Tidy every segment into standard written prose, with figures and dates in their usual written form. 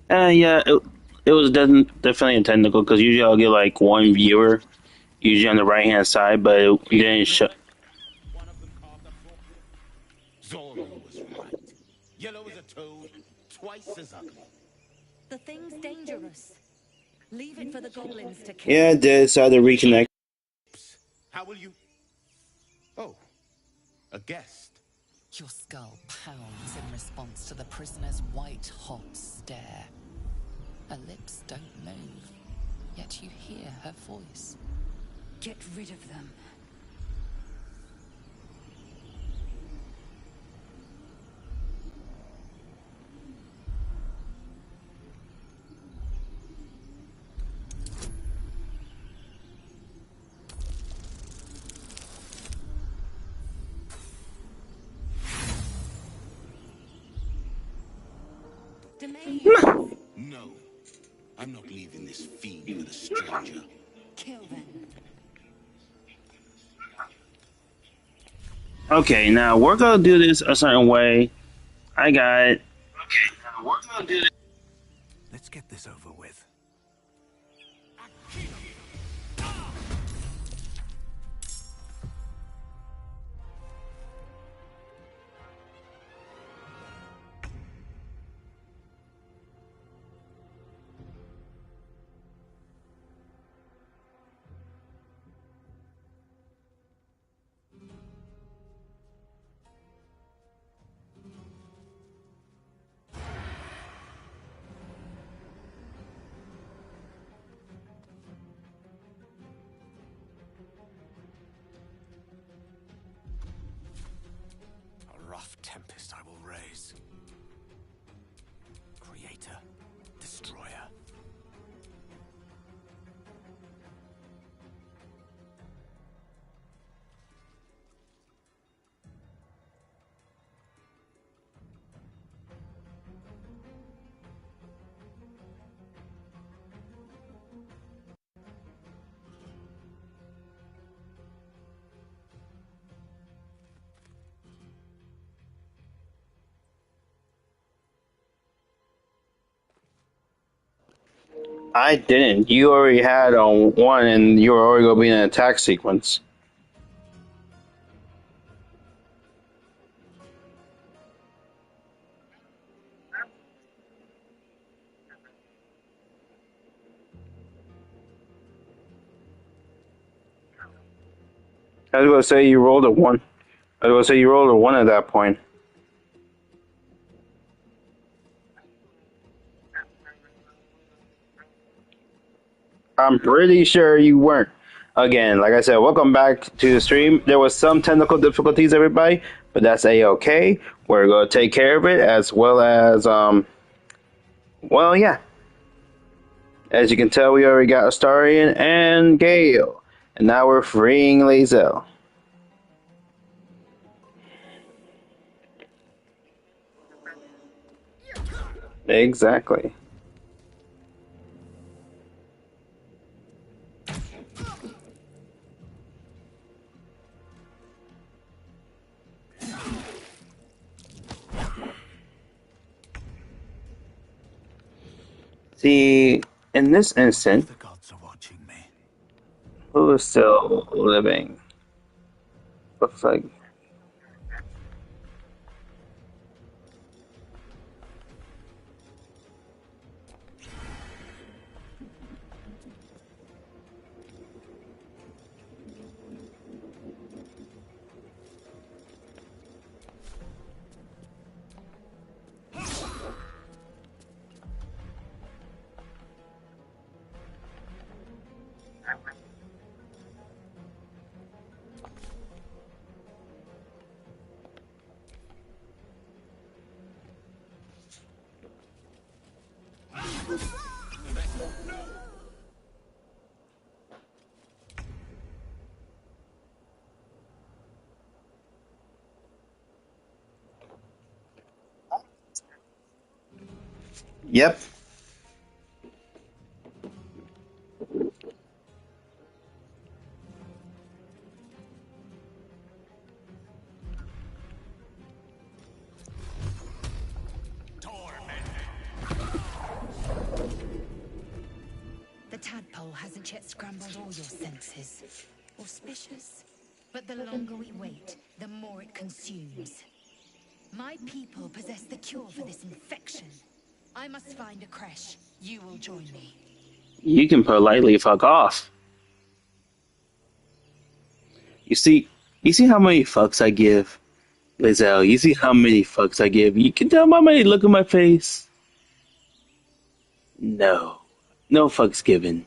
Yeah, it was definitely technical because usually I'll get like one viewer, usually on the right hand side, but it didn't show. Zoro was right. Yellow as a toad, twice as ugly. The thing's dangerous. Leave it for the goblins to kill. Yeah, it did. So I had to reconnect. How will you... Oh, a guest. Your skull pounds in response to the prisoner's white-hot stare. Her lips don't move, yet you hear her voice. Get rid of them. No, I'm not leaving this fiend with a stranger. Kill them. Okay, now we're gonna do this a certain way. I got it. Let's get this over with. A rough tempest I will raise. Creator, destroyer. I didn't. You already had on one, and you were already gonna be in an attack sequence. I was gonna say you rolled a one. I was gonna say you rolled a one at that point. I'm pretty sure you weren't. Again, like I said, welcome back to the stream. There was some technical difficulties, everybody, but that's a-okay. We're gonna take care of it as well as well, yeah. As you can tell, we already got Astarion and Gale, and now we're freeing Lae'zel. Exactly. See, in this instant, The gods are watching me. who is still living? Looks like. Yep. hasn't yet scrambled all your senses. Auspicious. But the longer we wait, the more it consumes. My people possess the cure for this infection. I must find a creche. You will join me. You can politely fuck off. You see, you see how many fucks I give, Lizelle. You see how many fucks I give. You can tell by my look at my face. No, no fucks given.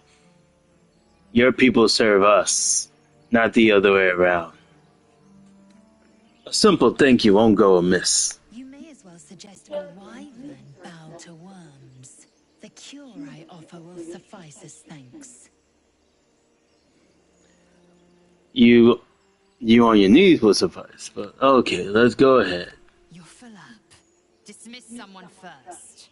Your people serve us, not the other way around. A simple thank you won't go amiss. You may as well suggest a wyvern bow to worms. The cure I offer will suffice as thanks. You on your knees will suffice, but okay, let's go ahead. You're full up. Dismiss someone first.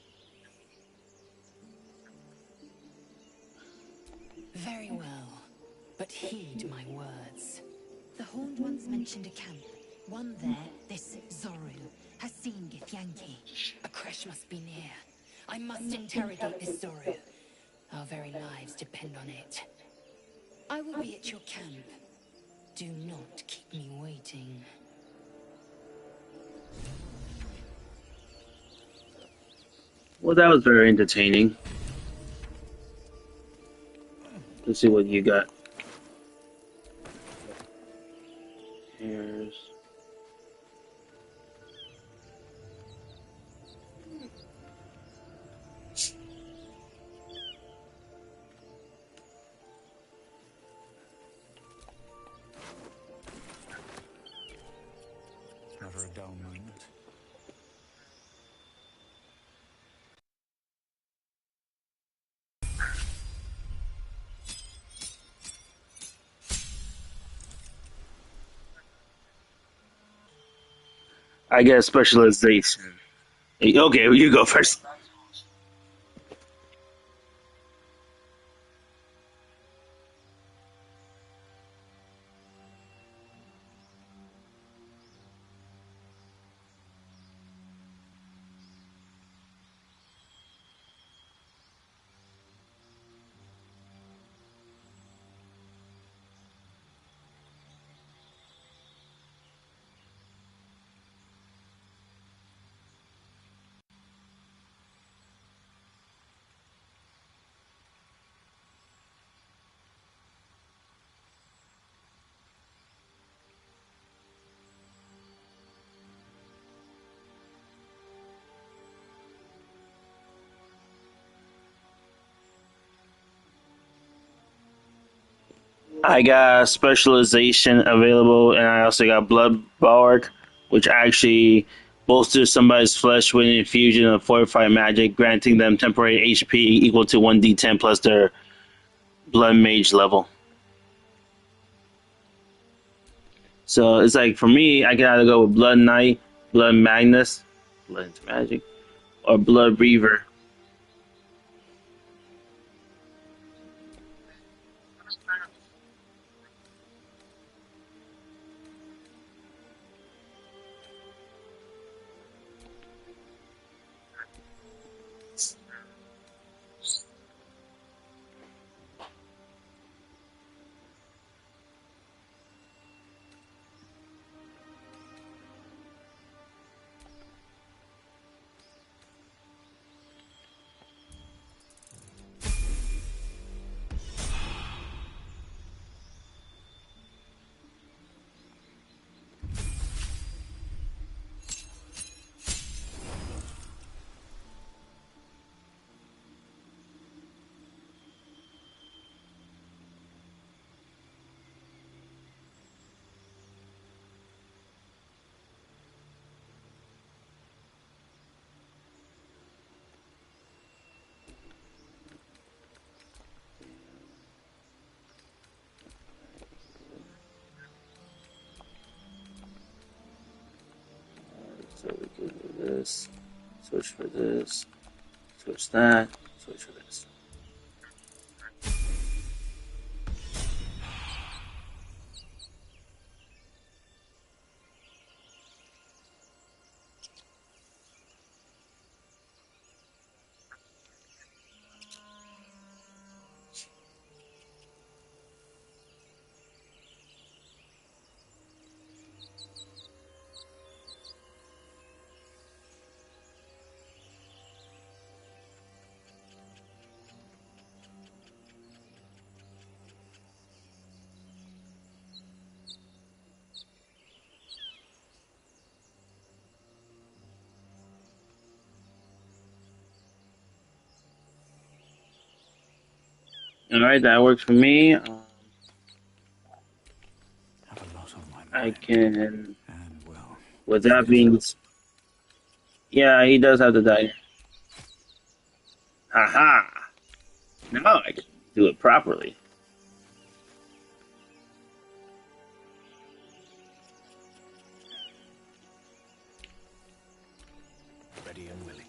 Very well, but heed my words. The Horned Ones mentioned a camp. One there, this Zoru, has seen Githyanki. A creche must be near. I must interrogate this Zoru. Our very lives depend on it. I will be at your camp. Do not keep me waiting. Well, that was very entertaining. Let's see what you got. Here's... Never a dull moment. I get specialization. Okay, you go first. I got specialization available, and I also got blood bark, which actually bolsters somebody's flesh with an infusion of fortified magic, granting them temporary HP equal to 1d10 plus their blood mage level. So it's like for me, I can either go with Blood Knight, Blood Magnus, Blood into Magic, or Blood Reaver. So we can do this, switch for this, switch that, switch for this. All right, that works for me. Have a lot on my I mind. can. And well, With that being, yeah, he does have the dagger. Haha! Now I can do it properly. ready and willing.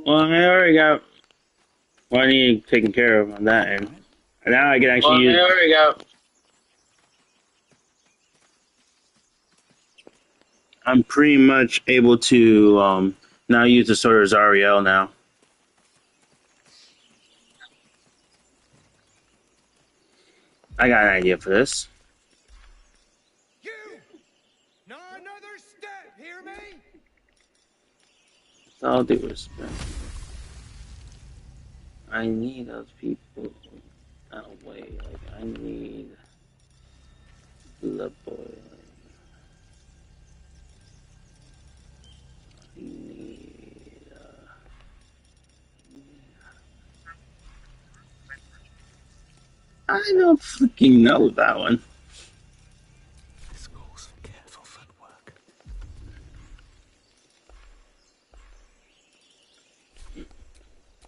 Well, I already got what I need taken care of on that end. And now I can actually use. I already got. I'm pretty much able to now use the Sword of Zariel now. I got an idea for this. You! Not another step, hear me? With all due respect, I need those people away. Like I need blood boiling. I need. I don't freaking know that one. This calls for careful footwork.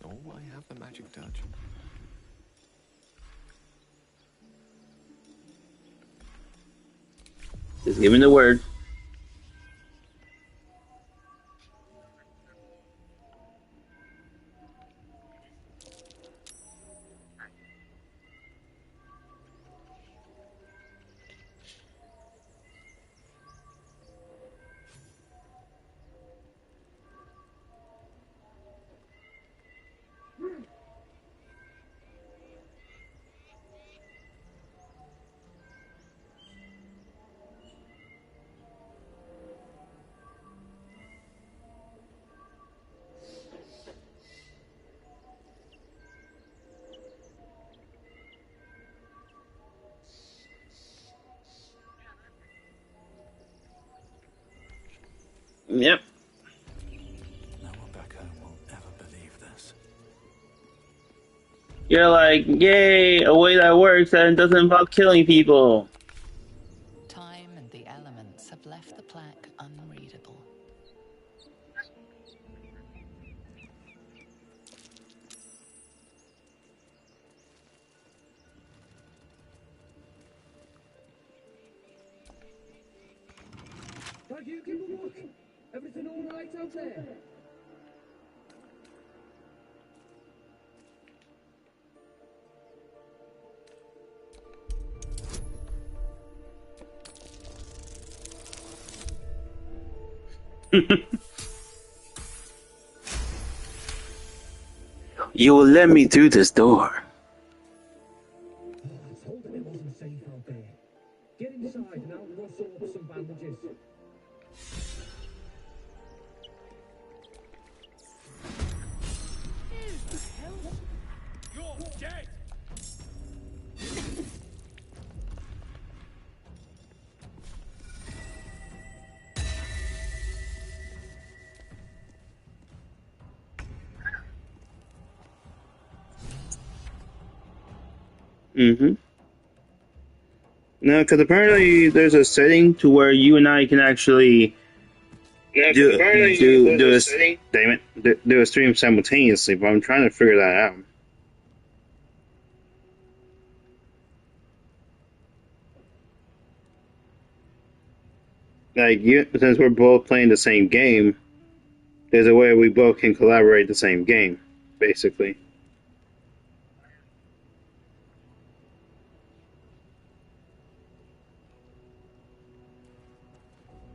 Oh, I have the magic touch. Just give me the word. Yep. No one back home will ever believe this. You're like, yay, a way that works and doesn't involve killing people. Time and the elements have left the plaque unreadable. Have you give a look? Everything all right out there? You will let me through this door. You're dead! Mm-hmm. No, because apparently there's a setting to where you and I can actually damn it, do a stream simultaneously, but I'm trying to figure that out. Like, since we're both playing the same game, there's a way we both can collaborate the same game, basically.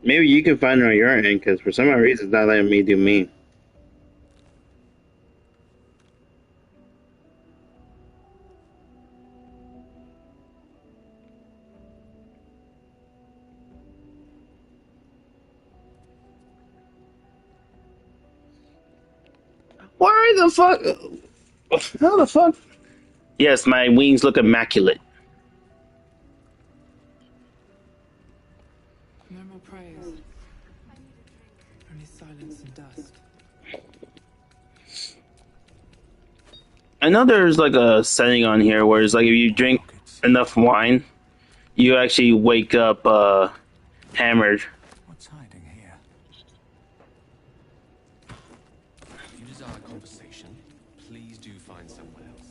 Maybe you can find it on your end, because for some reason it's not letting me do me. Why the fuck? How the fuck? Yes, my wings look immaculate. No more prayers. Only silence and dust. I know there's like a setting on here where it's like if you drink Pockets. enough wine, you actually wake up hammered. What's hiding here? If you desire conversation, please do find somewhere else.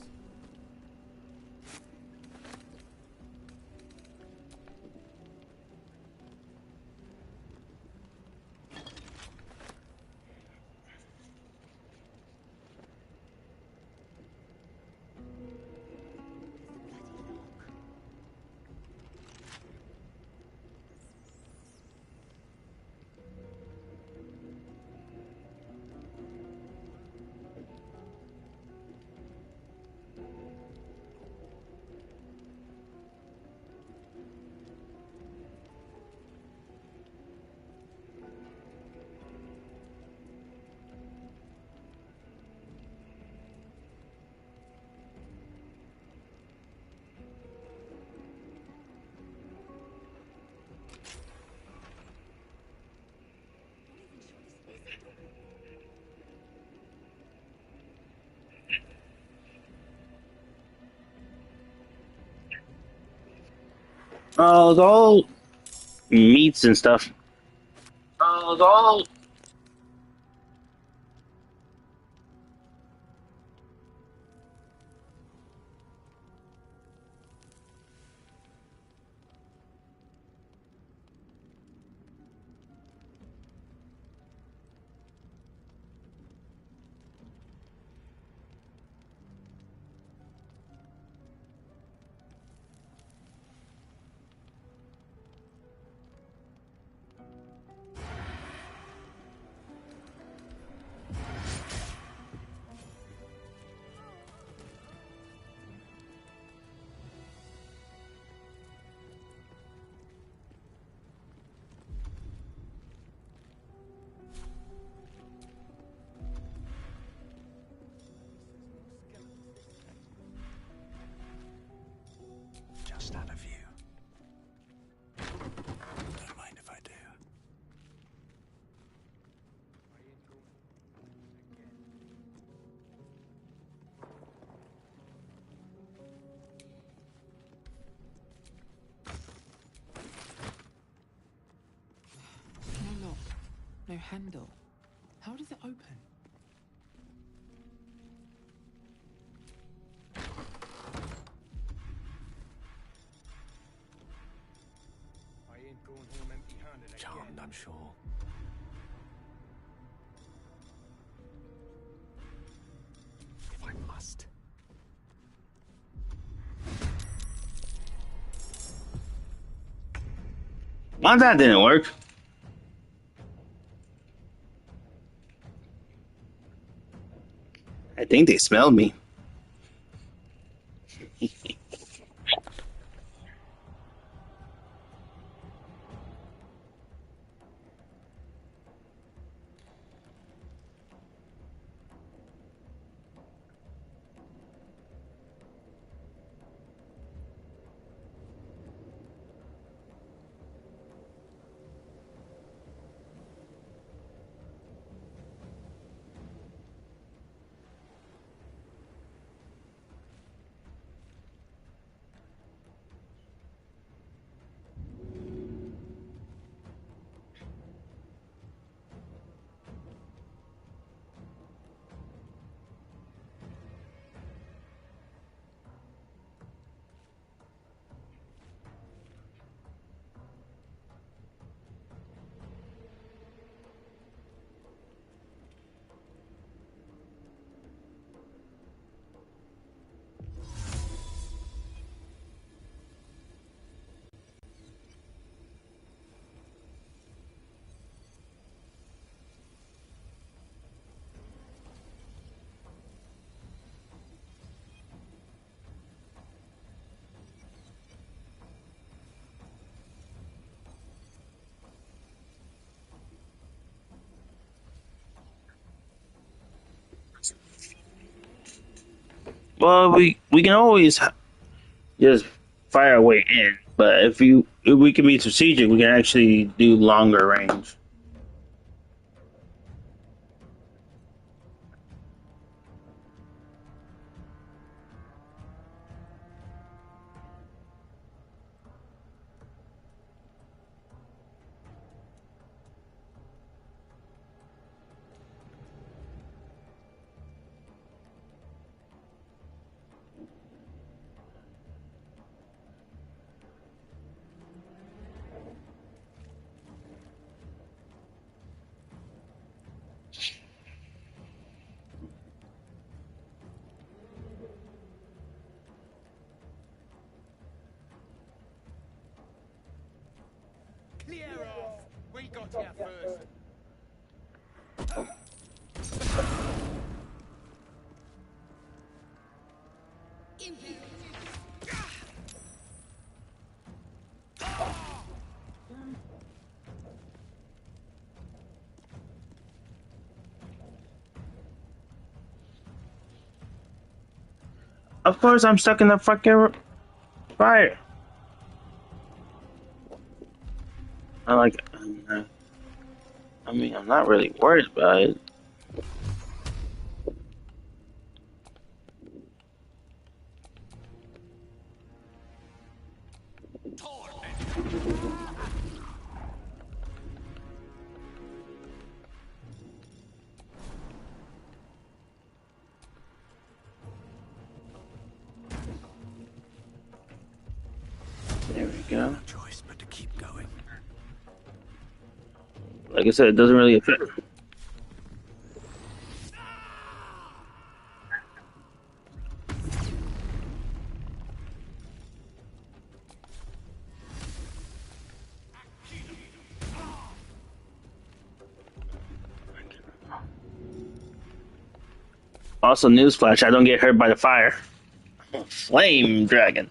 Oh, it's all meats and stuff. Oh, it's all. Just out of view. Don't mind if I do. No lock. No handle. How does it open? I ain't going home empty-handed again. Charmed, I'm sure. If I must. Well, that didn't work. I think they smelled me. Well, we can always just fire our way in, but if we can be strategic, we can actually do longer range. Clear off! We got here first. Of course, I'm stuck in the fucking fire. I like. I mean, I'm not really worried about it. There we go. No choice but to keep going. Like I said, it doesn't really affect. Also, newsflash: I don't get hurt by the fire. Flame dragon.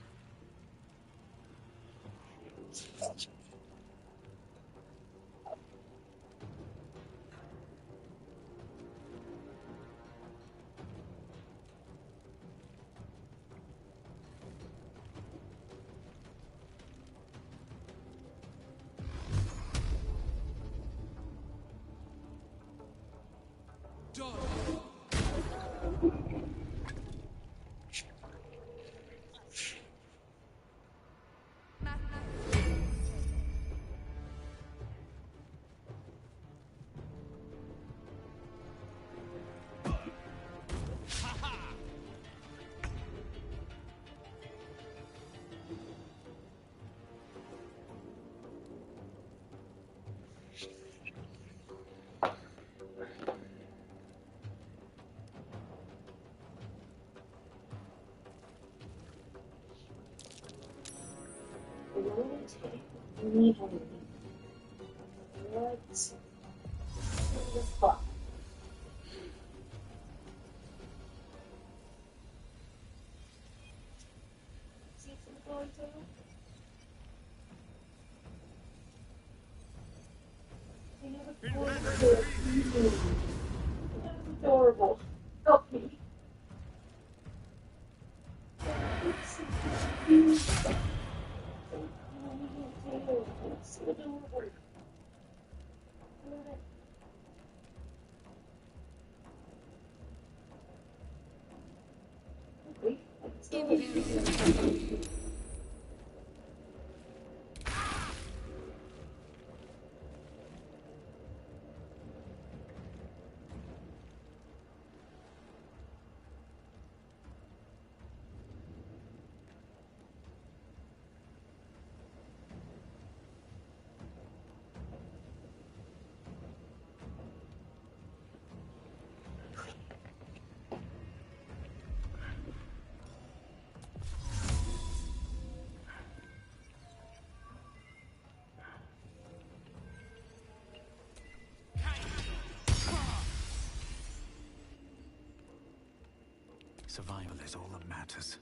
Survival is all that matters.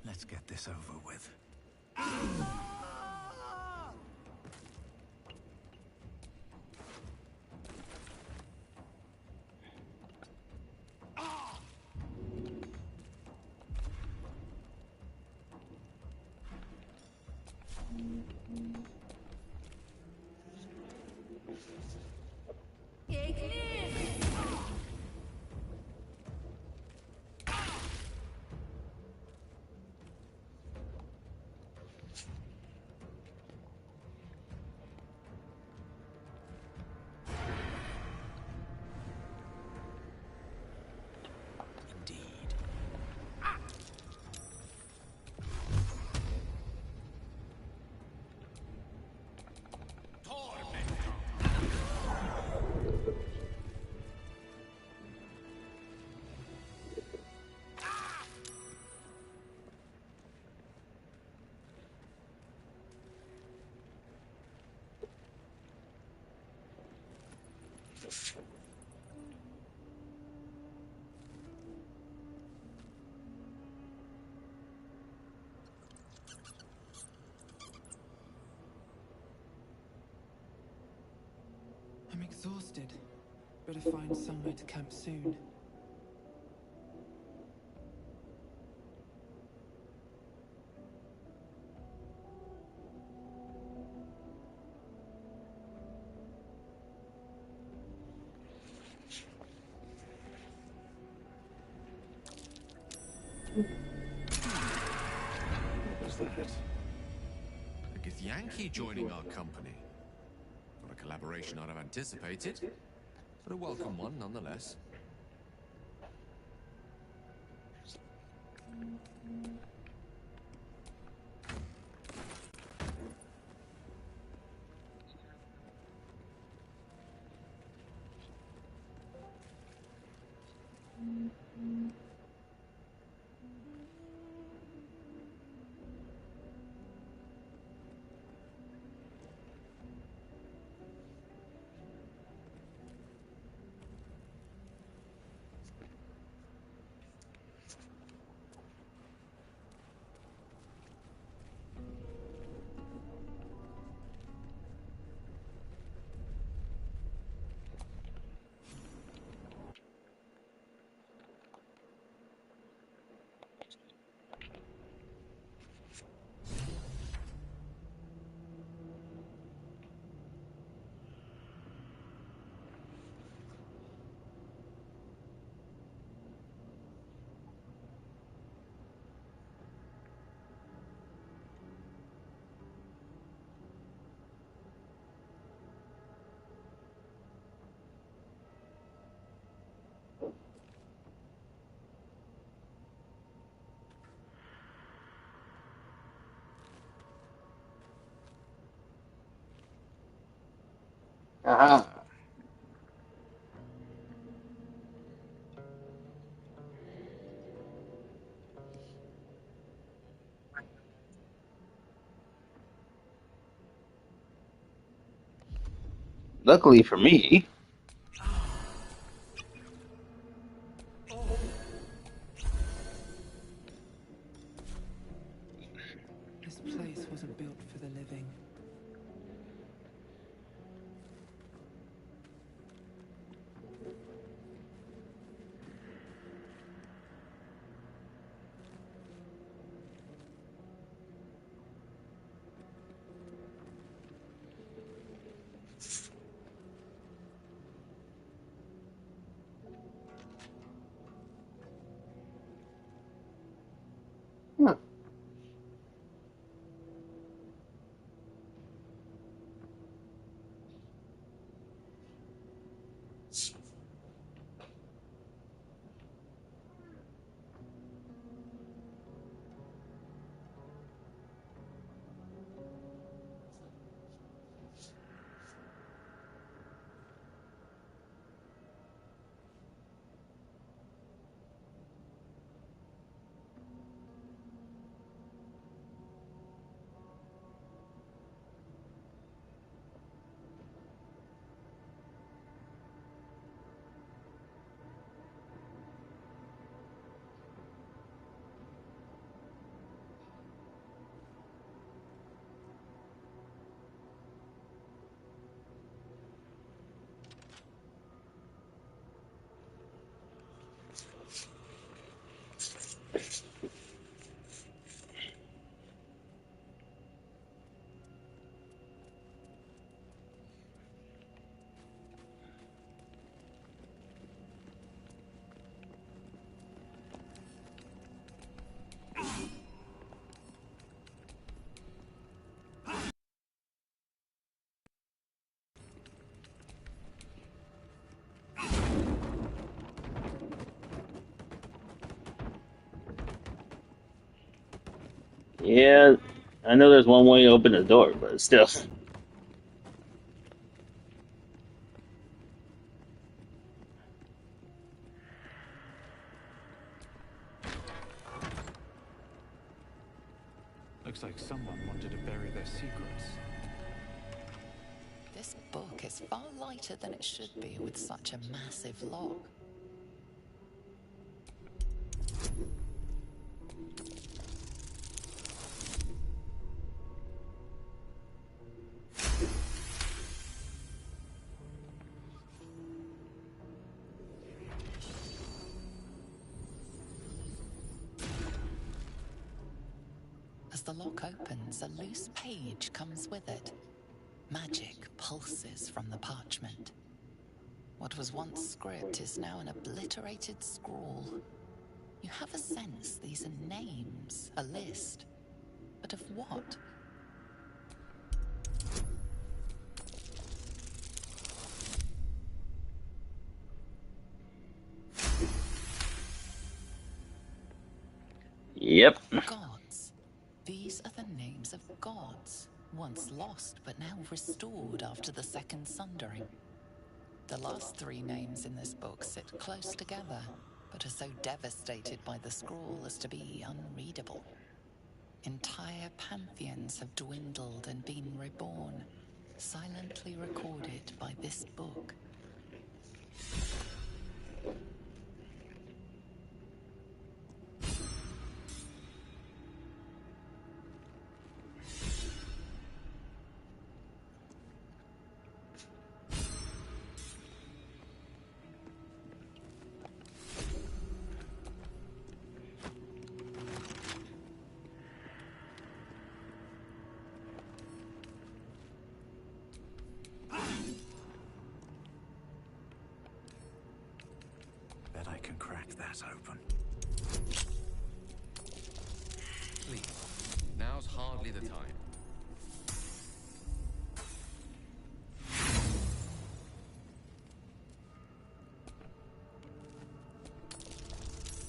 Let's get this over with. Indeed. I'm exhausted. Better find somewhere to camp soon. What was that? A Githyanki joining our company. Not a collaboration I'd have anticipated, but a welcome one nonetheless. Aha. Luckily for me, This place wasn't built for the living. Yeah, I know there's one way to open the door, but still. Looks like someone wanted to bury their secrets. This book is far lighter than it should be with such a massive lock. As the lock opens, a loose page comes with it. Magic pulses from the parchment. What was once script is now an obliterated scrawl. You have a sense these are names, a list. But of what? Yep. Gods. These are the names of gods, once lost but now restored after the Second Sundering. The last three names in this book sit close together, but are so devastated by the scrawl as to be unreadable. Entire pantheons have dwindled and been reborn, silently recorded by this book. Bet I can crack that open. Please, now's hardly the time.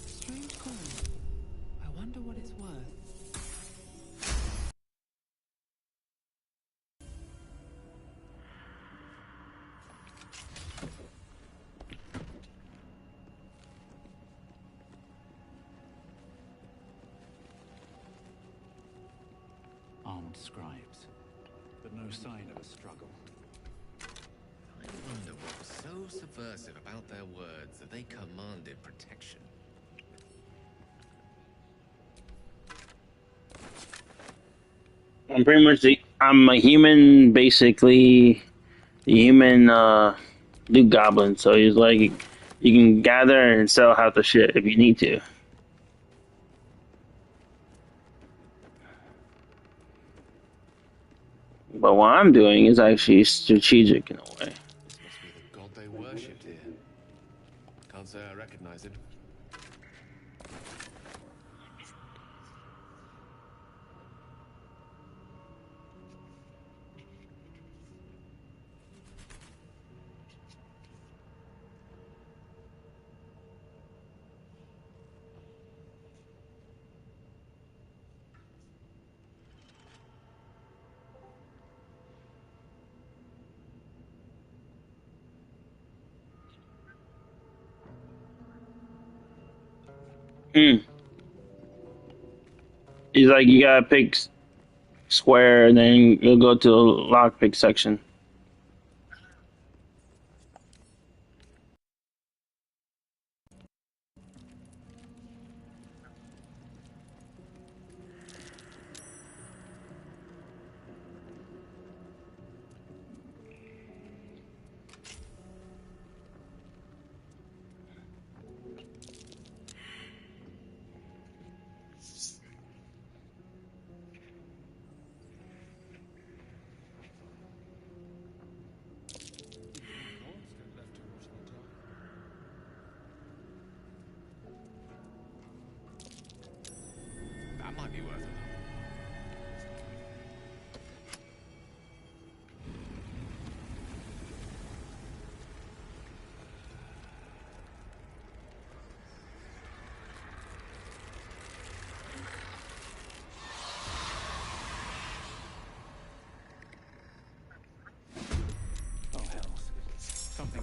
Strange coin. I wonder what it's worth. Armed scribes, but no sign of a struggle. I wonder what was so subversive about their words that they commanded protection. I'm pretty much I'm a human, basically. The human Duke Goblin. So he's like, you can gather and sell half the shit if you need to. But what I'm doing is actually strategic in a way. This must be the god they worshipped here. Can't say I recognize him. Hmm. He's like, you gotta pick square, and then you'll go to the lockpick section.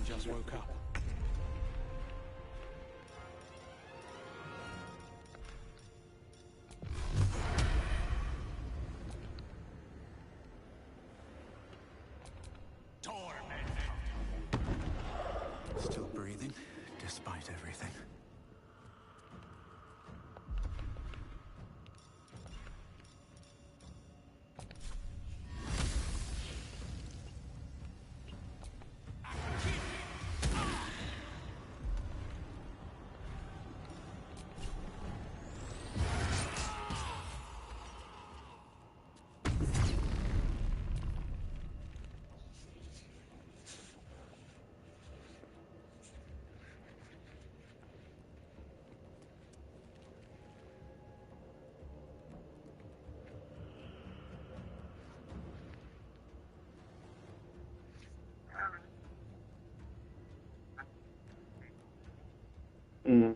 just woke up. Still breathing, despite everything. Mm.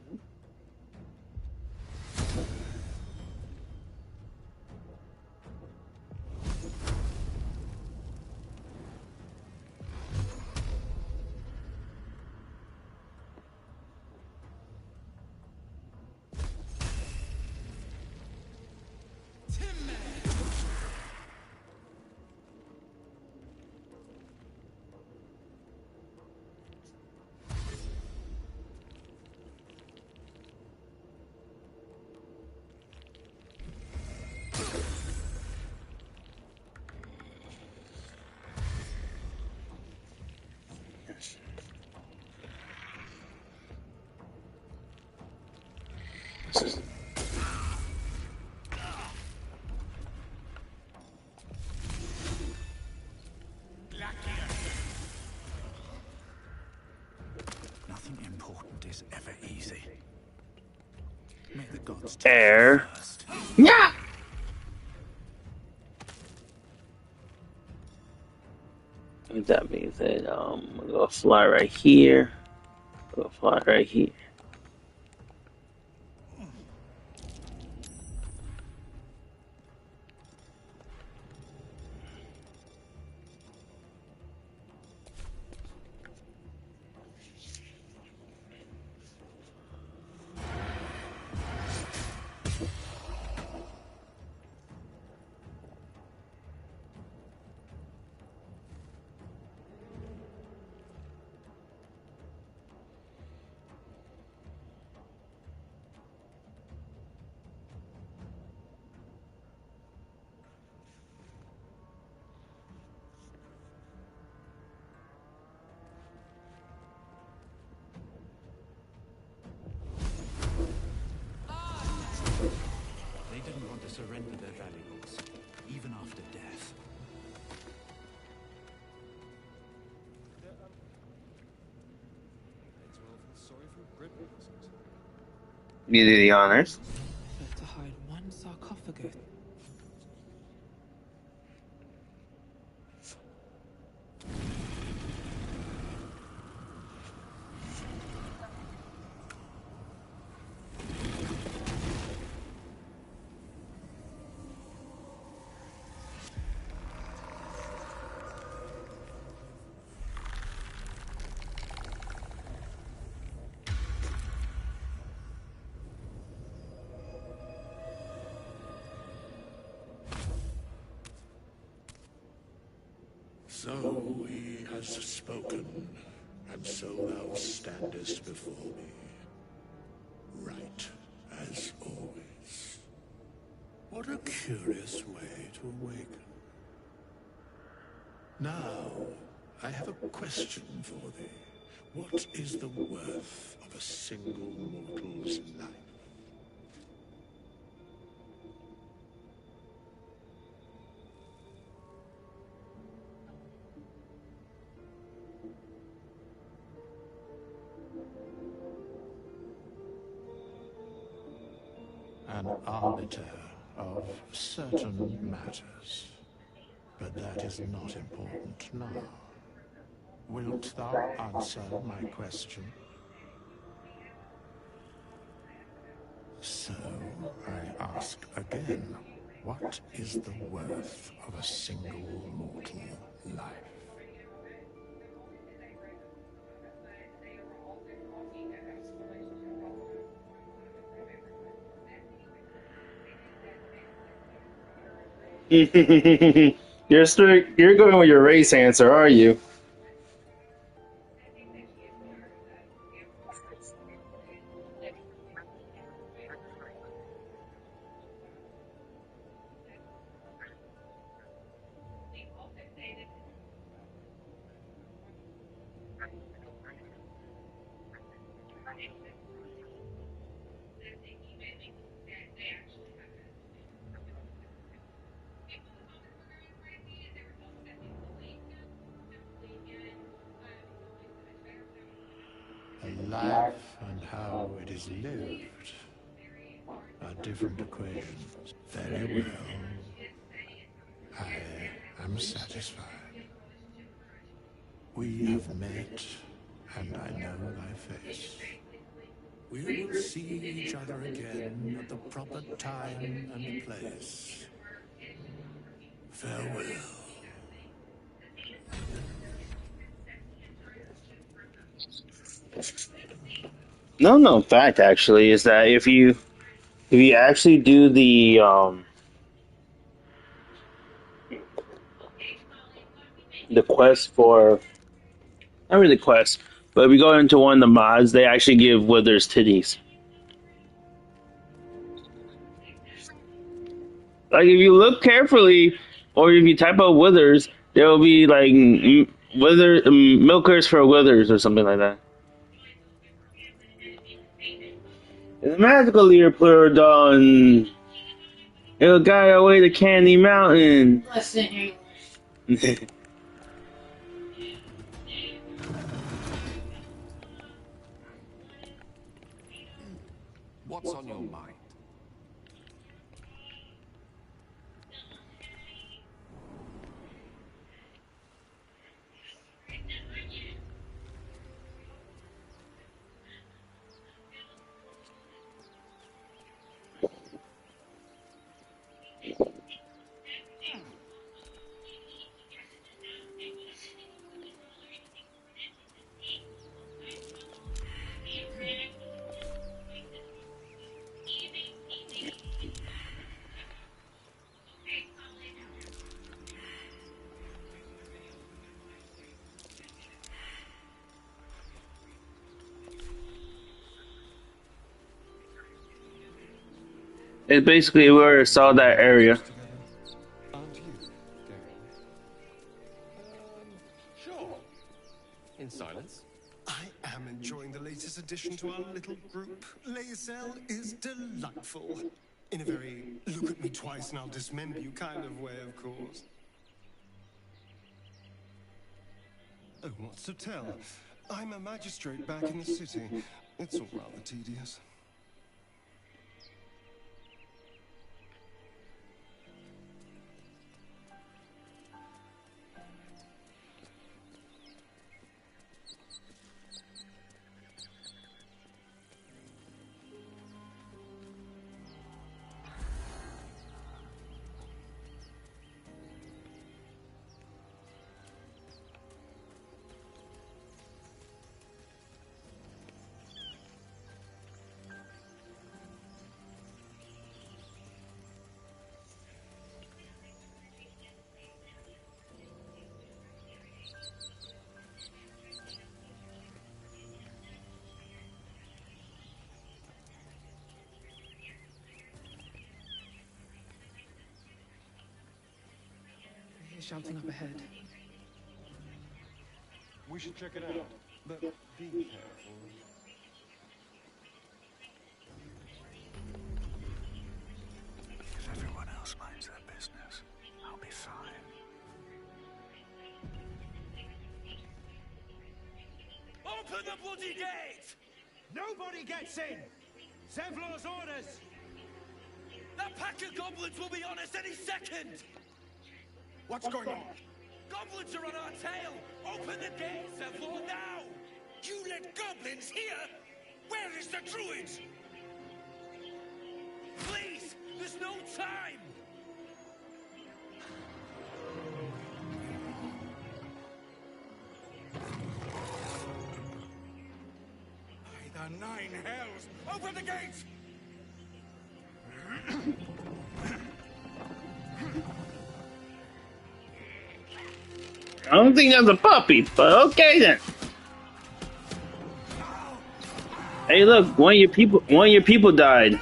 Nothing important is ever easy. May the gods take Air. you first. Yeah. With that being said, I'm gonna fly right here. Gonna fly right here. They didn't want to surrender their valuables, even after death. You do the honors. But to hide one sarcophagus. So he has spoken, and so thou standest before me, right as always. What a curious way to awaken. Now, I have a question for thee. What is the worth of a single mortal's life? An arbiter of certain matters. But that is not important now. Wilt thou answer my question? So, I ask again, what is the worth of a single mortal life? You're strict. You're going with your race answer, are you? Life and how it is lived are different equations. Very well. I am satisfied. We have met, and I know thy face. We will see each other again at the proper time and place. Farewell. No, no. Fact actually is that if you actually do the quest for not really quest, but if you go into one of the mods, they actually give Withers titties. Like if you look carefully, or if you type out Withers, there will be like Wither milkers for Withers or something like that. The magical leader put on. It'll guide away to Candy Mountain. What's on your mind? It's basically where I saw that area. Aren't you, Darren? Sure. In silence. I am enjoying the latest addition to our little group. Lae'zel is delightful. In a very look at me twice and I'll dismember you kind of way, of course. Oh, what's to tell? I'm a magistrate back in the city. It's all rather tedious. I hear shouting up ahead. We should check it out, but be careful. If everyone else minds their business, I'll be fine. Open the bloody gate! Nobody gets in! Zevlor's orders! That pack of goblins will be on us any second! What's going on? Goblins are on our tail! Open the gate, Zevlor, now! You let goblins here? Where is the druid? Please! There's no time! By the nine hells! Open the gate! I don't think that's a puppy, but okay then. Hey, look, one of your people died.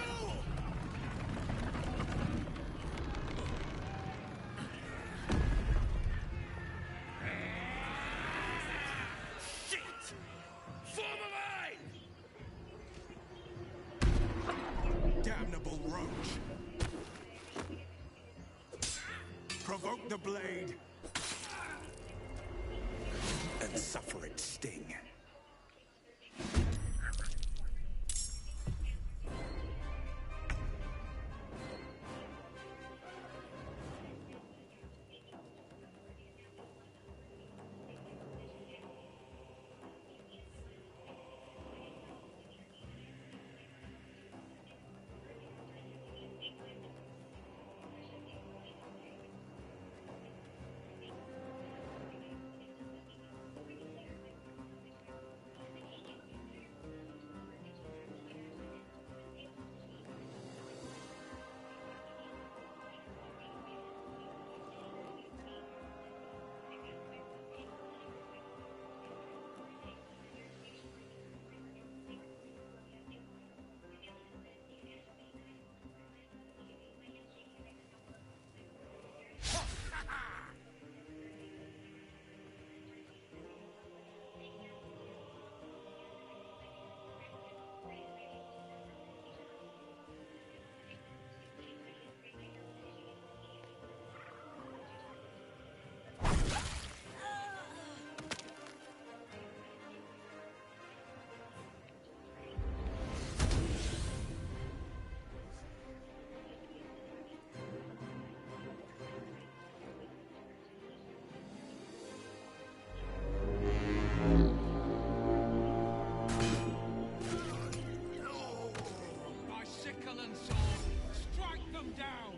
Shit! Form a line! Damnable roach! Provoke the blade and suffer its sting. My sickle and sword, strike them down!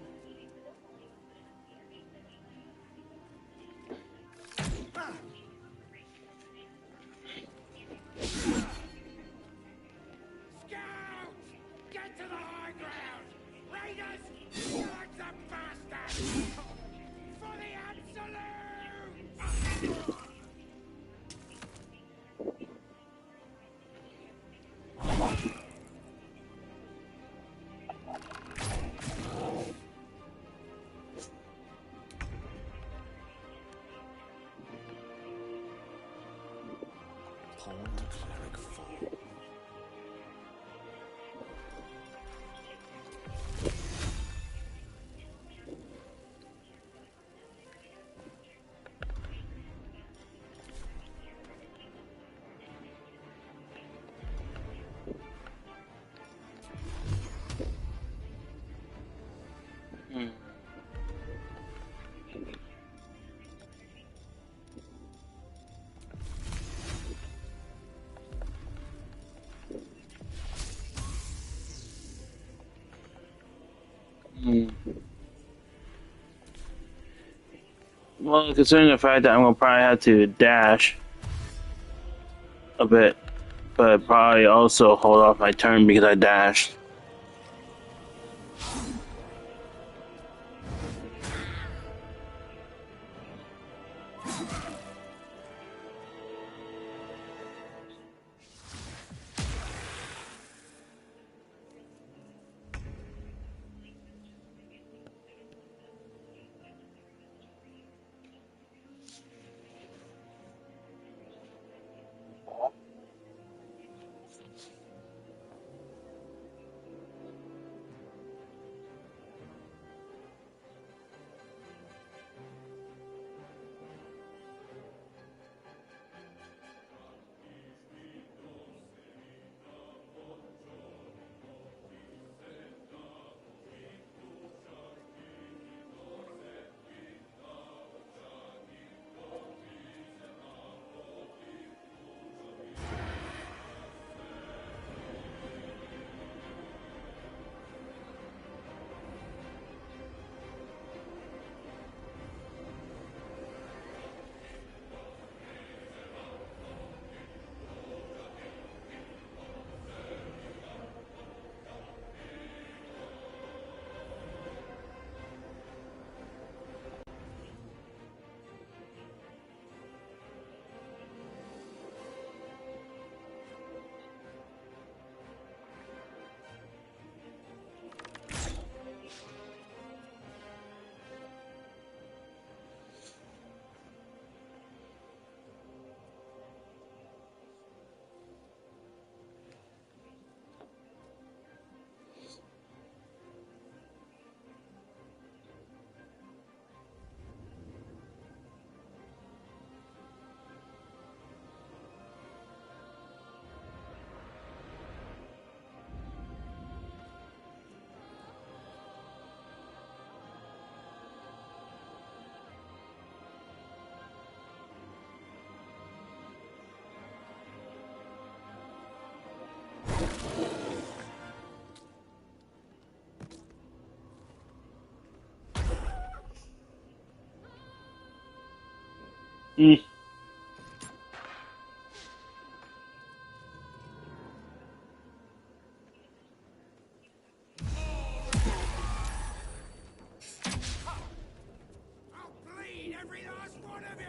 Scout! Get to the high ground! Raiders! Like the bastards! For the absolute! Pawned cleric fall. Well, considering the fact that I'm gonna probably have to dash a bit, but probably also hold off my turn because I dashed. Mm. I'll bleed every last one of you!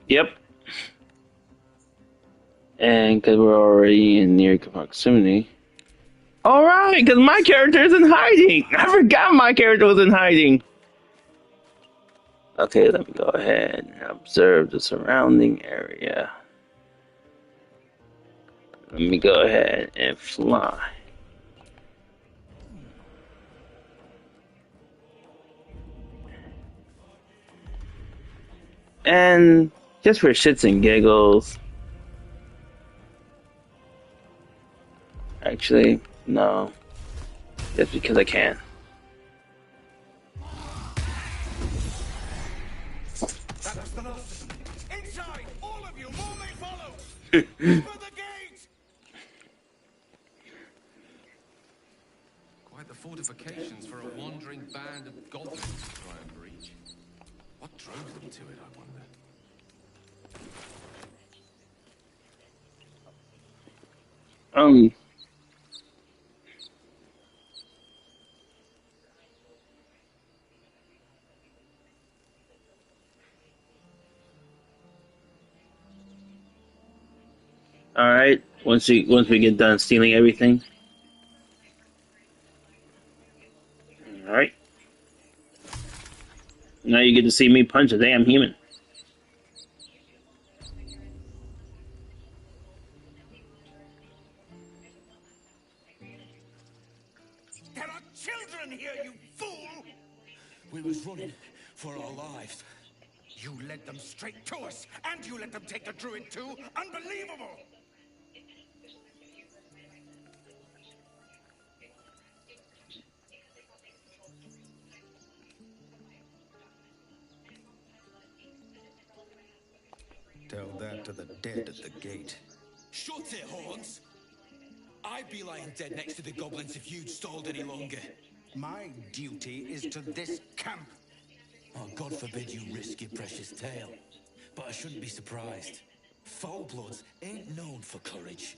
Yep. And because we're already in near proximity. Alright, because my character is in hiding. I forgot my character was in hiding. Okay, let me go ahead and observe the surrounding area. Let me go ahead and fly. And just for shits and giggles. Actually, no. Just because I can. That's the last of them. Inside! All of you! More may follow! Open the gate! Quite the fortifications for a wandering band of goblins to try and breach. What drove them to it, I wonder? Alright, once we get done stealing everything. Alright. Now you get to see me punch a damn human. There are children here, you fool! We was running for our lives. You led them straight to us, and you let them take the druid too? Unbelievable! Tell that to the dead at the gate. Shut it, Horns! I'd be lying dead next to the goblins if you'd stalled any longer. My duty is to this camp. Oh, God forbid you risk your precious tail. But I shouldn't be surprised. Foulbloods ain't known for courage.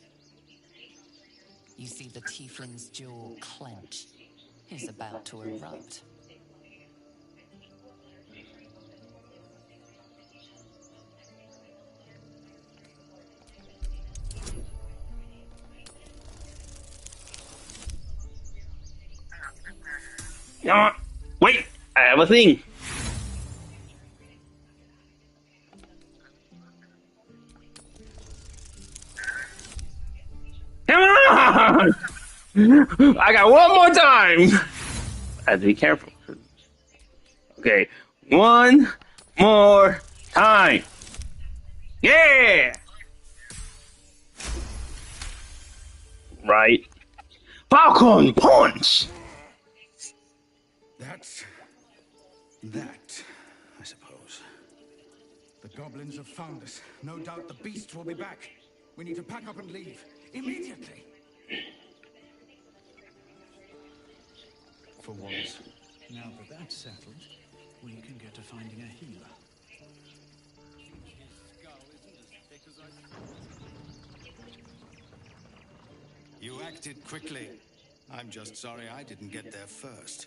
You see the tiefling's jaw clench. He's about to erupt. Wait, I have a thing. Come on! I got one more time. I have to be careful. Okay, one more time. Yeah! Right. Falcon punch! That's that, I suppose. The goblins have found us. No doubt the beasts will be back. We need to pack up and leave. Immediately. For once. Now that that's settled, we can get to finding a healer. You acted quickly. I'm just sorry I didn't get there first.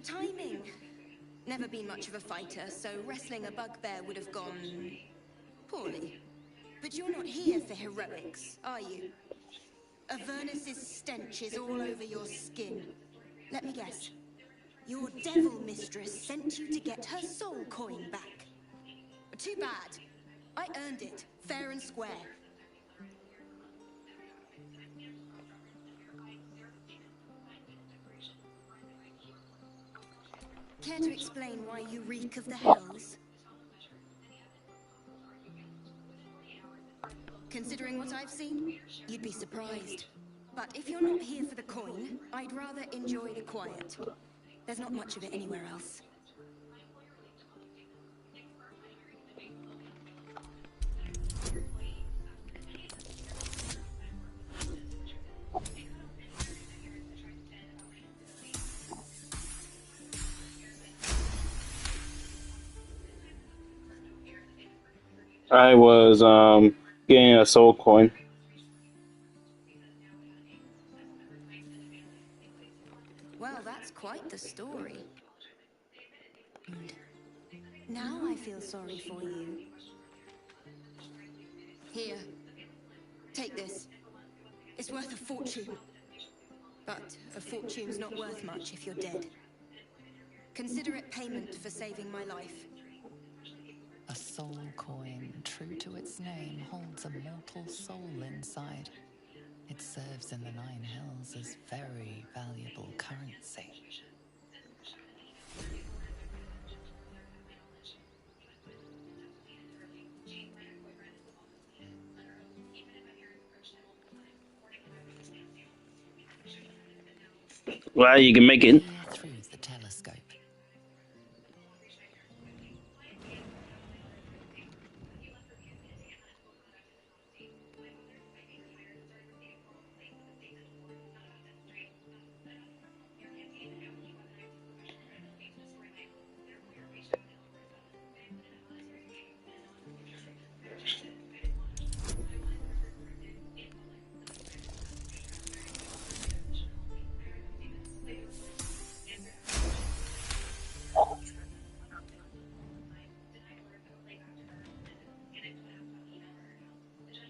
Timing. Never been much of a fighter, so wrestling a bugbear would have gone poorly. But you're not here for heroics, are you? Avernus's stench is all over your skin. Let me guess. Your devil mistress sent you to get her soul coin back. Too bad. I earned it, fair and square. Care to explain why you reek of the hells? Considering what I've seen, you'd be surprised. But if you're not here for the coin, I'd rather enjoy the quiet. There's not much of it anywhere else. I was getting a soul coin. Well, that's quite the story. Now I feel sorry for you. Here. Take this. It's worth a fortune. But a fortune's not worth much if you're dead. Consider it payment for saving my life. A soul coin, true to its name, holds a mortal soul inside. It serves in the Nine Hells as very valuable currency. Well, you can make it. Peer through the telescope.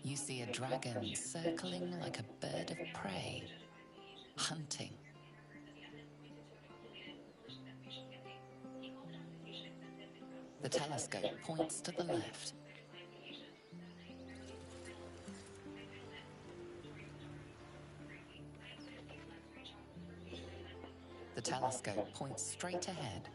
You see a dragon circling like a bird of prey, hunting. The telescope points to the left. The telescope points straight ahead.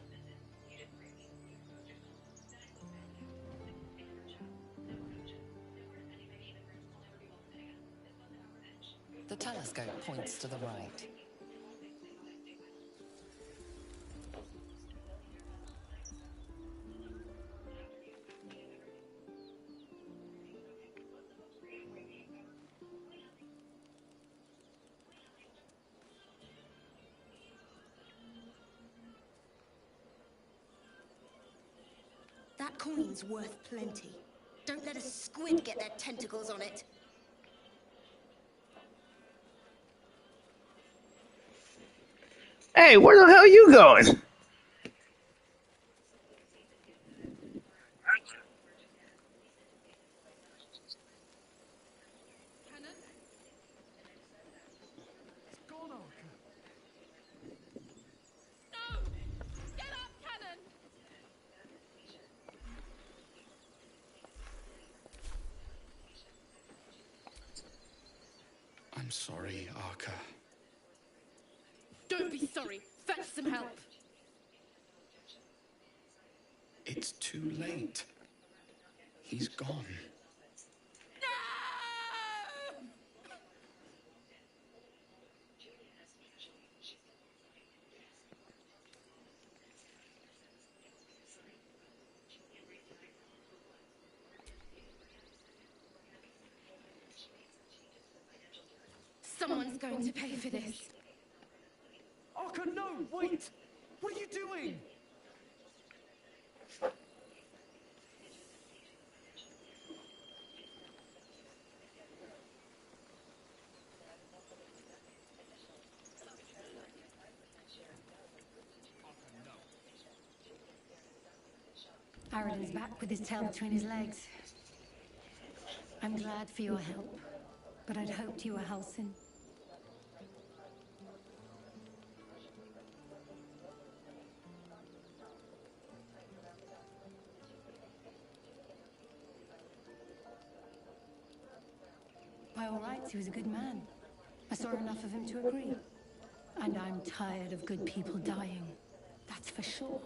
The telescope points to the right. That coin's worth plenty. Don't let a squid get their tentacles on it. Hey, where the hell are you going? I'm sorry, Arca. Don't be sorry. Fetch some help. It's too late. He's gone. Someone's going to pay for this. Arca, no! Wait! What are you doing? Aradin's back with his tail between his legs. I'm glad for your help, but I'd hoped you were Halsin. By all rights, he was a good man. I saw enough of him to agree. And I'm tired of good people dying. That's for sure.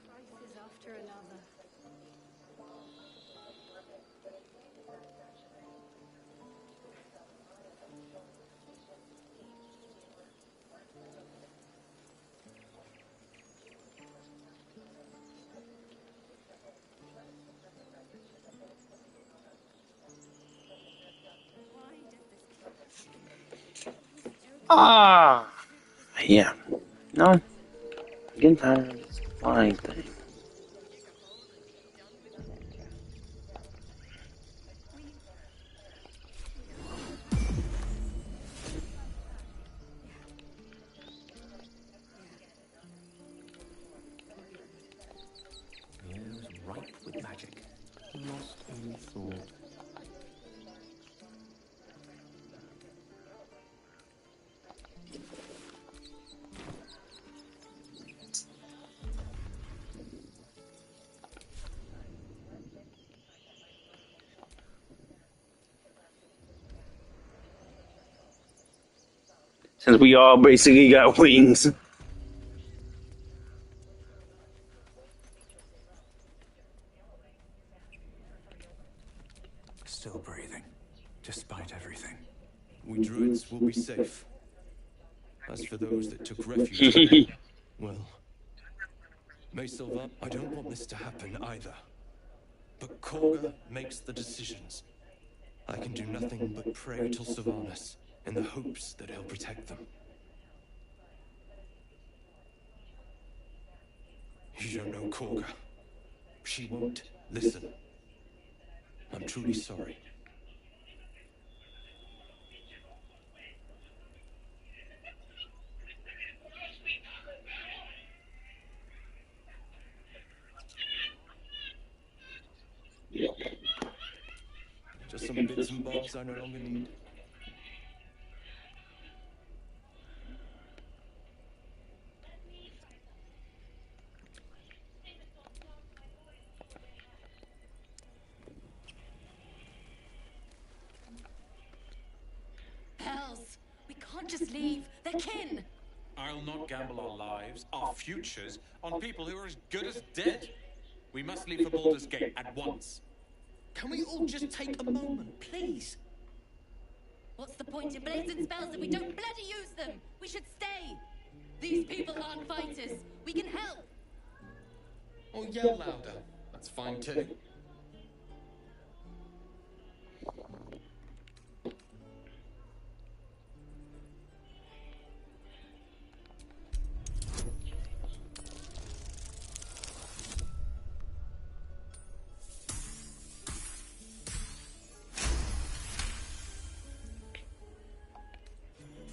Crisis after another. Ah, yeah. No, I'm getting tired of this flying thing. The air is ripe with magic. Lost in thought. Since we all basically got wings. Still breathing, despite everything. We druids will be safe. As for those that took refuge here, well, May Sylvan, I don't want this to happen either. But Korga makes the decisions. I can do nothing but pray to Sylvanas in the hopes that he'll protect them. You don't know Korga. She won't listen. I'm truly sorry. Just some bits and bobs I no longer need. Hells! We can't just leave. They're kin! I'll not gamble our lives, our futures, on people who are as good as dead. We must leave for Baldur's Gate at once. Can we all just take a moment, please? What's the point in blazing spells if we don't bloody use them? We should stay. These people aren't fighters. We can help. Or yell louder. That's fine too.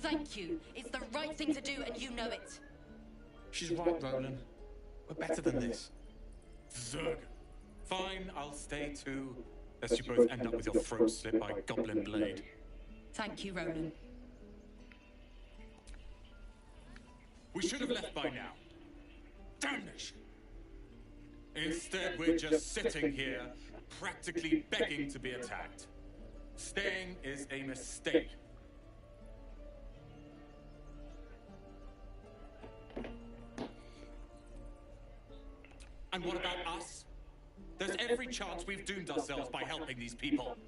Thank you. It's the right thing to do, and you know it. She's right, Roland. We're better than this. Zerg. Fine, I'll stay too. Lest you both end up with your throats slit by goblin blade. Thank you, Roland. We should have left by now. Damnation! Instead, we're just sitting here, practically begging to be attacked. Staying is a mistake. And what about us? There's every chance we've doomed ourselves by helping these people.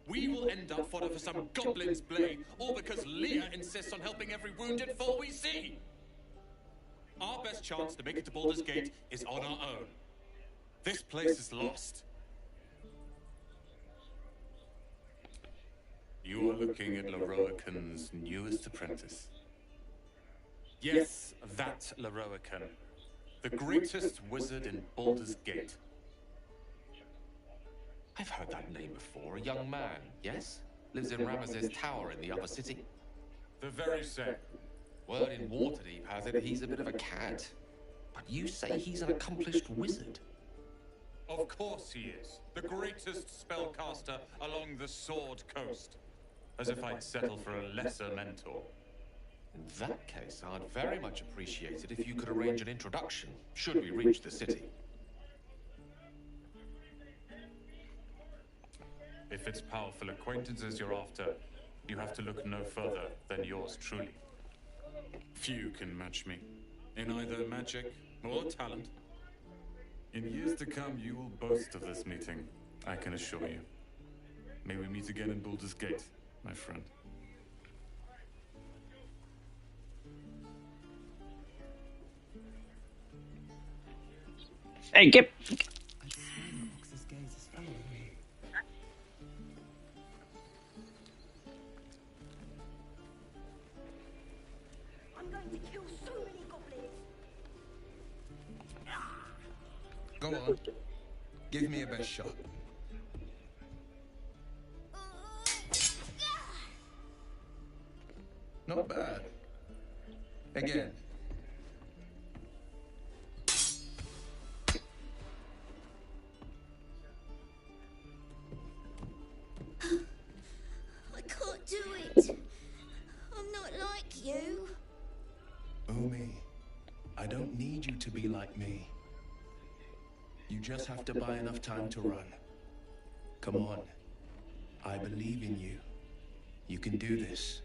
We will end up fodder for some goblin's blade, all because Leah insists on helping every wounded foe we see. Our best chance to make it to Baldur's Gate is on our own. This place is lost. You are looking at Leroican's newest apprentice. Yes, that Leroican. The greatest wizard in Baldur's Gate. I've heard that name before. A young man, yes? Lives in Ramesses Tower in the upper city. The very same. Word in Waterdeep has it he's a bit of a cad. But you say he's an accomplished wizard. Of course he is. The greatest spellcaster along the Sword Coast. As if I'd settle for a lesser mentor. In that case, I'd very much appreciate it if you could arrange an introduction, should we reach the city. If it's powerful acquaintances you're after, you have to look no further than yours truly. Few can match me, in either magic or talent. In years to come, you will boast of this meeting, I can assure you. May we meet again in Baldur's Gate, my friend. Hey, get. I'm going to kill so many goblins. Go on. Give me your best shot. Not bad. Again. I can't do it. I'm not like you. Umi, I don't need you to be like me. You just have to buy enough time to run. Come on. I believe in you. You can do this.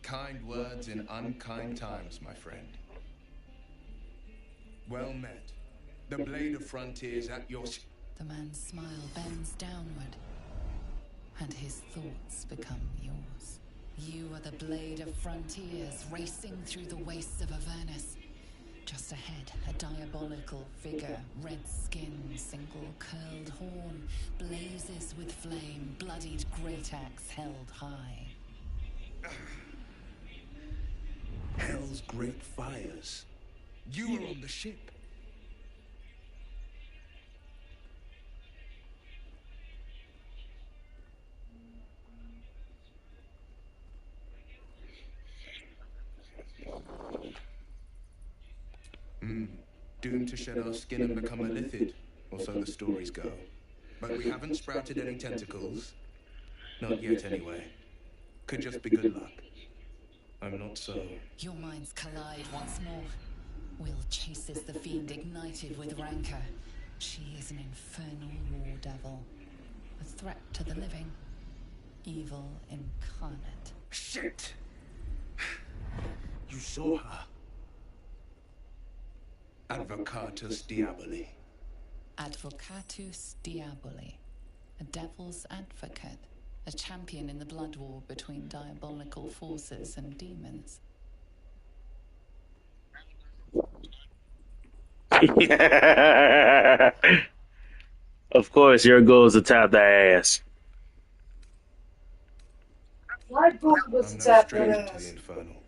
Kind words in unkind times, my friend. Well met. The blade of frontiers at your... The man's smile bends downward, and his thoughts become yours. You are the blade of frontiers racing through the wastes of Avernus. Just ahead, a diabolical figure, red skin, single curled horn, blazes with flame, bloodied great axe held high. Hell's great fires. You were on the ship. Doomed to shed our skin and become a lithid, or so the stories go. But we haven't sprouted any tentacles. Not yet, anyway. Could just be good luck. I'm not so... Your minds collide once more. Will chases the fiend ignited with rancor. She is an infernal war devil. A threat to the living. Evil incarnate. Shit! You saw her. Advocatus Diaboli. Advocatus Diaboli. A devil's advocate. A champion in the blood war between diabolical forces and demons. Of course, your goal is to tap that ass. My book was to tap that ass.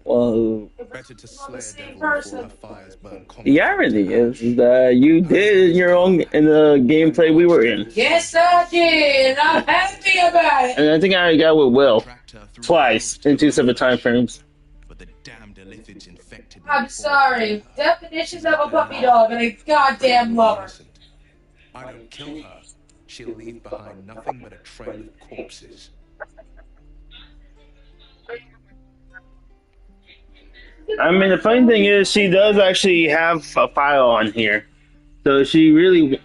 Well, Better to slay a devil before her fires burn. the irony is that you did your own in the gameplay we were in. Yes, I did. I'm happy about it. And I think I already got with Will twice in 2 separate time frames. But the damned illithids infected me. I'm sorry. Definitions of a puppy dog and a goddamn lover. I don't kill her. She'll leave behind nothing but a trail of corpses. I mean, the funny thing is, she does actually have a file on here. So she really,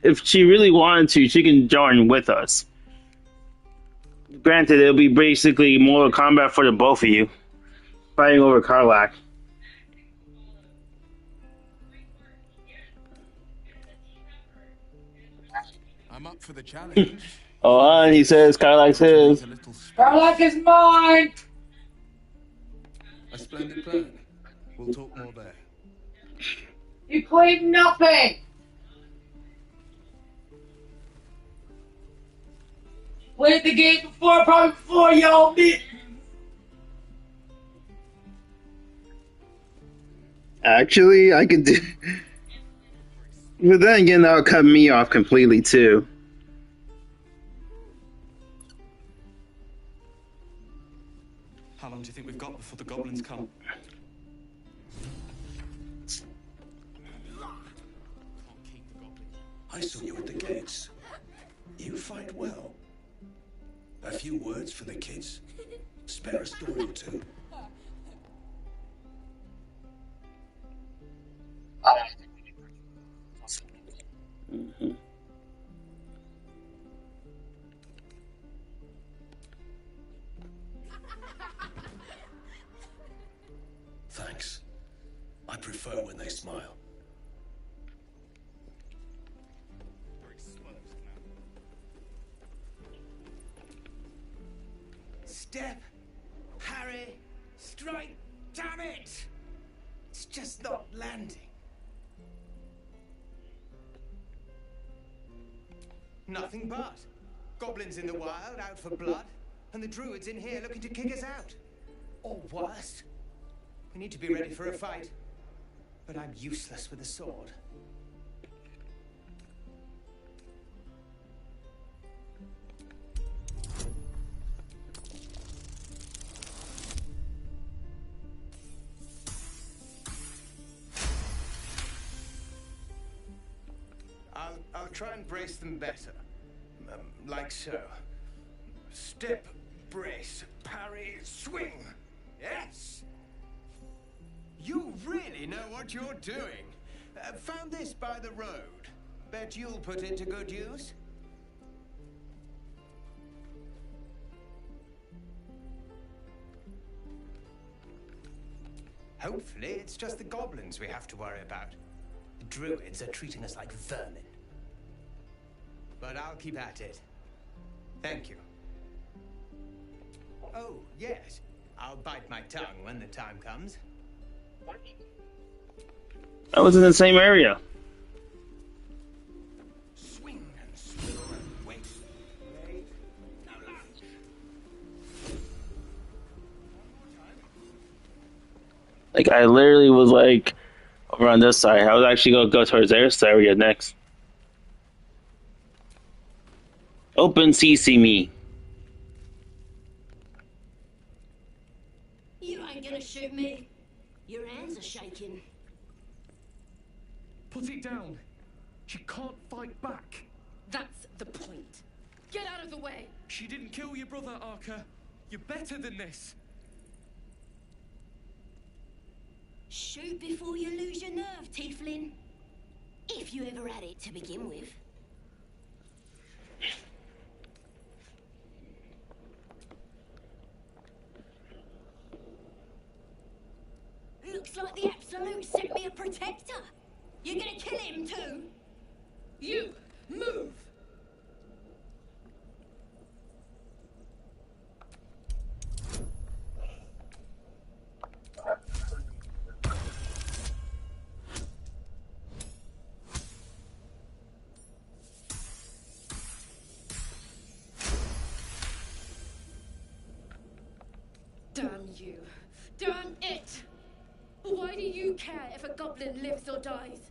if she really wanted to, she can join with us. Granted, it'll be basically Mortal Kombat for the both of you, fighting over Karlach. I'm up for the challenge. Oh, and he says Karlach's his. Karlach is mine. A splendid plan. We'll talk more there. You claim nothing. Played the game before, probably before y'all meet. Actually, I could do. But then again, that would cut me off completely too. How long do you think we've got before the goblins come? I saw you at the gates. You fight well. A few words for the kids. Spare a story or two. Mm-hmm. Thanks. I prefer when they smile. Step, parry, strike, damn it! It's just not landing. Nothing but. Goblins in the wild, out for blood, and the druids in here looking to kick us out. Or worse. We need to be ready for a fight. But I'm useless with a sword. I'll try and brace them better. Like so. Step, brace, parry, swing. Yes! You really know what you're doing. Found this by the road. Bet you'll put it to good use. Hopefully, it's just the goblins we have to worry about. The druids are treating us like vermin. But I'll keep at it. Thank you. Oh, yes. I'll bite my tongue when the time comes. I was in the same area. Swing and swirl and wait. Wait. No lunge. Like, I literally was like over on this side. I was actually gonna go towards this area next. Open CC me. You ain't gonna shoot me. Your hands are shaking. Put it down. She can't fight back. That's the point. Get out of the way. She didn't kill your brother, Arca. You're better than this. Shoot before you lose your nerve, Tiefling. If you ever had it to begin with. Looks like the Absolute sent me a protector. You're gonna kill him too? You, move! Damn you. Damn it! Why do you care if a goblin lives or dies?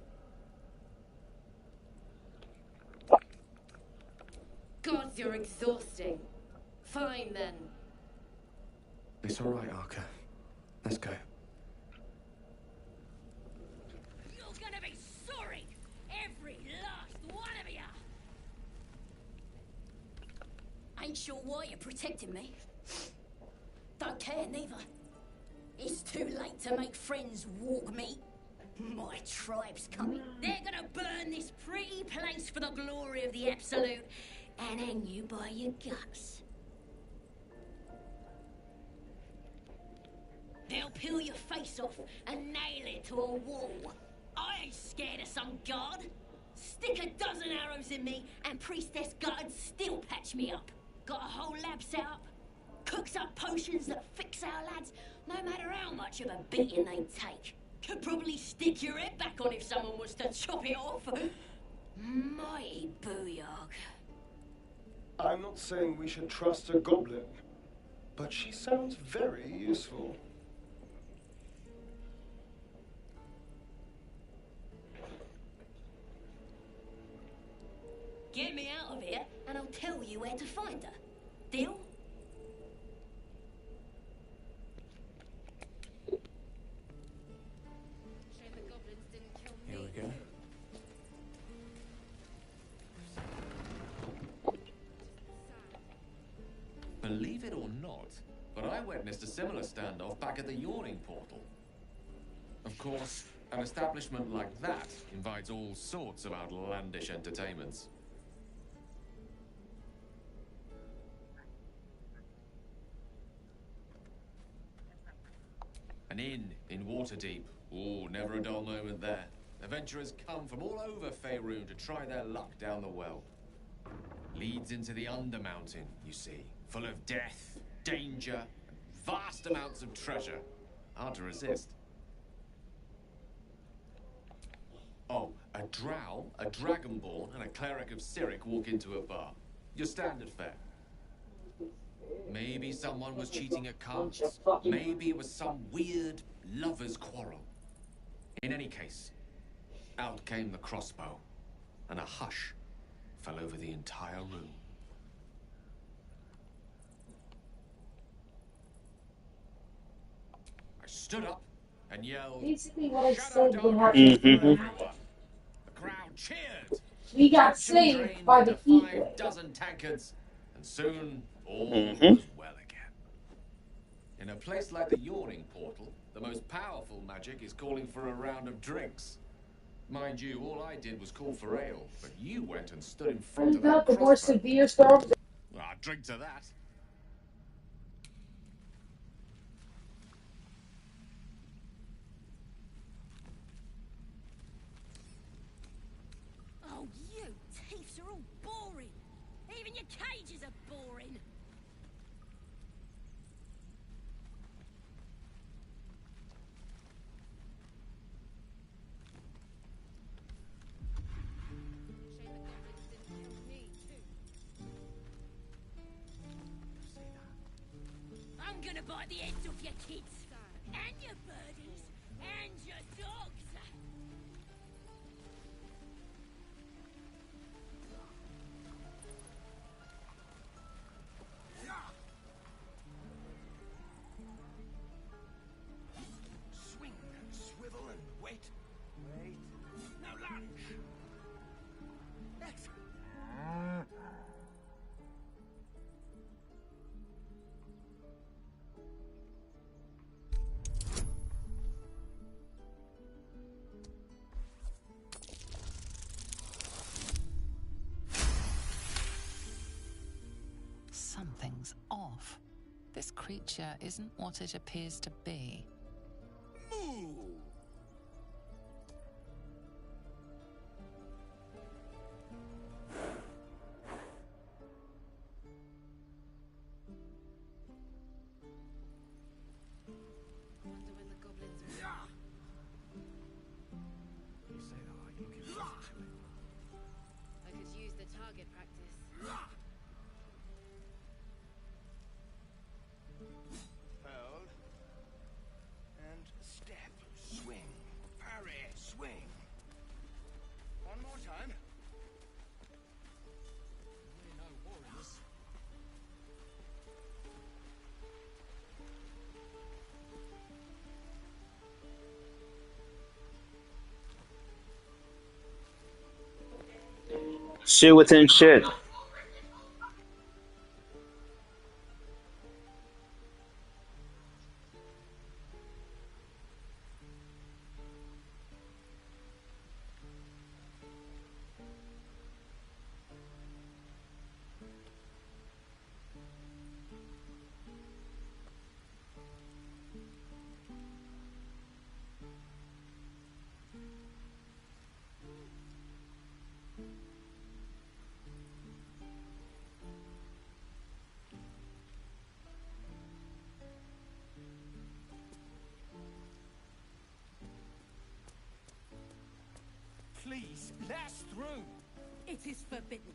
Gods, you're exhausting. Fine then. It's all right, Arca. Let's go. You're gonna be sorry! Every last one of you! Ain't sure why you're protecting me. Don't care neither. It's too late to make friends walk me. My tribe's coming. They're gonna burn this pretty place for the glory of the Absolute and hang you by your guts. They'll peel your face off and nail it to a wall. I ain't scared of some god. Stick a dozen arrows in me and Priestess Gut'd still patch me up. Got a whole lab set up. Cooks up potions that fix our lads, no matter how much of a beating they take. Could probably stick your head back on if someone was to chop it off. Mighty booyog. I'm not saying we should trust a goblin, but she sounds very useful. Get me out of here and I'll tell you where to find her. Deal? Believe it or not, but I witnessed a similar standoff back at the Yawning Portal. Of course, an establishment like that invites all sorts of outlandish entertainments. An inn in Waterdeep. Oh, never a dull moment there. Adventurers come from all over Faerun to try their luck down the well. Leads into the Undermountain, you see, full of death, danger, and vast amounts of treasure. Hard to resist. Oh, a drow, a dragonborn, and a cleric of Cyric walk into a bar. Your standard fare. Maybe someone was cheating at cards. Maybe it was some weird lover's quarrel. In any case, out came the crossbow, and a hush fell over the entire room. I stood up and yelled, Basically what I "Shut said up, would dog!" happen for Mm-hmm. an hour. The crowd cheered. We got Captured saved drained by the into heat 5 wave. dozen tankards, and soon all Mm-hmm. was well again. In a place like the Yawning Portal, the most powerful magic is calling for a round of drinks. Mind you, all I did was call for ale, but you went and stood in front of that The more crossbow. severe storms. Well, I'll drink to that. Oh, you thieves are all boring. Even your cages are boring. I'm gonna bite the heads off your kids, and your birdies, and your dogs. Swing and swivel and wait. Wait. Now lunge. Excellent. Something's off. This creature isn't what it appears to be. Moo! Wonder when the goblins will. You say that like you're looking forward to it. I could use the target practice. Hold. And step. Swing. Parry. Swing. One more time. We're no warriors. Shit within shit. Please, let us through. It is forbidden.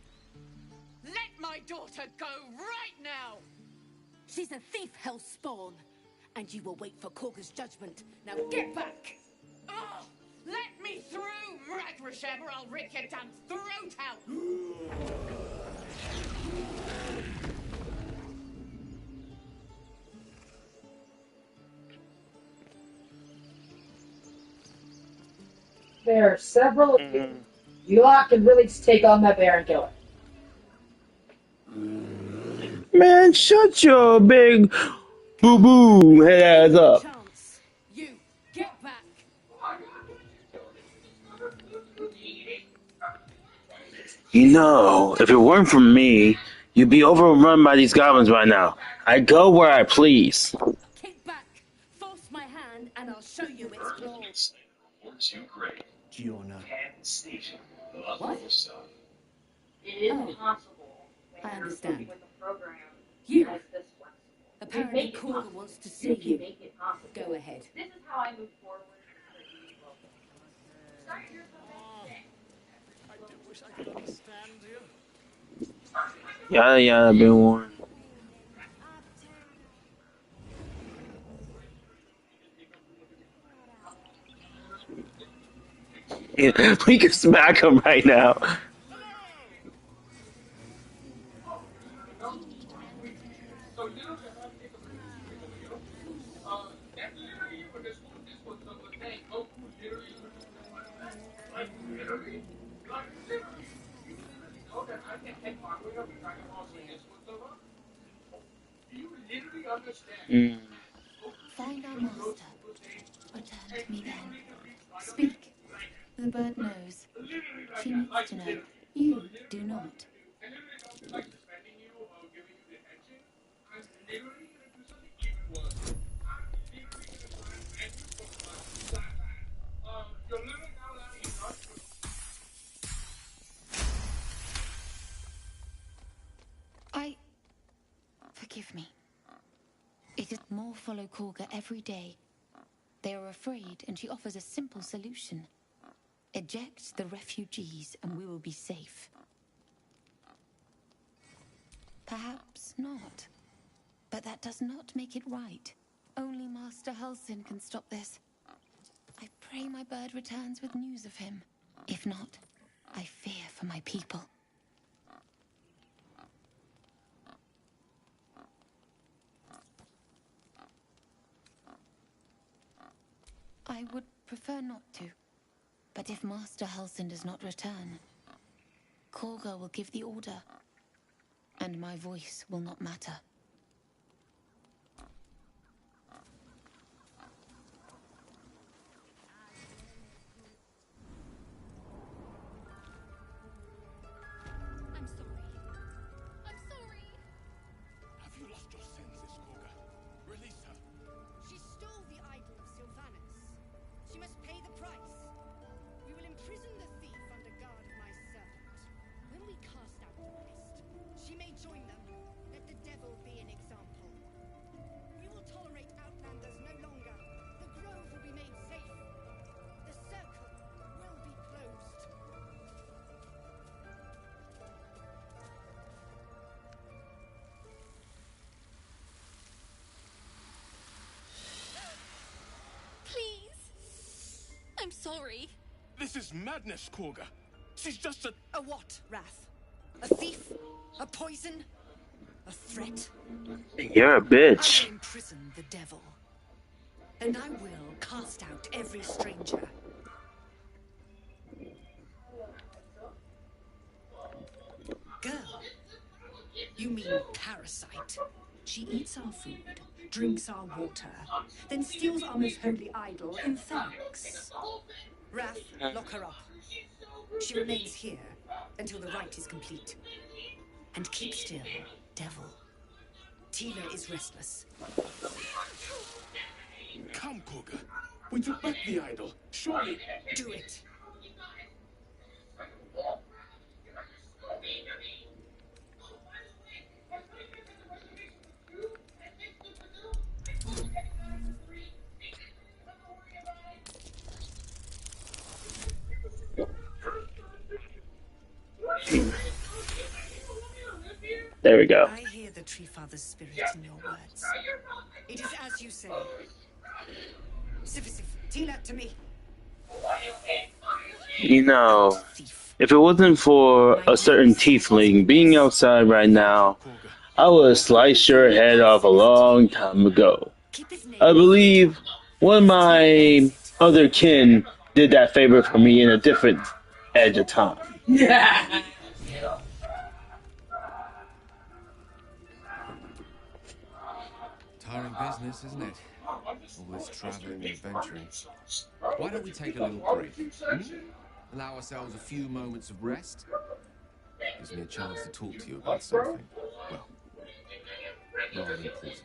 Let my daughter go right now! She's a thief, hellspawn. And you will wait for Korga's judgment. Now get back! Oh, let me through, Ragrasheb, or I'll rip your damn throat out! There are several of you. You lot can really just take on that bear and kill it. Man, shut your big boo boo head ass up. Chance. You, get back. You know, if it weren't for me, you'd be overrun by these goblins right now. I go where I please. Kick back. Force my hand and I'll show you its claws. Giorna. What? Oh, I understand. You. Apparently Korga wants to see you. Go ahead. I do wish I could understand you. Yada yada, been warned. Yeah, we can smack him right now. Mm. Find our master. Return to me then. Speak. The bird knows. She needs to know. You do not. Forgive me. It is more follow Korga every day. They are afraid, and she offers a simple solution. Eject the refugees, and we will be safe. Perhaps not. But that does not make it right. Only Master Halsin can stop this. I pray my bird returns with news of him. If not, I fear for my people. I would prefer not to. But if Master Halsin does not return, Korga will give the order, and my voice will not matter. I'm sorry. I'm sorry. Have you lost your senses, Korga? Release her. She stole the idol of Sylvanas. She must pay the price. We will imprison the thief under guard of my servant. When we cast out the pest, she may join them. Let the devil be an example. We will tolerate outlanders no longer. The grove will be made safe. The circle will be closed. Please. I'm sorry. This is madness, Korga. She's just a... A what, Wrath? A thief? A poison? A threat? You're a bitch. I will imprison the devil. And I will cast out every stranger. Girl, you mean parasite. She eats our food, drinks our water, then steals our most holy idol in thanks. Wrath, lock her up. She remains here until the rite is complete. And keep still, devil. Tila is restless. Come, Korga. We took back the idol. Surely... Do it. There we go. I hear the Tree Father's spirit in your words. It is as you say. Sif, Tila, to me. You know, if it wasn't for a certain tiefling being outside right now, I would have sliced your head off a long time ago. I believe one of my other kin did that favor for me in a different edge of time. Yeah. tiring business, isn't it? All this traveling and adventuring. Why don't we take a little break? Allow ourselves a few moments of rest? Gives me a chance to talk to you about something, well, rather important.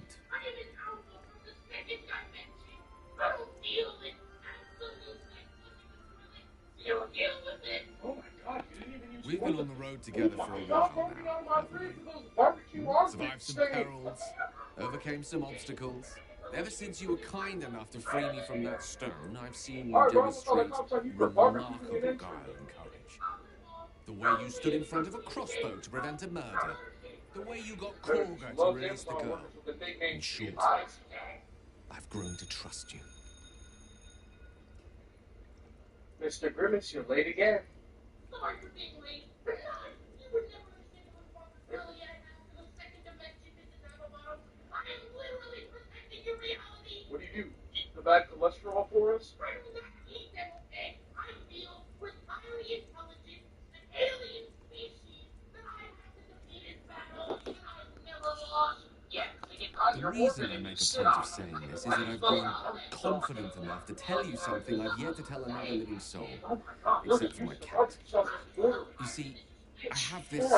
We've been on the road together for a while now, haven't we? Survived some perils, overcame some obstacles. Ever since you were kind enough to free me from that stone, I've seen you demonstrate remarkable guile and courage. The way you stood in front of a crossbow to prevent a murder. The way you got Korga to release the girl. In short, I've grown to trust you. Mr. Grimace, you're late again. Sorry for being late. You would never understand what really I have to the second dimension, Mrs. Applebottom. I am literally protecting your reality. What do? Eat the bad cholesterol for us? I do not eat them, okay? I deal with highly intelligent, an alien species that I have to defeat in battle, and I've never lost. Yes, The reason I make a point of saying this is that I've grown confident enough to tell you something I've yet to tell another living soul, except for my cat. You see, I have this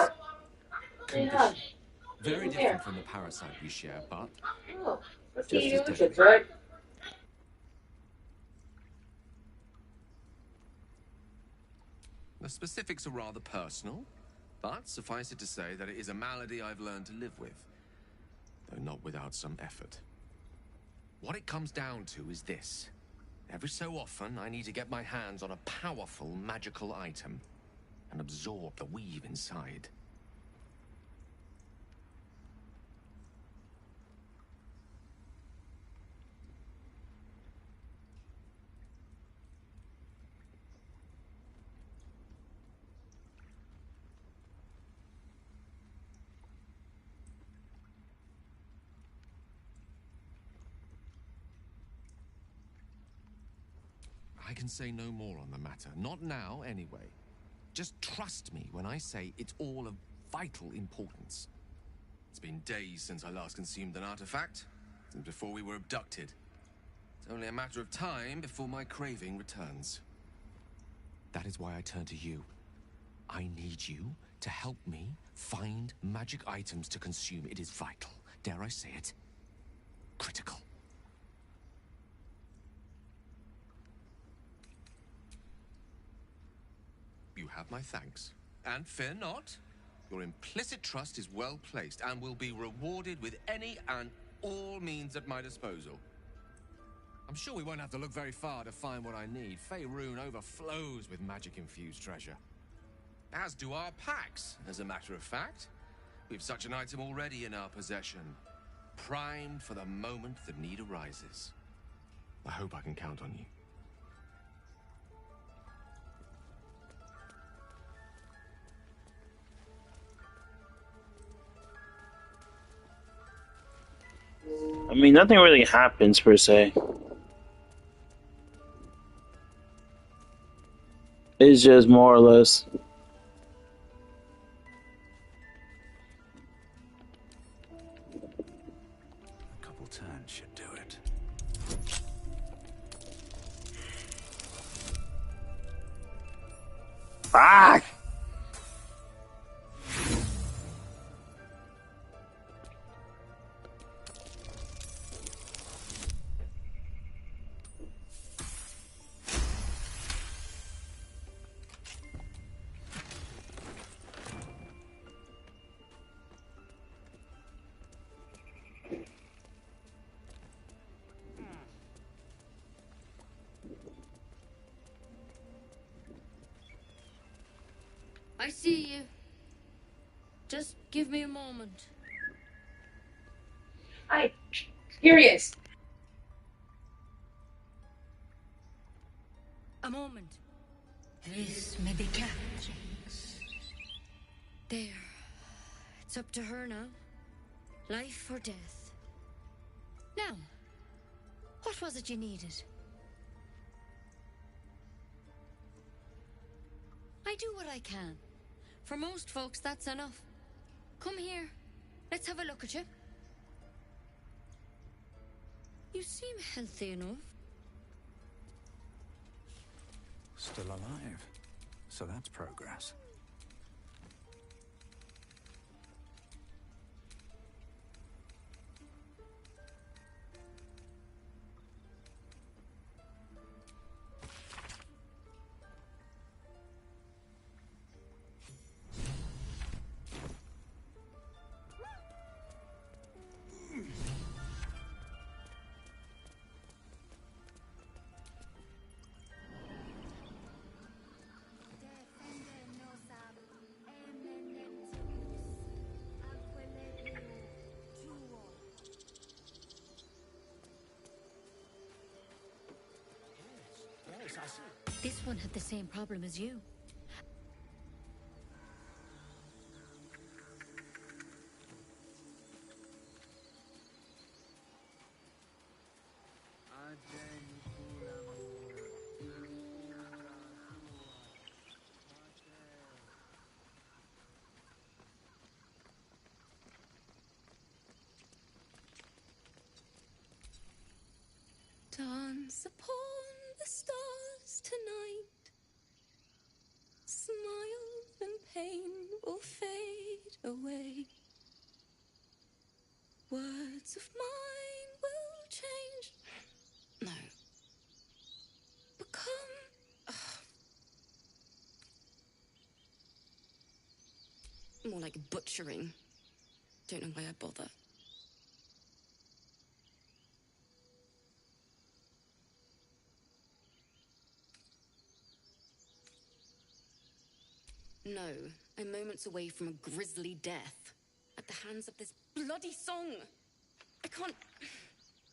condition, very different from the parasite we share, but just as deadly. The specifics are rather personal, but suffice it to say that it is a malady I've learned to live with, though not without some effort. What it comes down to is this. Every so often, I need to get my hands on a powerful magical item and absorb the weave inside. I can say no more on the matter. Not now, anyway. Just trust me when I say it's all of vital importance. It's been days since I last consumed an artifact, since before we were abducted. It's only a matter of time before my craving returns. That is why I turn to you. I need you to help me find magic items to consume. It is vital. Dare I say it? Critical. You have my thanks. And fear not, your implicit trust is well placed and will be rewarded with any and all means at my disposal. I'm sure we won't have to look very far to find what I need. Faerun overflows with magic-infused treasure. As do our packs, as a matter of fact. We've such an item already in our possession, primed for the moment the need arises. I hope I can count on you. I mean, nothing really happens per se. It's just more or less. A couple turns should do it. Fuck! I see you. Just give me a moment. I'm curious. A moment. This may be cat. There. It's up to her now. Life or death. Now, what was it you needed? I do what I can. For most folks, that's enough. Come here. Let's have a look at you. You seem healthy enough. Still alive. So that's progress. This one had the same problem as you. Dance upon the stars tonight. Smiles and pain will fade away. Words of mine will change. No. Become... more like butchering. Don't know why I bother. No, I'm moments away from a grisly death. At the hands of this bloody song. I can't...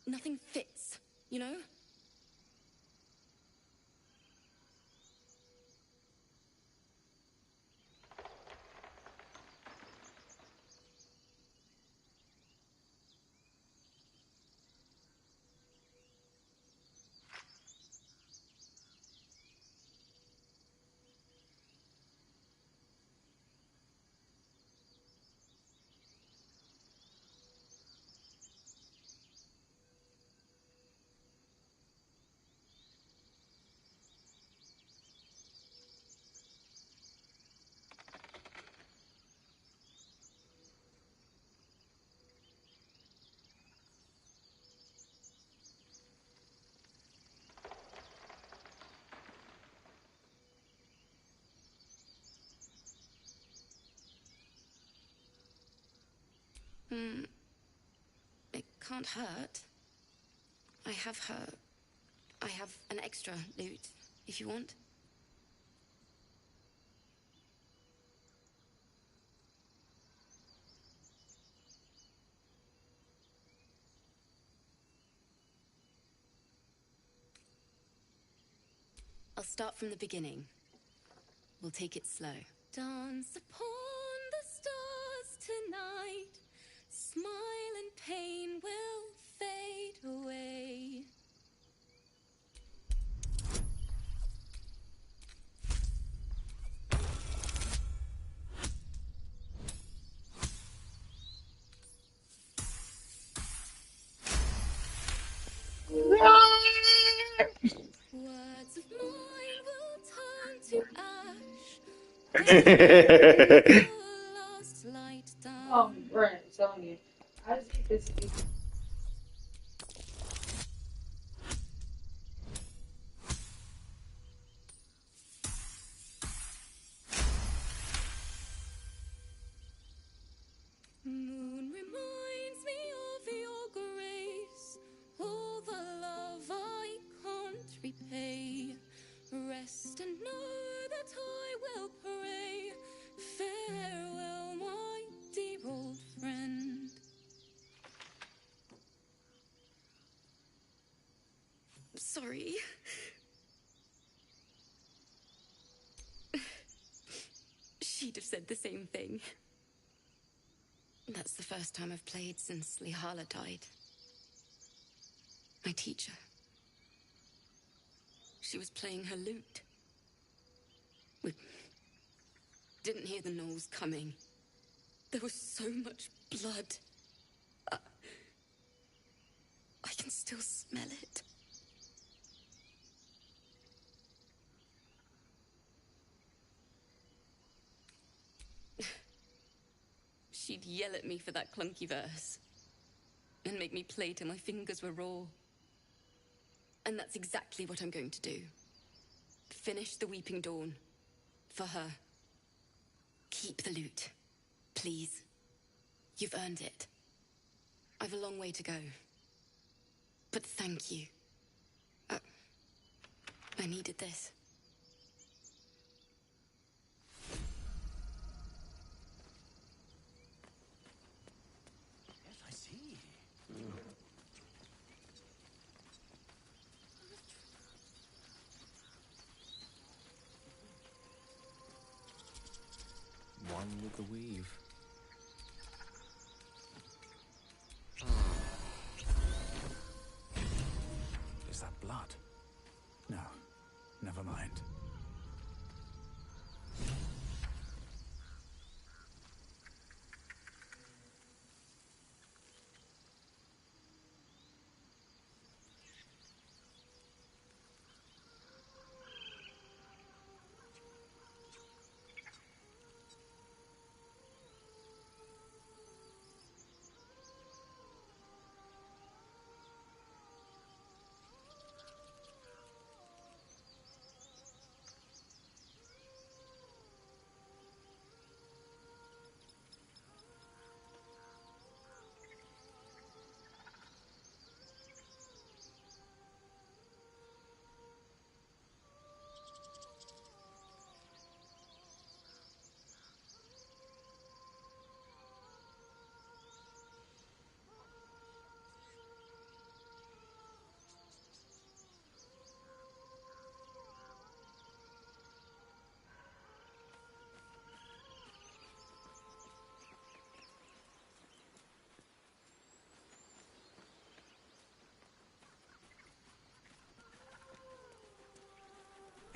Nothing fits, you know? It can't hurt. I have an extra loot, if you want. I'll start from the beginning. We'll take it slow. Dance upon the stars tonight. Smile and pain will fade away. Words of mine will turn to ash. Last light down. Oh, Brent, I'm telling you. I just hate this. Moon reminds me of your grace, all the love I can't repay. Rest and know that I will pray. Farewell, my dear old friend. Sorry. She'd have said the same thing. That's the first time I've played since Lihala died. My teacher. She was playing her lute. We didn't hear the gnolls coming. There was so much blood. I can still smell it. She'd yell at me for that clunky verse and make me play till my fingers were raw. And that's exactly what I'm going to do. Finish the Weeping Dawn. For her. Keep the loot. Please. You've earned it. I've a long way to go. But thank you. I needed this. Yes, I see. One with the weave. Is that blood? No, never mind.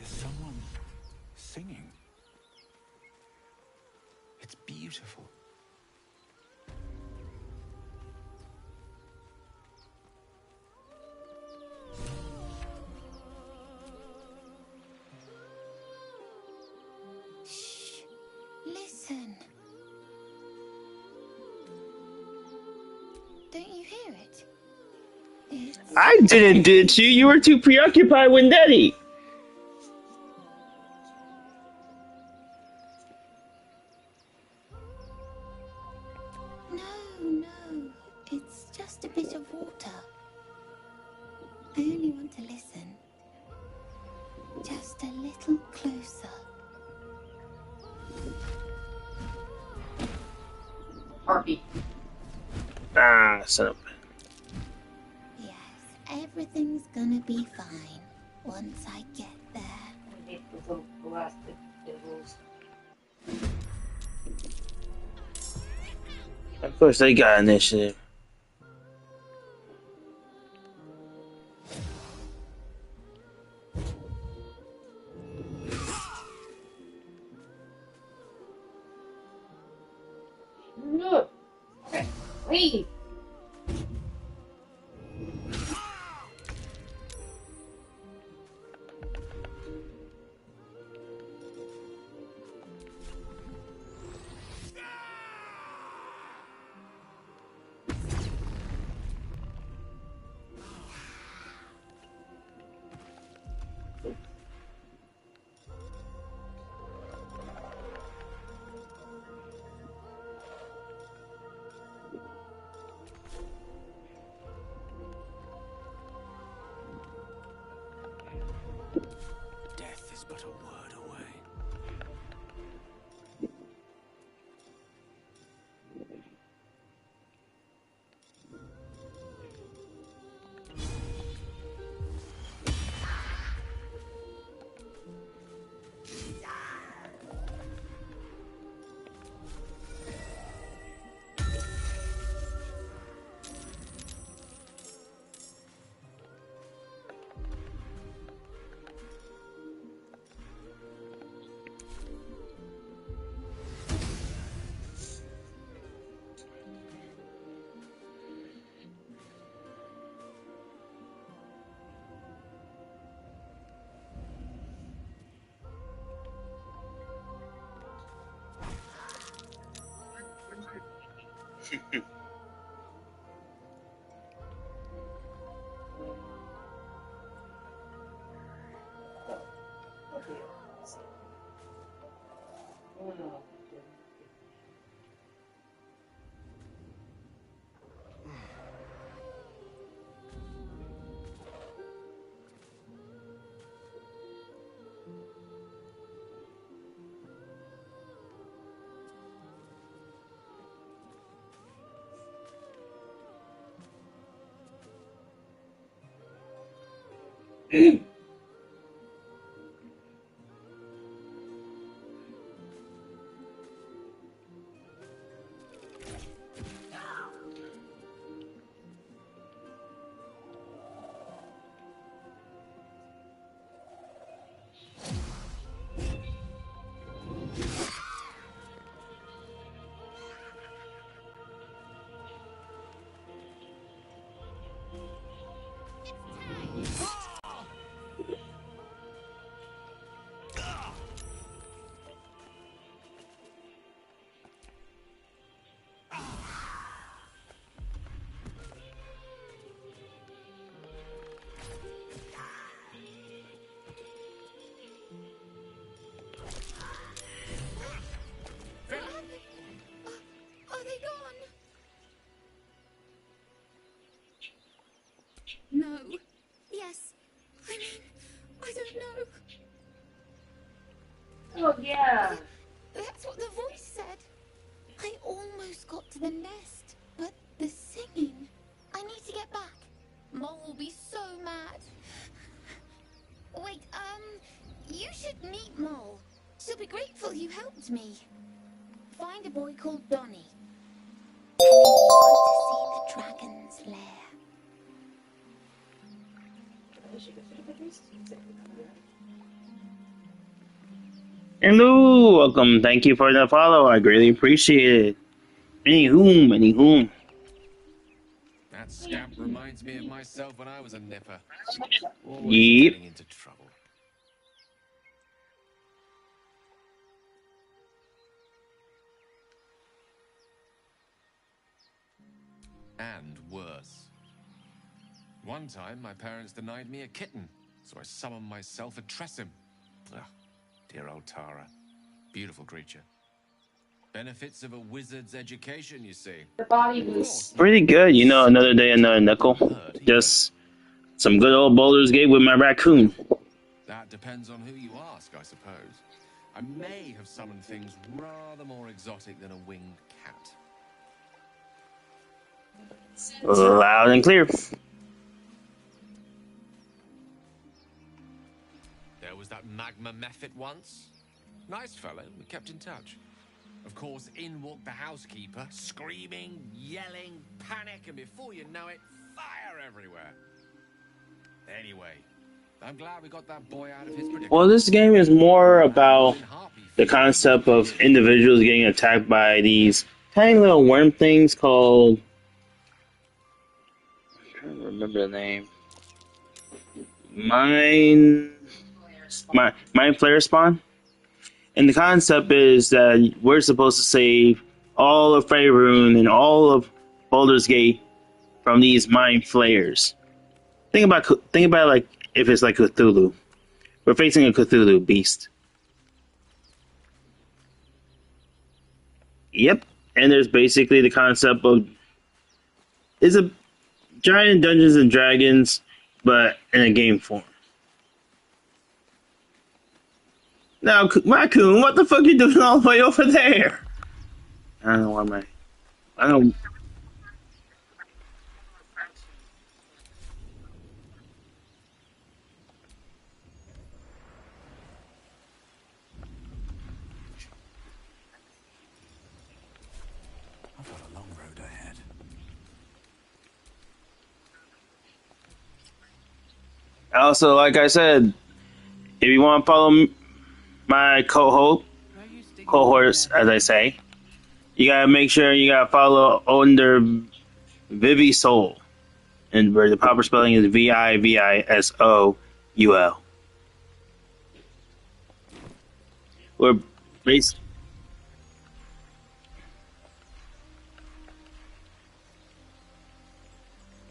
Is someone singing? It's beautiful. Shh. Listen. Don't you hear it? I didn't, did you? You were too preoccupied with Nettie. No, it's just a bit of water. I only want to listen. Just a little closer. Harpy. Ah, son of Yes, everything's gonna be fine once I get there. I hate those little plastic devils. Of course they got initiative. Look. Leave. Death is but a word away. Are they gone? No. Yes. I mean, I don't know. Oh, yeah. That's what the voice said. I almost got to the nest, but the singing. I need to get back. Mole will be so mad. Wait, you should meet Mole. She'll be grateful you helped me. Find a boy called Donny. And then you want to see the dragon's lair. Hello, welcome. Thank you for the follow. I greatly appreciate it. Anywho. That scamp reminds me of myself when I was a nipper. Always Yep. getting into trouble. And worse. One time, my parents denied me a kitten, so I summoned myself a Tressim. Ah, dear old Tara. Beautiful creature. Benefits of a wizard's education, you see. The body was Pretty good, you know, another day, another nickel. Just some good old Baldur's Gate with my raccoon. That depends on who you ask, I suppose. I may have summoned things rather more exotic than a winged cat. Loud and clear. There was that magma mephit once. Nice fellow, we kept in touch. Of course, in walked the housekeeper, screaming, yelling, panic, and before you know it, fire everywhere. Anyway, I'm glad we got that boy out of his predicament. Well, this game is more about the concept of individuals getting attacked by these tiny little worm things called... I'm trying to remember the name. Mine Flare Spawn. And the concept is that we're supposed to save all of Faerun and all of Baldur's Gate from these mind flares. Think about it like if it's like Cthulhu. We're facing a Cthulhu beast. Yep. And there's basically the concept of it's a giant Dungeons and Dragons, but in a game form. Now, Raccoon, what the fuck you doing all the way over there? I don't know why I don't... I've got a long road ahead. Also, like I said, if you want to follow my cohorts, as I say, you gotta make sure you gotta follow under Vivi Soul, and where the proper spelling is Vivisoul. We're based.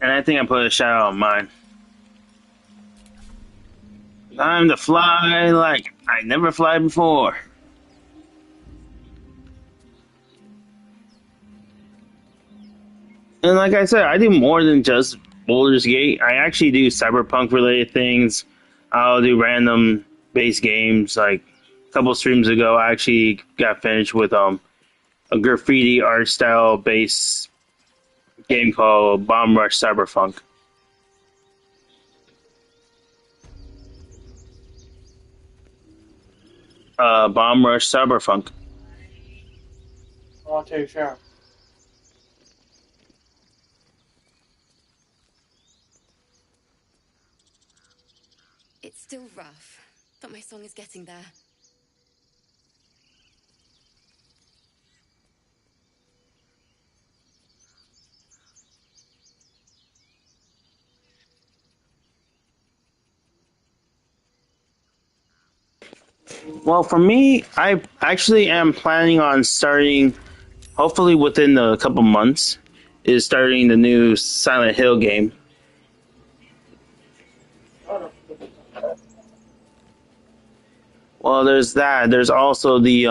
And I think I put a shout out on mine. Time to fly like I never fly before. And like I said, I do more than just Baldur's Gate. I actually do cyberpunk related things. I'll do random base games. Like a couple streams ago, I actually got finished with a graffiti art style based game called Bomb Rush Cyberpunk. Bomb Rush Cyberpunk. I'll take a shower. It's still rough, but my song is getting there. Well, for me, I actually am planning on starting, hopefully within a couple months, is starting the new Silent Hill game. Well, there's that. There's also the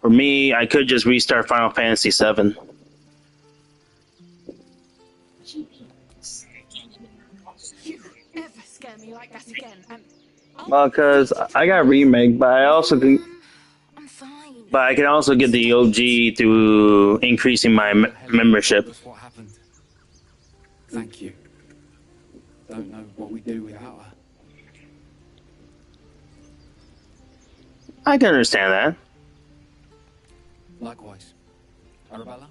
for me, I could just restart Final Fantasy VII. You ever scare me like that again, and Well, because I got remake, but I also can, but I can also get the OG through increasing my membership. That's what happened. Thank you. Don't know what we'd do without her. I can understand that. Likewise. Arabella?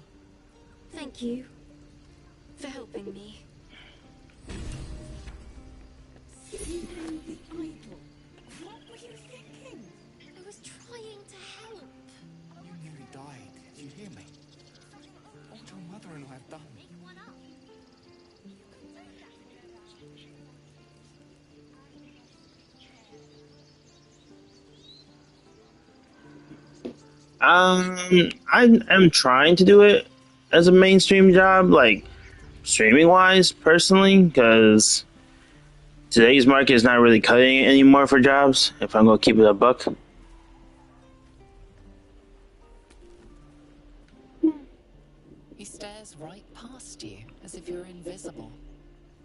Thank you for helping me. what were you thinking? I was trying to help. You nearly died. Did you hear me? What would your mother-in-law have done? I am trying to do it as a mainstream job, like streaming wise, personally, because today's market is not really cutting it anymore for jobs. If I'm gonna keep it a buck. He stares right past you as if you're invisible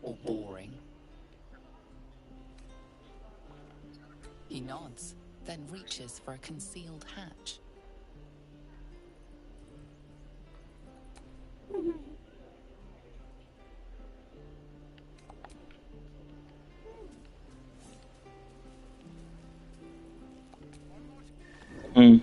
or boring. He nods, then reaches for a concealed hatch. Mm.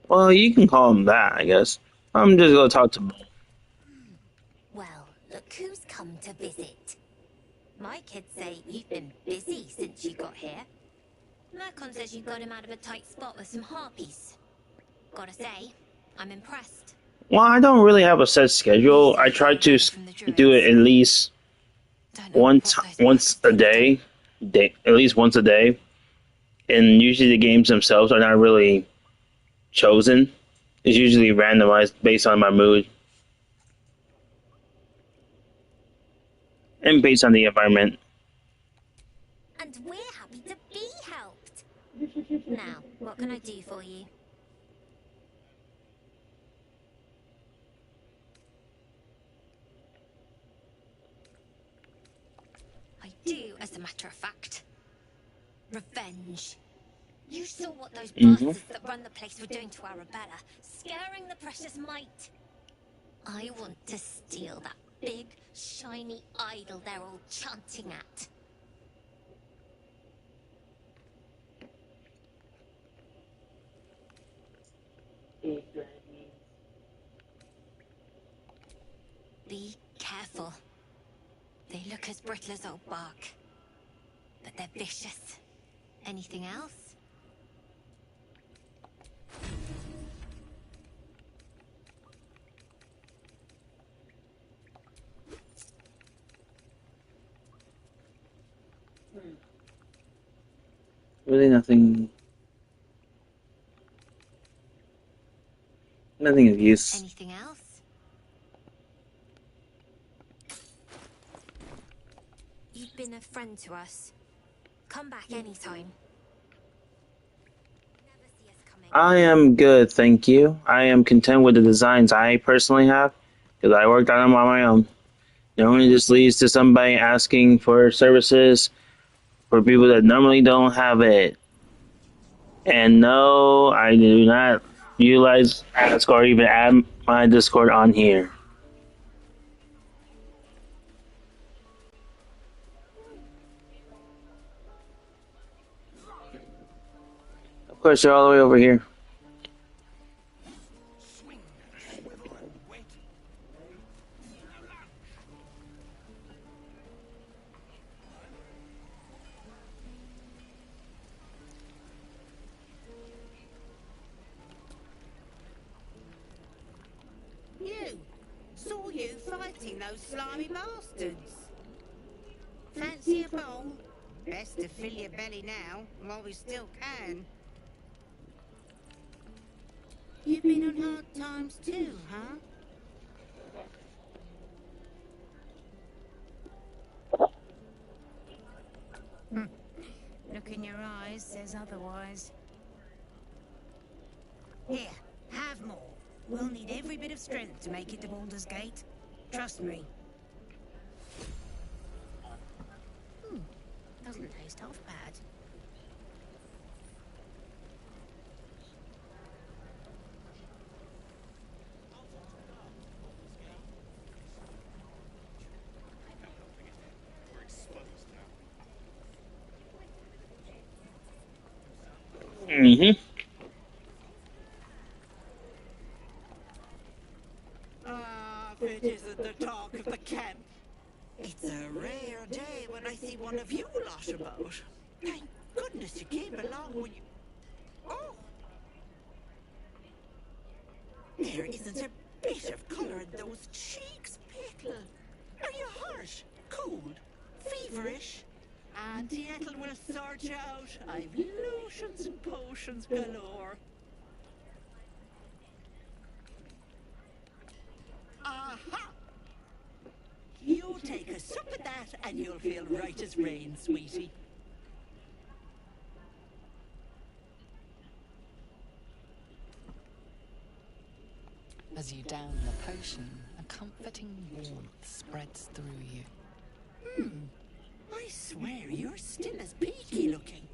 Well, you can call him that, I guess. I'm just gonna talk to him. Well, look who's come to visit. My kids say you've been busy since you got here. Mercon says you got him out of a tight spot with some harpies. Gotta say, I'm impressed. Well, I don't really have a set schedule. I try to do it at least once a day, at least once a day. And usually the games themselves are not really chosen. It's usually randomized based on my mood and based on the environment. And we're happy to be helped. Now, what can I do for you? I do, as a matter of fact. Revenge. You saw what those bastards that run the place were doing to Arabella, scaring the precious mite. I want to steal that big, shiny idol they're all chanting at. Be careful. They look as brittle as old bark, but they're vicious. Anything else? Really nothing of use. Anything else? You've been a friend to us. Come back anytime. I am good, thank you. I am content with the designs I personally have, because I worked on them on my own. It only just leads to somebody asking for services for people that normally don't have it. And no, I do not utilize Discord, even add my Discord on here. Of course, they're all the way over here. You! Saw you fighting those slimy bastards. Fancy a bowl? Best to fill your belly now, while we still can. You've been on hard times too, huh? Look in your eyes says otherwise. Here, have more. We'll need every bit of strength to make it to Baldur's Gate. Trust me. Doesn't taste half bad. Mm-hmm. If it isn't the talk of the camp. It's a rare day when I see one of you lot about. Thank goodness you came along when you... Oh! There isn't a bit of colour in those cheeks, Pickle. Are you hurt? Cold? Feverish? Auntie Ethel will sort you out. I've lotions and potions galore. Aha! You take a sup of that and you'll feel right as rain, sweetie. As you down the potion, a comforting warmth spreads through you. I swear you're still as peaky looking.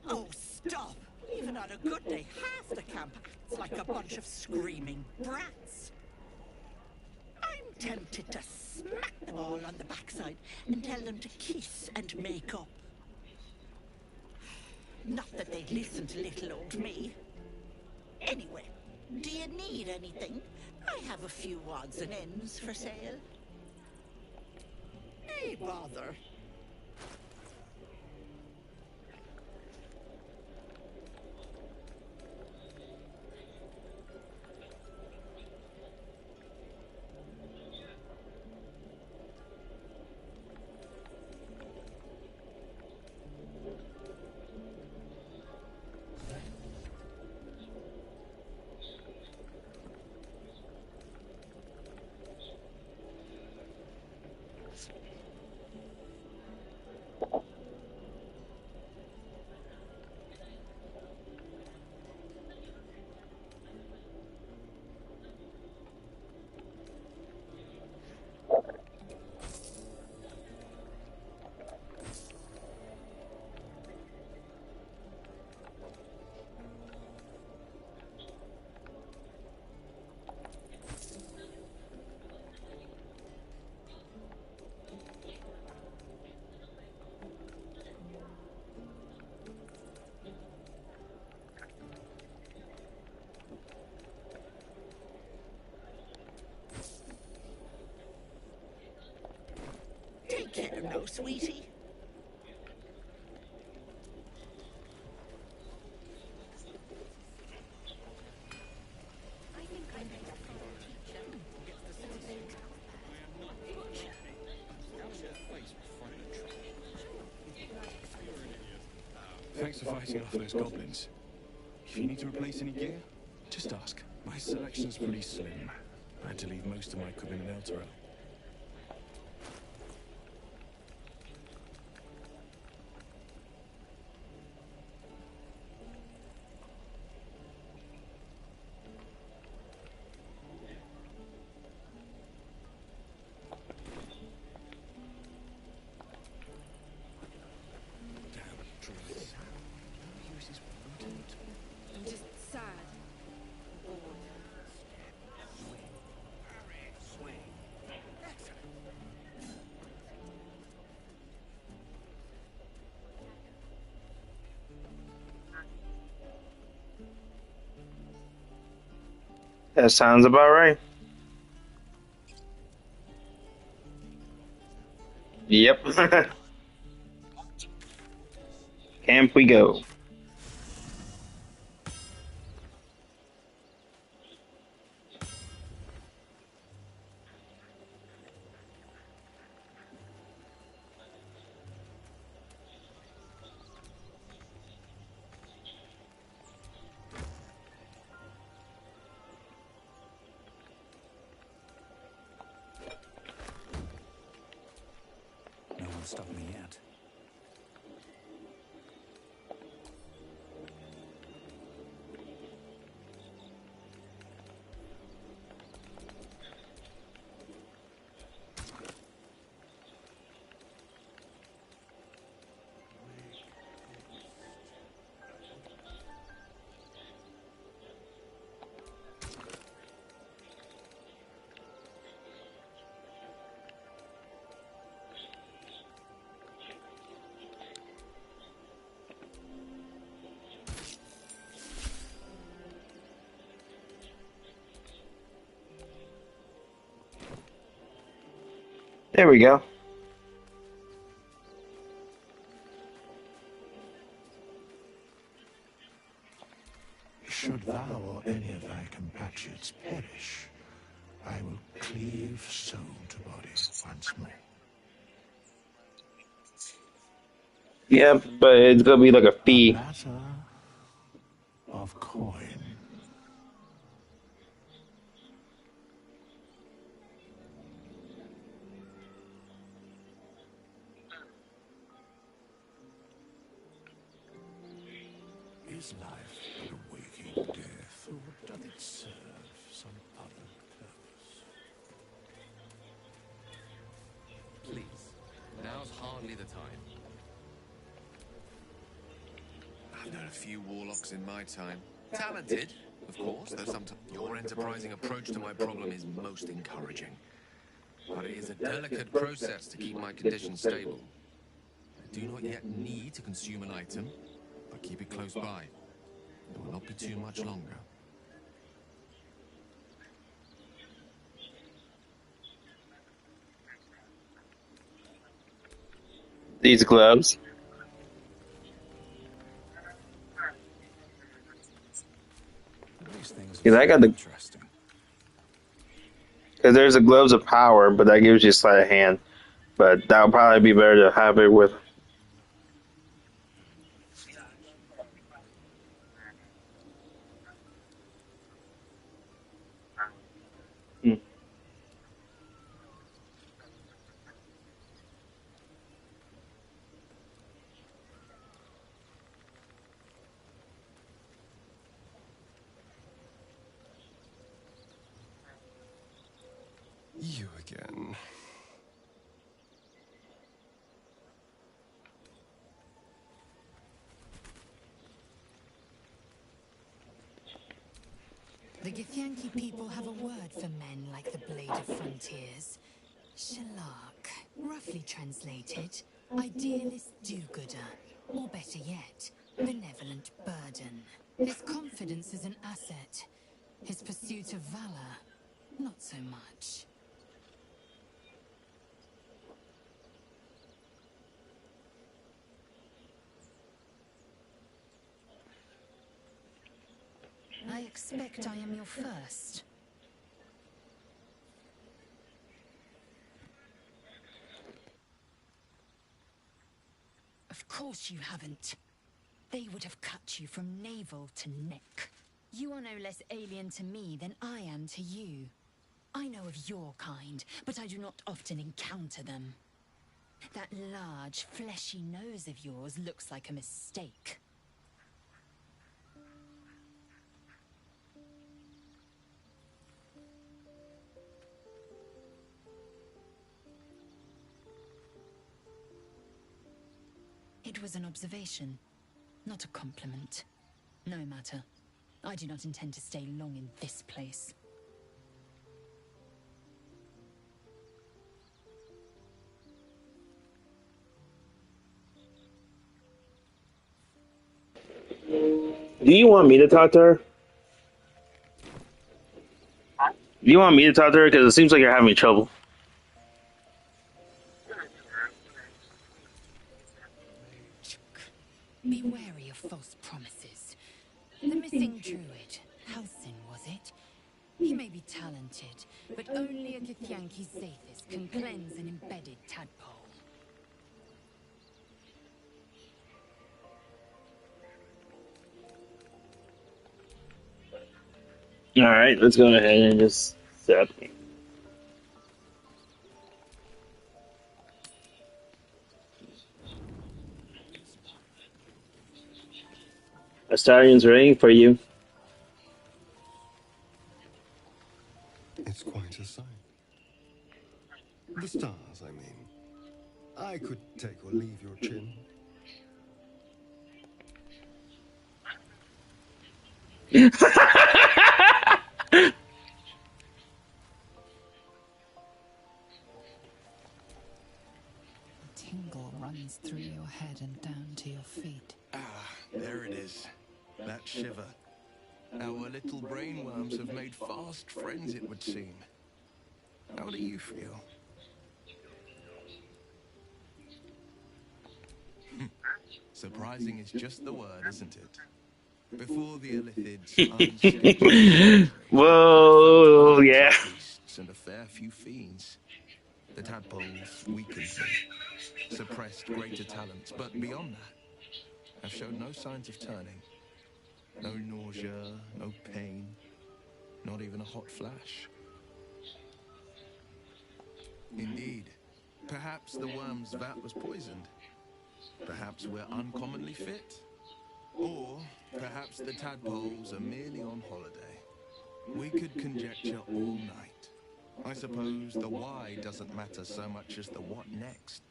Oh, stop! Even on a good day, half the camp acts like a bunch of screaming brats. I'm tempted to smack them all on the backside and tell them to kiss and make up. Not that they'd listen to little old me. Anyway, do you need anything? I have a few odds and ends for sale. Hey, bother. Take care now, sweetie. Thanks for fighting off those goblins. If you need to replace any gear, just ask. My selection's pretty slim. I had to leave most of my equipment in Elturel. That sounds about right. Yep. Camp we go. No one stopped me yet. There we go. Should thou or any of thy compatriots perish, I will cleave soul to body once more. Yep, but it's gonna be like a fee. A matter of coin. Is life but a waking death, or doth it serve some other purpose? Please, now's hardly the time. I've known a few warlocks in my time. Talented, of course, though sometimes your enterprising approach to my problem is most encouraging. But it is a delicate process to keep my condition stable. I do not yet need to consume an item, but keep it close by. It will not be too much longer. These gloves. These things Because I got the. interesting. Because there's the gloves of power, but that gives you sleight of hand. But that would probably be better to have it with. Hmm. You again. The Githyanki people have a word for men like the Blade of Frontiers. Shalak, roughly translated, idealist do-gooder, or better yet, benevolent burden. His confidence is an asset. His pursuit of valor, not so much. I expect I am your first. Of course you haven't. They would have cut you from navel to neck. You are no less alien to me than I am to you. I know of your kind, but I do not often encounter them. That large, fleshy nose of yours looks like a mistake. It was an observation, not a compliment. No matter. I do not intend to stay long in this place. Do you want me to talk to her? Do you want me to talk to her? Because it seems like you're having trouble. Be wary of false promises. The missing druid, Halsin, was it? He may be talented, but only a Githyanki Zathis can cleanse an embedded tadpole. Alright, let's go ahead and just set up. Astarion's waiting for you. It's quite a sight. The stars, I mean. I could take or leave your chin. Tingle runs through your head and down to your feet. Ah, there it is. That shiver. Our little brainworms have made fast friends, it would seem. How do you feel? Surprising is just the word, isn't it? Before the Illithids, whoa, yeah. And a fair few fiends. The tadpoles weakened them, suppressed greater talents, but beyond that, have showed no signs of turning. No nausea, no pain, not even a hot flash. Indeed, perhaps the worm's vat was poisoned. Perhaps we're uncommonly fit. Or perhaps the tadpoles are merely on holiday. We could conjecture all night. I suppose the why doesn't matter so much as the what next.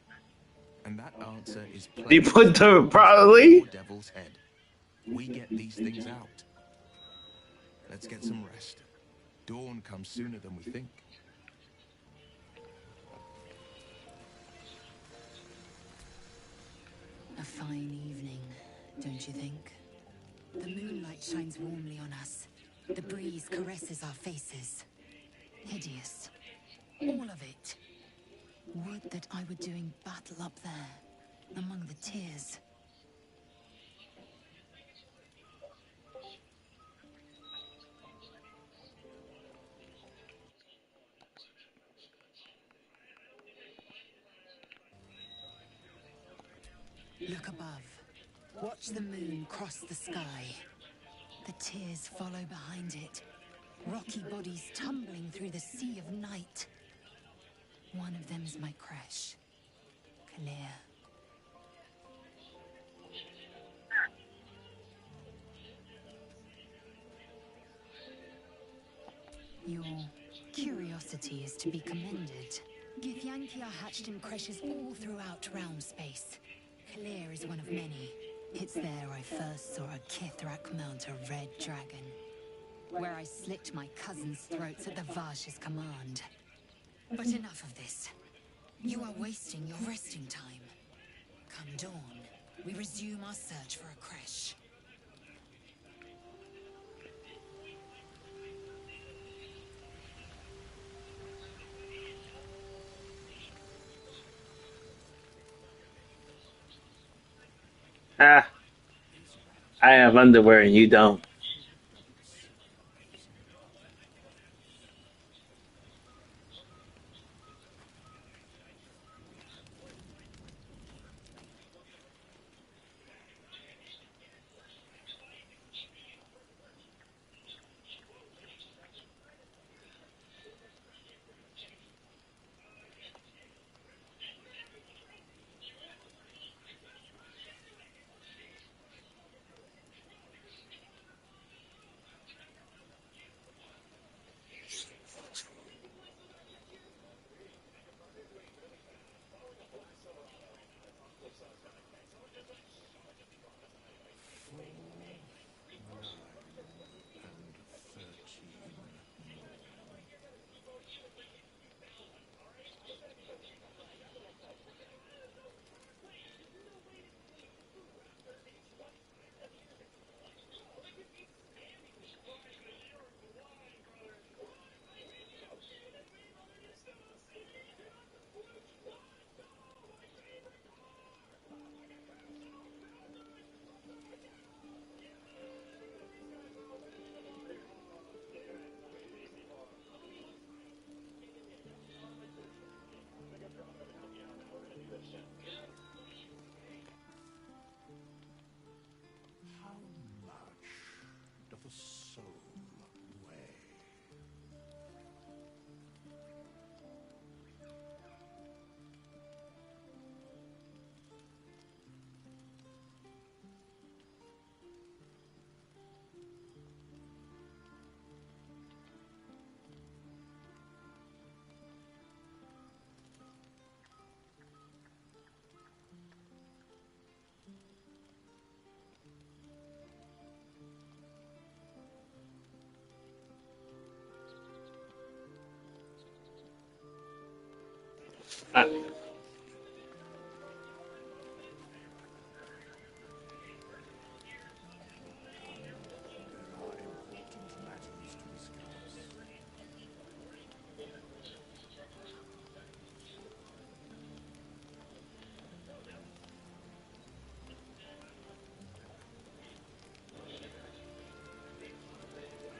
And that answer is plain. You put the probably devil's head. We get these things out. Let's get some rest. Dawn comes sooner than we think. A fine evening, don't you think? The moonlight shines warmly on us. The breeze caresses our faces. Hideous. All of it. Would that I were doing battle up there, among the tears. Look above. Watch the moon cross the sky. The tears follow behind it. Rocky bodies tumbling through the sea of night. One of them's my crush, Kalir. Your curiosity is to be commended. Githyanki are hatched in creches all throughout realm space. Kalir is one of many. It's there I first saw a Kithrak mount a red dragon, where I slit my cousins' throats at the Vash's command. But enough of this. You are wasting your resting time. Come dawn, we resume our search for a creche. Ah, I have underwear and you don't. I, There are important matters to discuss. Make haste. I would have words now. Is life a waking death, or will it serve some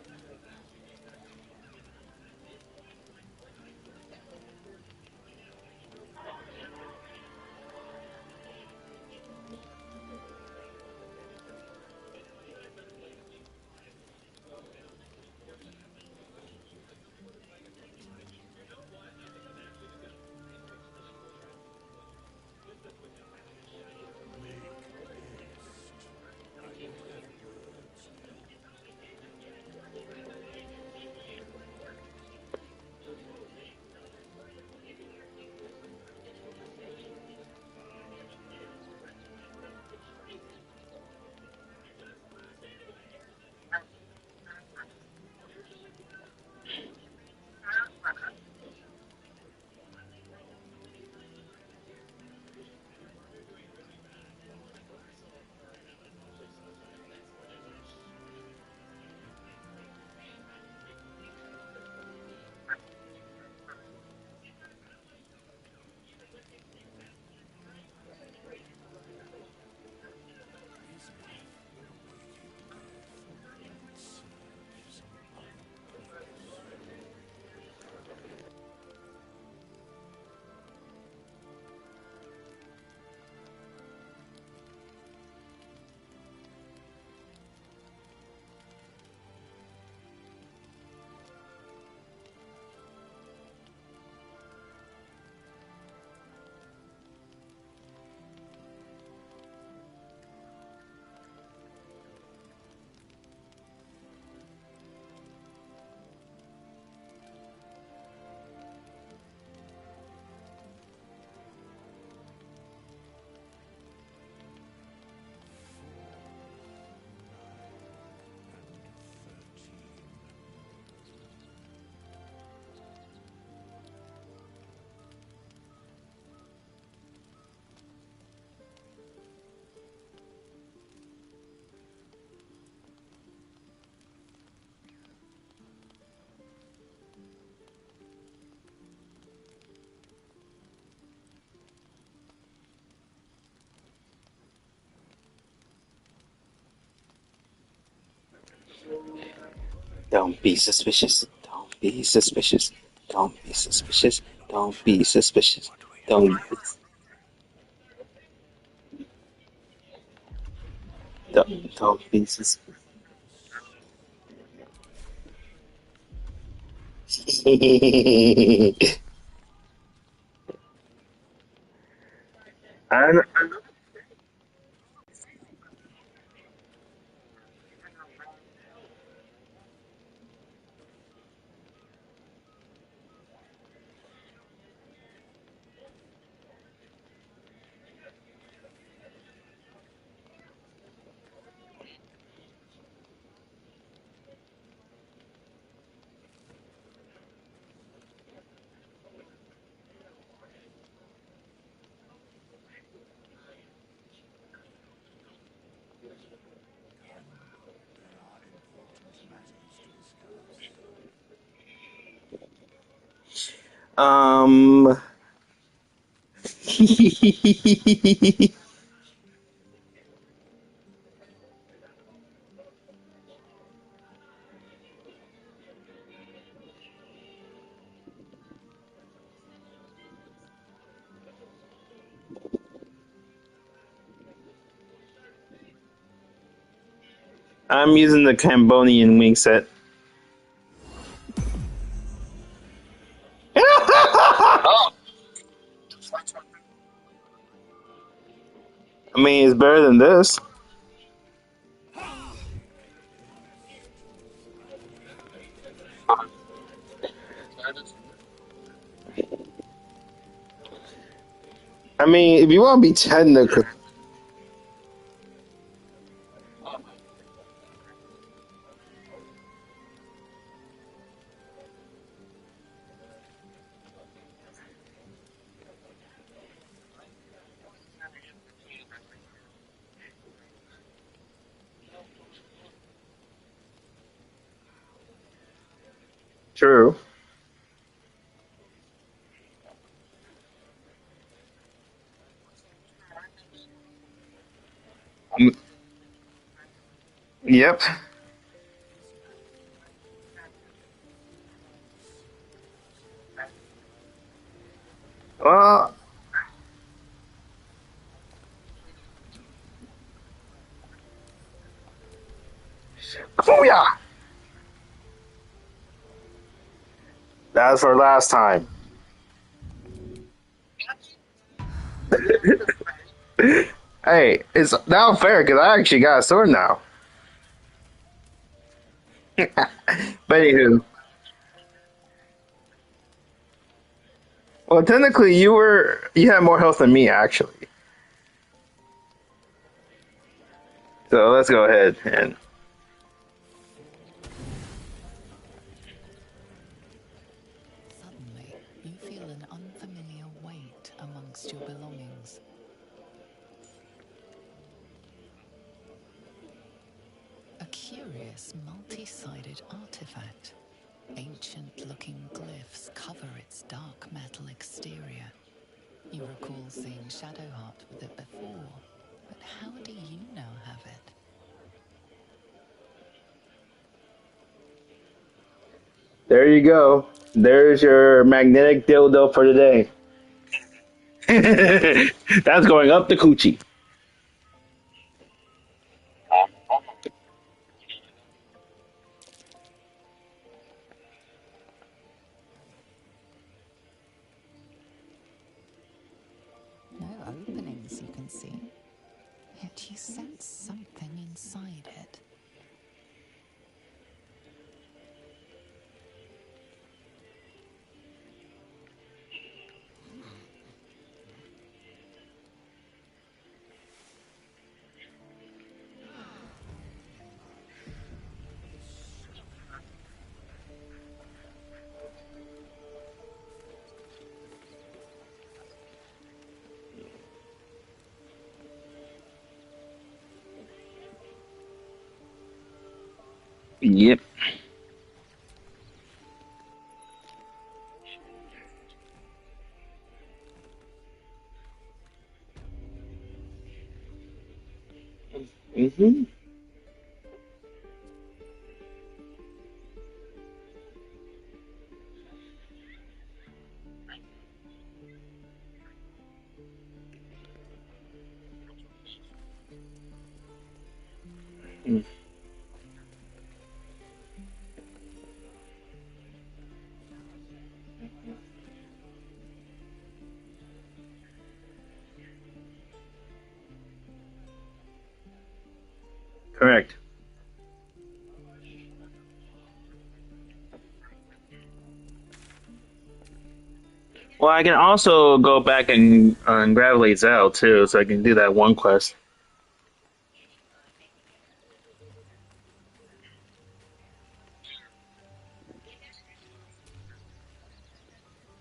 other purpose? don't be suspicious. Don't be suspicious. Don't be suspicious. Don't be suspicious. Don't be suspicious. I'm, There are important matters to discuss. um. I'm using the Cambodian wing set. I mean, it's better than this. I mean, if you want to be technical, True. Mm, yep. Well, booyah! That's for last time. Hey, it's now fair because I actually got a sword now. But anywho, well, technically, you had more health than me actually. So let's go ahead and Suddenly, you feel an unfamiliar weight amongst your belongings. A curious, multi-sided artifact. Ancient-looking glyphs cover its dark metal exterior. You recall seeing Shadowheart with it before, but how do you now have it? there you go. There's your magnetic dildo for today. That's going up the coochie. No openings you can see, yet you sense something inside it. Yep. Mm-hmm. Mm, correct. Well, I can also go back and grab Lazel too, so I can do that one quest.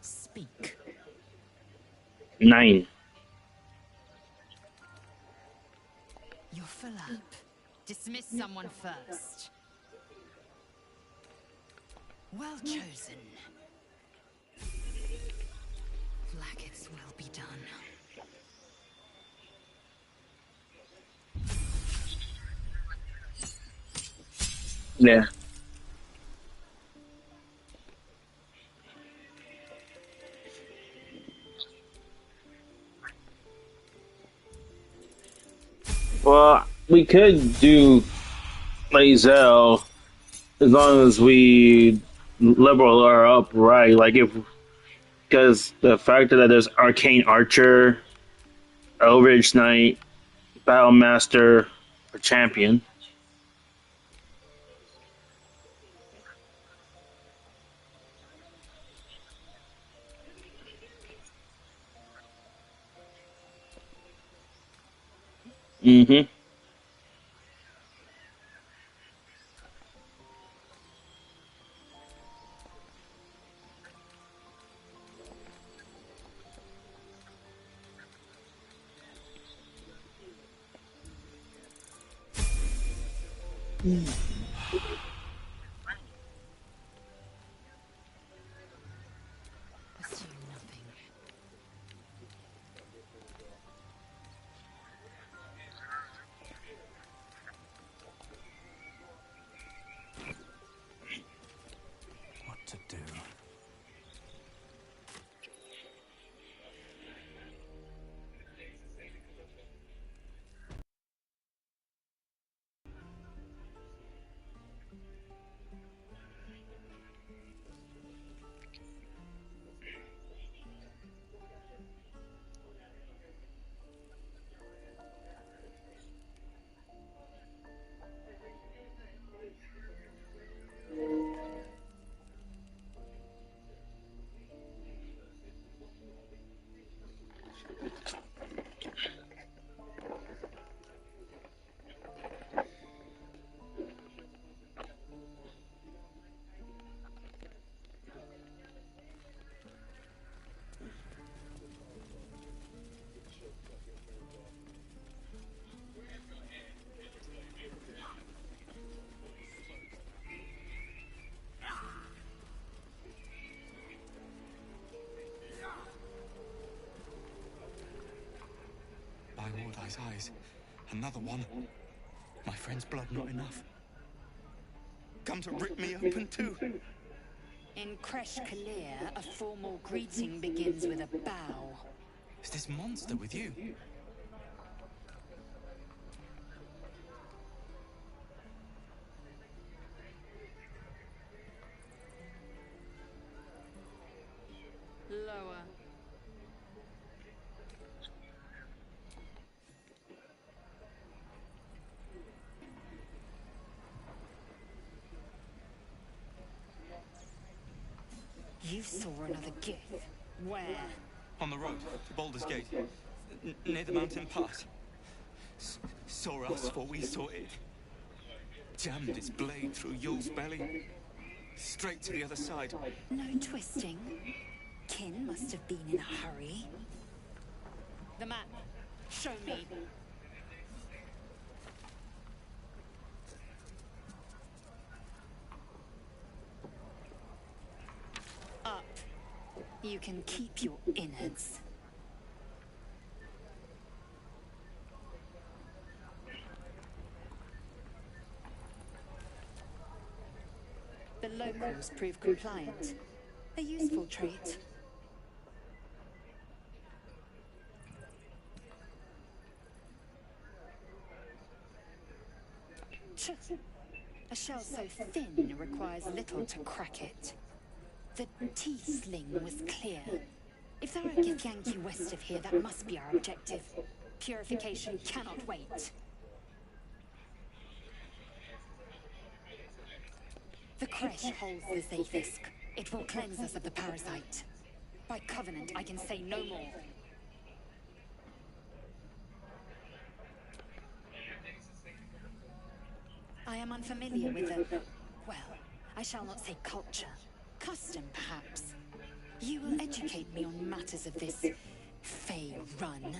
Speak. 9. You're full up. Dismiss someone first. Well chosen. Blackets will be done. Yeah. Well, we could do Lazel as long as we level her up right. Like if because the fact that there's Arcane Archer, Eldritch Knight, Battle Master, or Champion. Mm-hmm. Levi's eyes. Another one. My friend's blood not enough. Come to rip me open too. In Kresh Kalir, a formal greeting begins with a bow. Is this monster with you? Lower. You saw another gift. Where? On the road to Baldur's Gate. Near the mountain pass. Saw us before we saw it. Jammed its blade through Yul's belly. Straight to the other side. No twisting. Kin must have been in a hurry. The map. Show me. Up. You can keep your innards. The locals prove compliant. A useful trait. A shell so thin requires little to crack it. The T-sling was clear. If there are Githyanki west of here, that must be our objective. Purification cannot wait. The Kresh holds the Zafisk. It will cleanse us of the parasite. By covenant, I can say no more. I am unfamiliar with the... well, I shall not say culture. Custom, perhaps. You will educate me on matters of this... Fey run.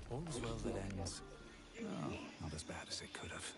All's well that ends. Oh, not as bad as it could have.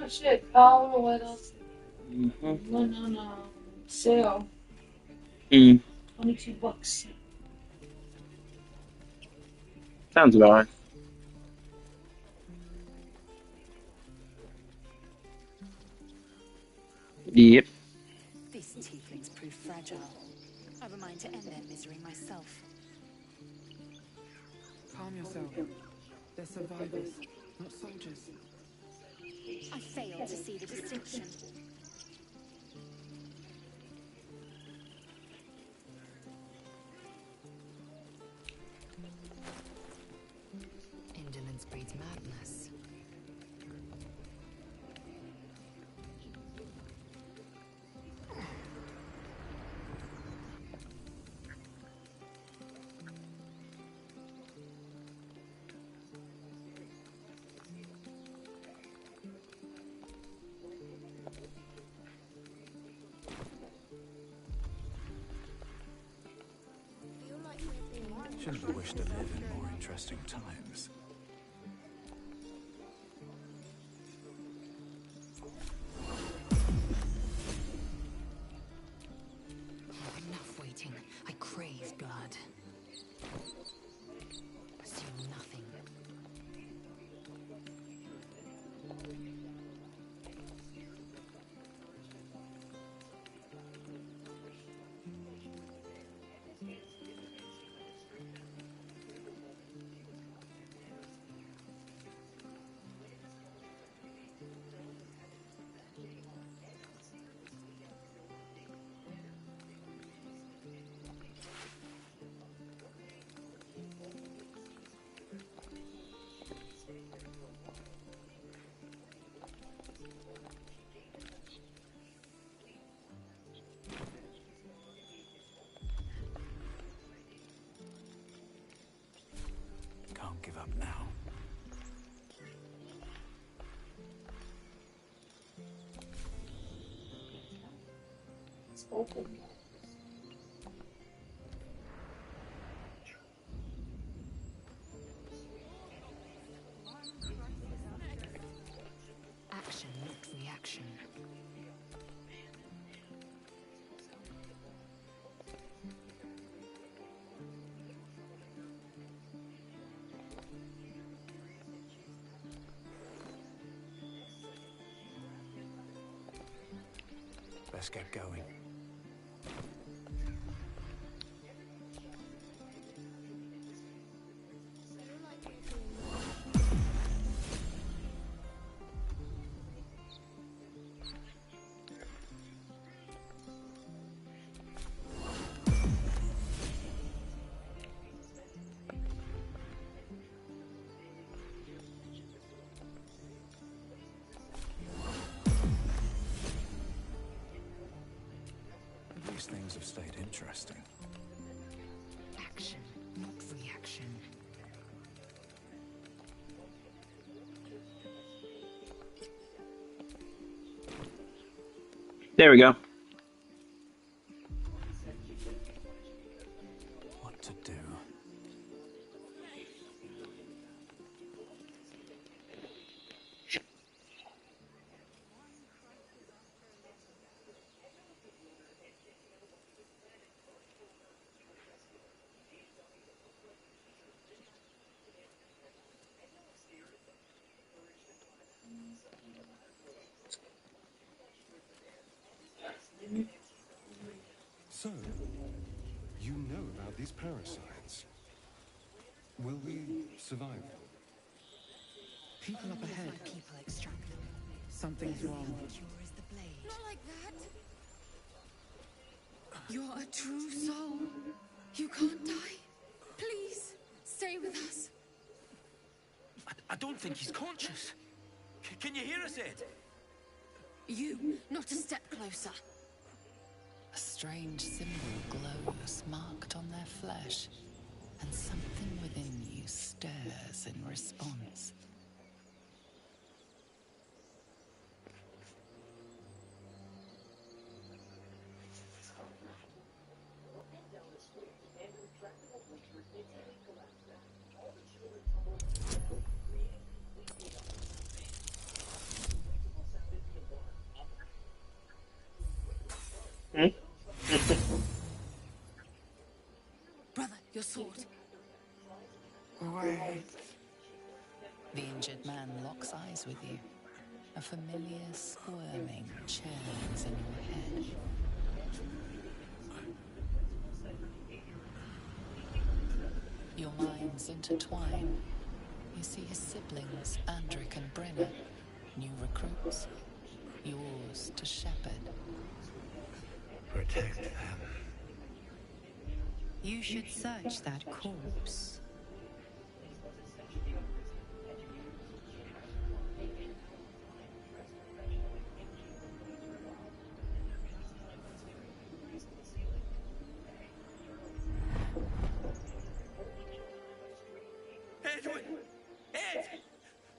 Oh shit, I don't know what else. One on sale. $22. Sounds about right. Yep. These tieflings prove fragile. I've a mind to end their misery myself. Calm yourself. They're survivors, not soldiers. I fail to see the distinction. Indolence breeds madness. shouldn't have wished to live in more interesting times. Enough waiting. I crave blood. Assume nothing. Can't give up now. It's open. Action, not reaction. Let's get going. These things have stayed interesting. Action, not reaction. There we go. What to do? So, you know about these parasites. Will we survive them? People up ahead. People extract them. Something's wrong. Cure is the blade. Not like that. You're a true soul. You can't die. Please, stay with us. I don't think he's conscious. Can you hear us, Ed? You, not a step closer. A strange symbol glows, marked on their flesh, and something within you stirs in response. Brother, your sword. Wait. The injured man locks eyes with you. A familiar squirming churns in your head. Your minds intertwine. You see his siblings, Andric and Brenna, new recruits, yours to shepherd. Protect them. You should search that corpse. Edwin! Ed!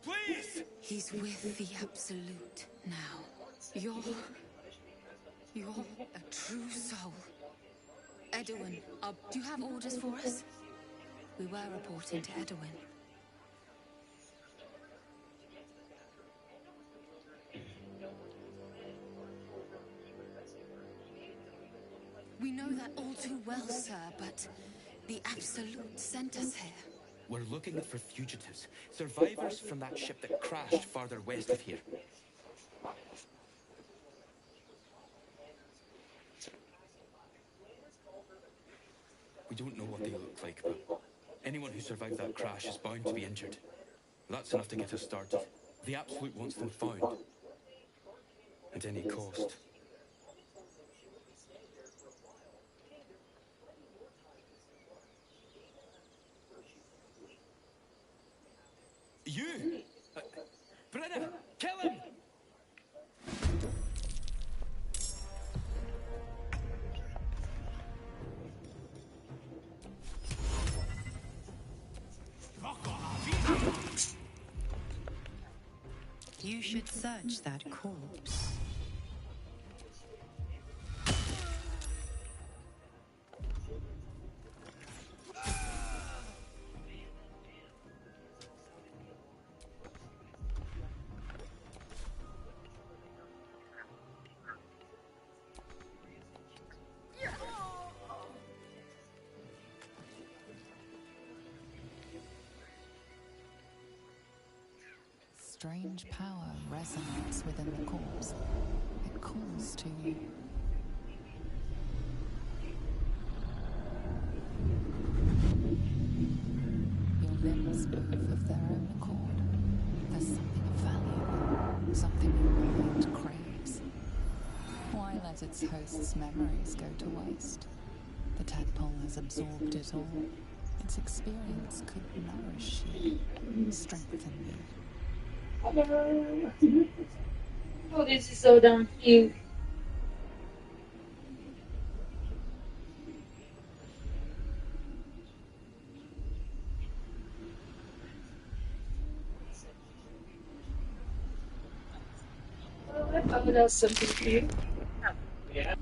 Please! He's with the Absolute now. You're a true soul. Edwin, do you have orders for us? We were reporting to Edwin. We know that all too well, sir, but the Absolute sent us here. We're looking for fugitives, survivors from that ship that crashed farther west of here. We don't know what they look like, but anyone who survived that crash is bound to be injured. That's enough to get us started. The Absolute wants them found. At any cost. You! Brenna! Kill him! You should search that corpse. Strange power resonates within the corpse. It calls to you. Your limbs move of their own accord. There's something of value, something your mind craves. Why let its host's memories go to waste? The tadpole has absorbed it all. Its experience could nourish you, strengthen you. Oh, this is so damn cute. Oh, I thought that was something cute. Yeah.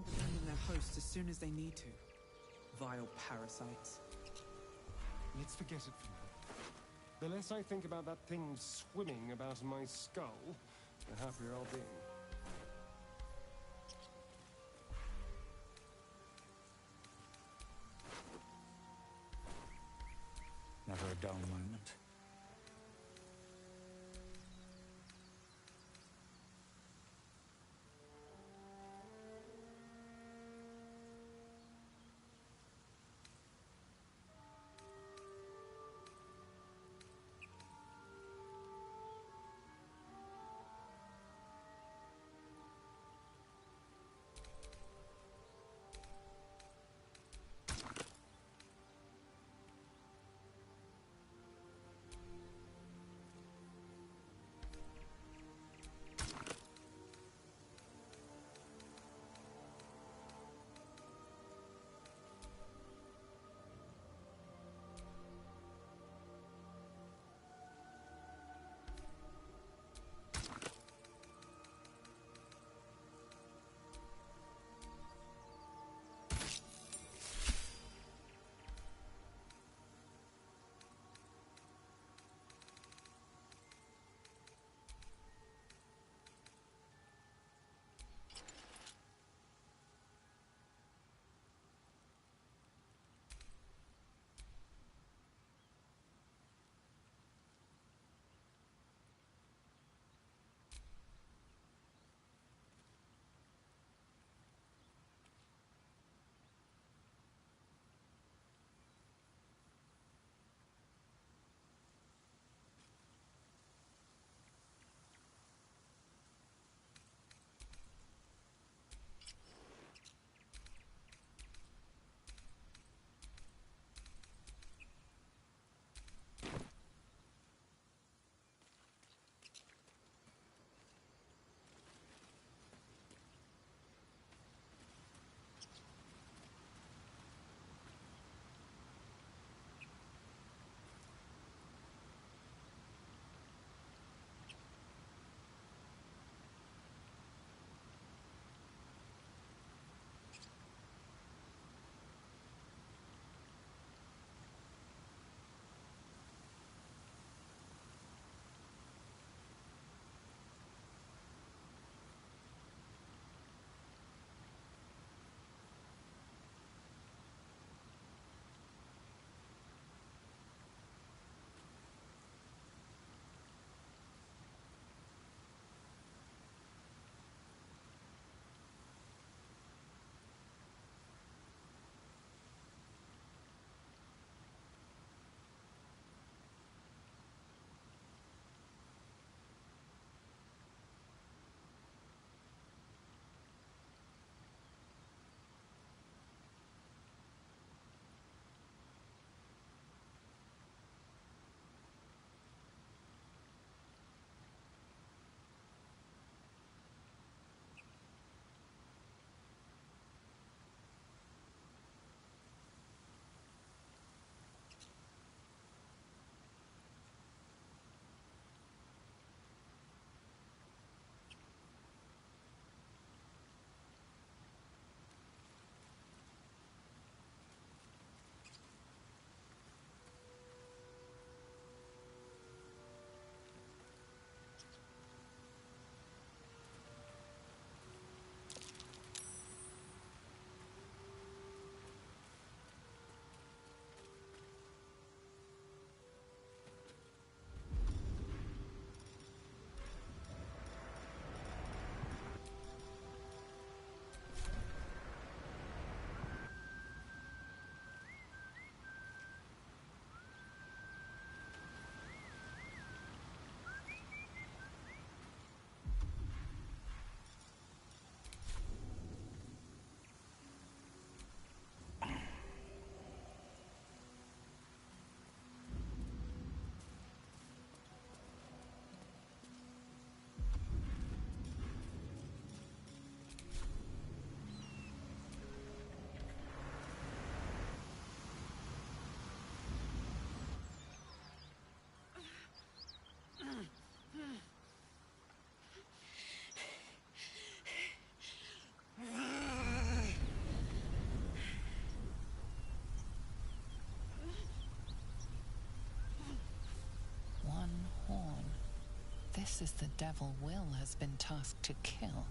Defending their host as soon as they need to. Vile parasites. Let's forget it for now. The less I think about that thing swimming about in my skull, the happier I'll be. Never a dull moment. This is the devil Will has been tasked to kill.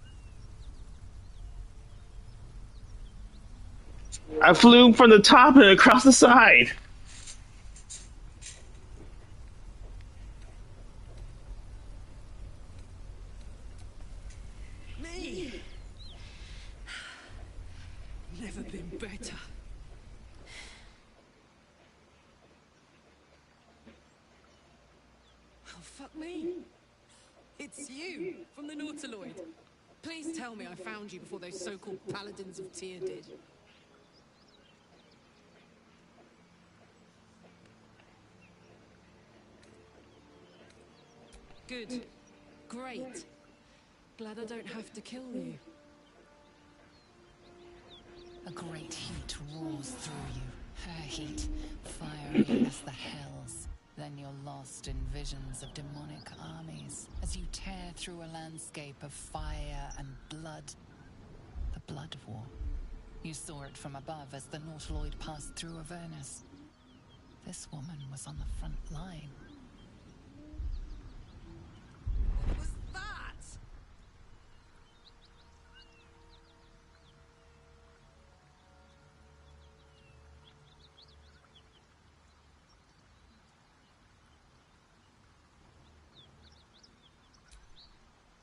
I flew from the top and across the side. Me! Never been better. Oh, fuck me. It's you, from the Nautiloid. Please tell me I found you before those so-called Paladins of Tyr did. Good. Great. Glad I don't have to kill you. A great heat roars through you. Her heat, fiery as the hells. Then you're lost in visions of demonic armies as you tear through a landscape of fire and blood. The Blood War. You saw it from above as the Nautiloid passed through Avernus. This woman was on the front line. What was that?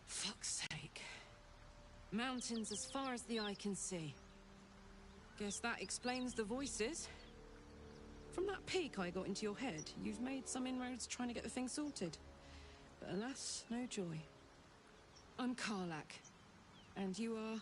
Fuck's sake. Mountains as far as the eye can see. Guess that explains the voices. From that peak I got into your head, you've made some inroads trying to get the thing sorted. But alas, no joy. I'm Karlak. And you are...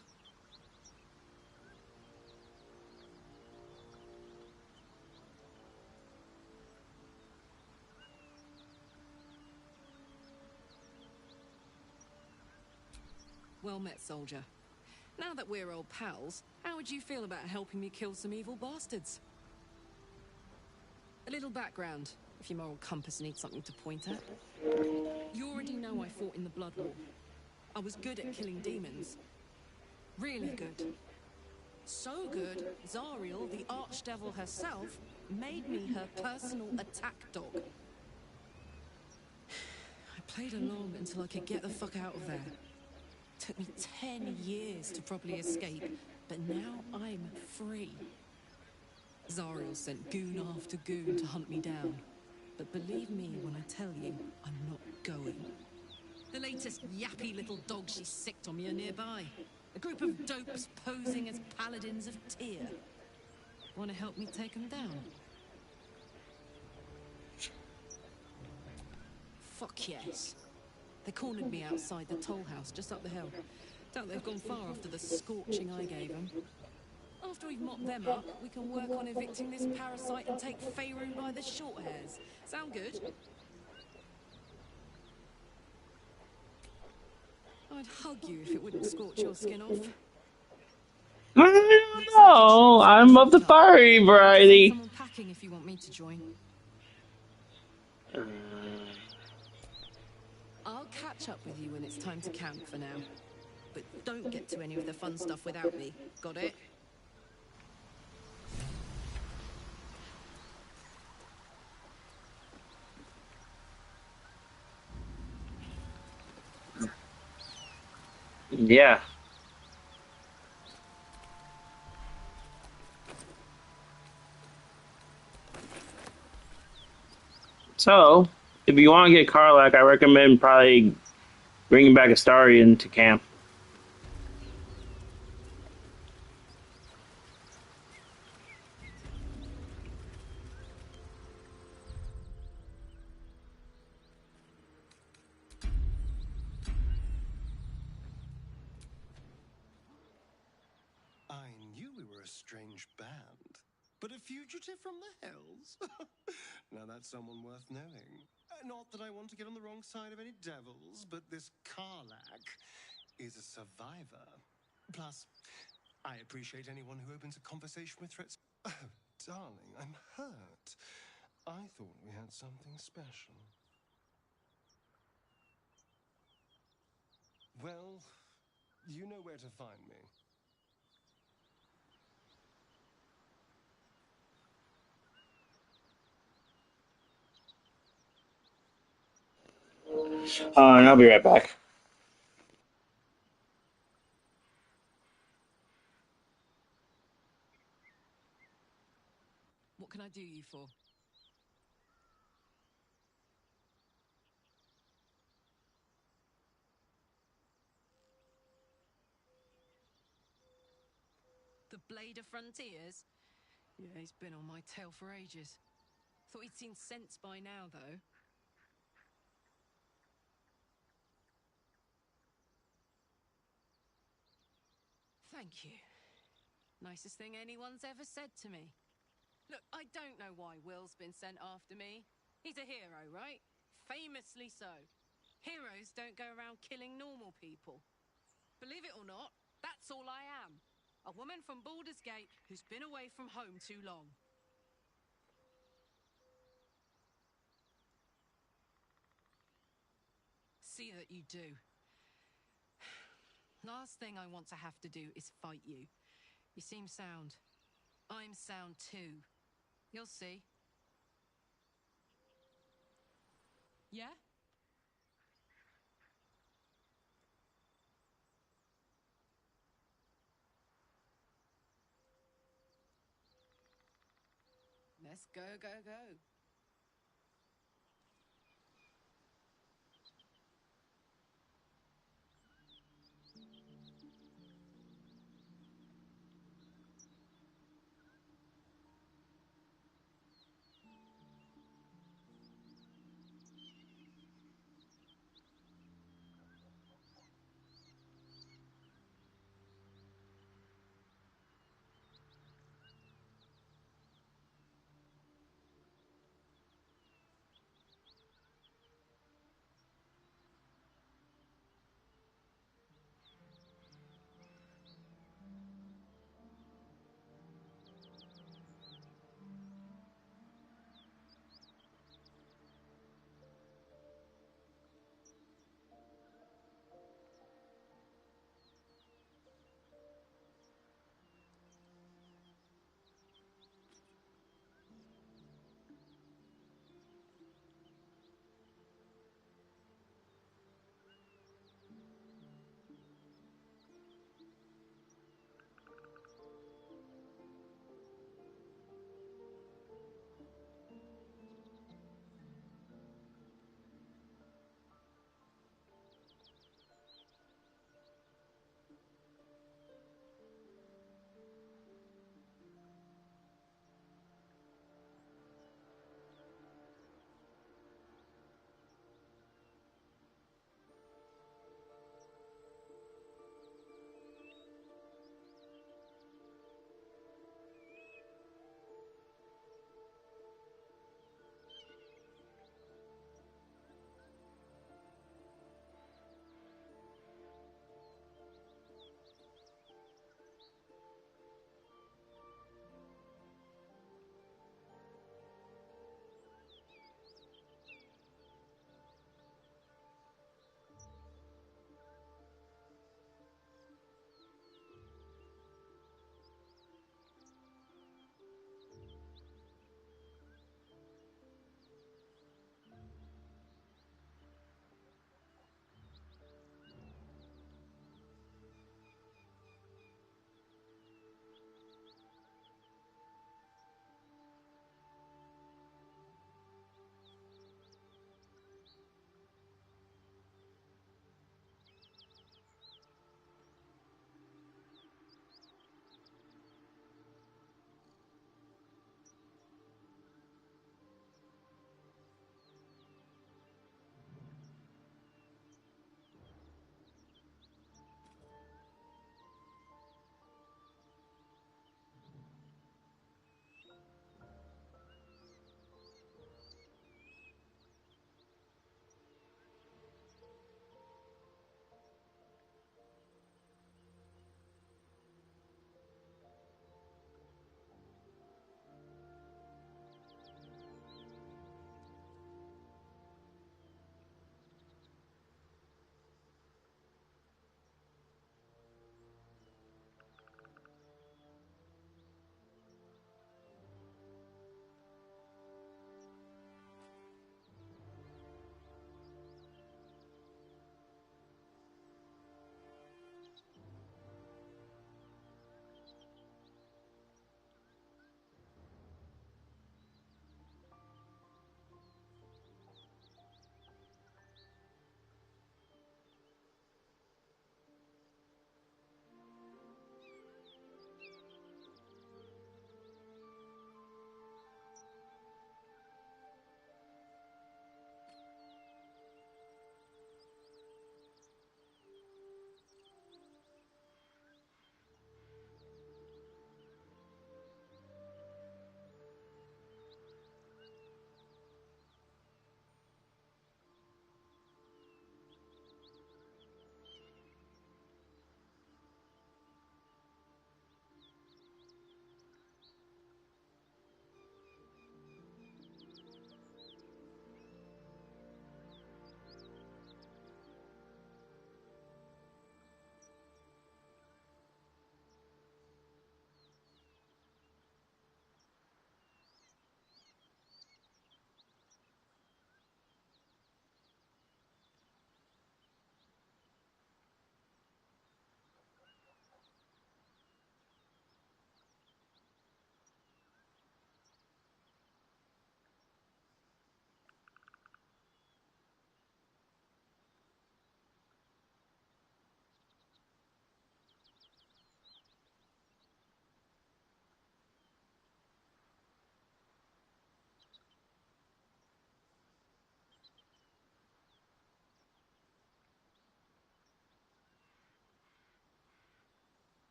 Well met, soldier. Now that we're old pals, how would you feel about helping me kill some evil bastards? A little background, if your moral compass needs something to point at. You already know I fought in the Blood War. I was good at killing demons. Really good. So good, Zariel, the archdevil herself, made me her personal attack dog. I played along until I could get the fuck out of there. Took me 10 years to properly escape, but now I'm free. Zariel sent goon after goon to hunt me down. But believe me when I tell you, I'm not going. The latest yappy little dogs she sicked on me are nearby. A group of dopes posing as Paladins of Tyr. Want to help me take them down? Fuck yes. They cornered me outside the toll house just up the hill. Doubt they've gone far after the scorching I gave them. After we've mopped them up, we can work on evicting this parasite and take Faerun by the short hairs. Sound good? I'd hug you if it wouldn't scorch your skin off. I don't know. I'm of the fiery variety. Someone packing if you want me to join. I'll catch up with you when it's time to camp for now. But don't get to any of the fun stuff without me. Got it? Yeah. So, if you want to get Karlak, I recommend probably bringing back Astarion to camp. I knew we were a strange band, but a fugitive from the hells? Now that's someone worth knowing. Not that I want to get on the wrong side of any devils, but this Karlak is a survivor. Plus, I appreciate anyone who opens a conversation with threats. Oh, darling, I'm hurt. I thought we had something special. Well, you know where to find me. And I'll be right back. What can I do you for? The Blade of Frontiers? Yeah, he's been on my tail for ages. Thought he'd seen sense by now, though. Thank you. Nicest thing anyone's ever said to me. Look, I don't know why Will's been sent after me. He's a hero, right? Famously so. Heroes don't go around killing normal people. Believe it or not, that's all I am. A woman from Baldur's Gate who's been away from home too long. See that you do. Last thing I want to have to do is fight you. You seem sound. I'm sound too. You'll see. Yeah? Let's go, go, go.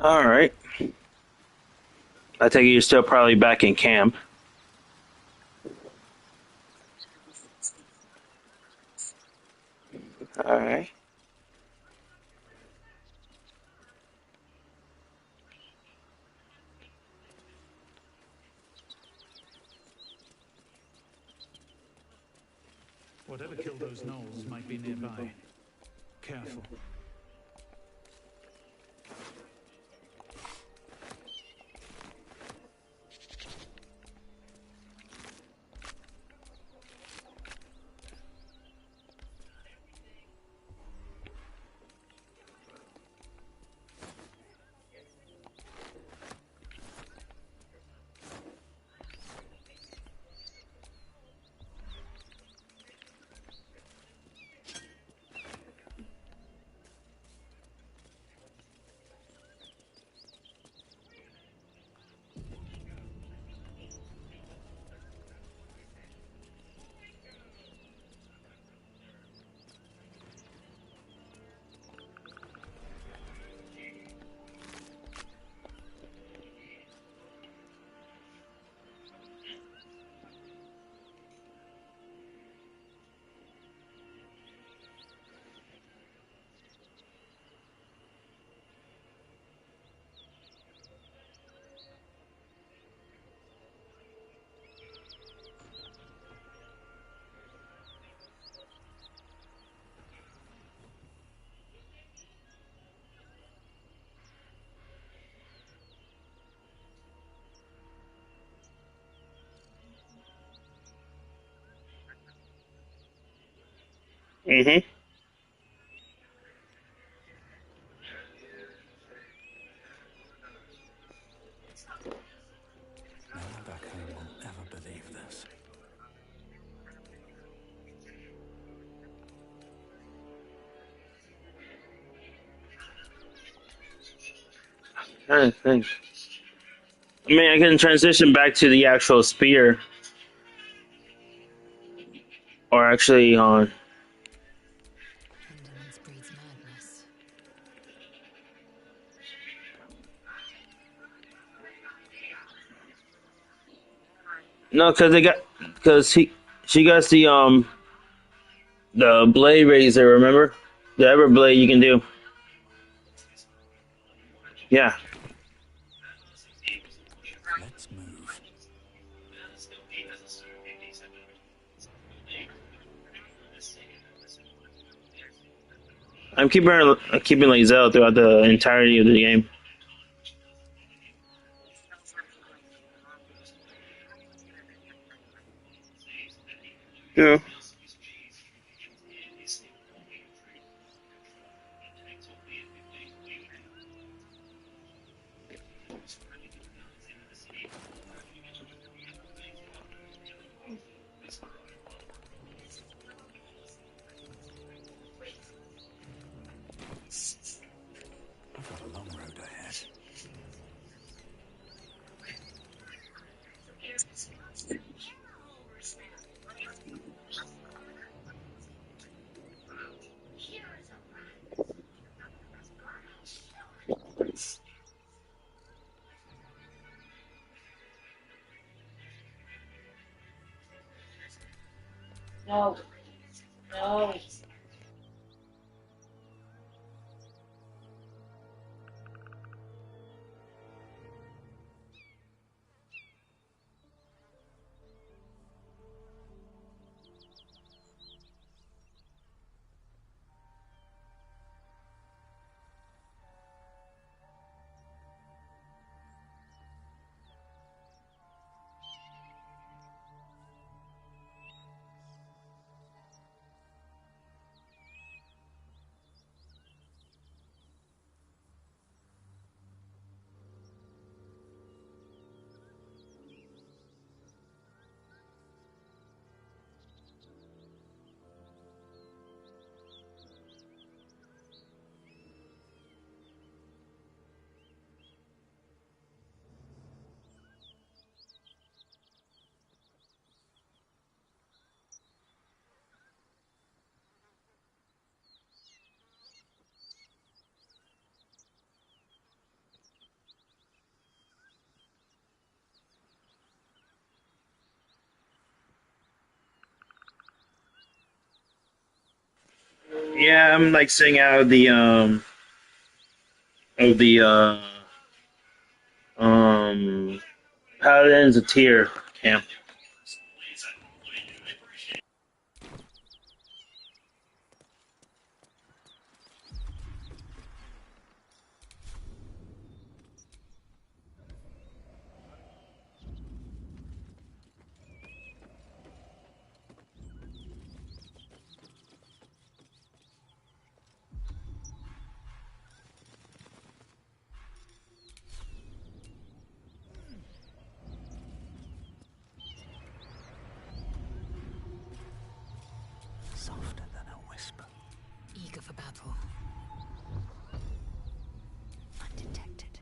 All right. I take it you're still probably back in camp. All right. Whatever killed those gnolls might be nearby. Careful. Mm-hmm. No one back home will ever believe this. I think. I mean, I can transition back to the actual spear, or actually on. Indolence breeds madness. No, because she got the blade razor. Remember, the ever blade you can do. Yeah. Let's move. I'm keeping Lazelle throughout the entirety of the game. Yeah. I've got a long road ahead. No. No. Yeah, I'm like staying out of the Paladins of Tyr camp. Softer than a whisper. Eager for battle. Undetected.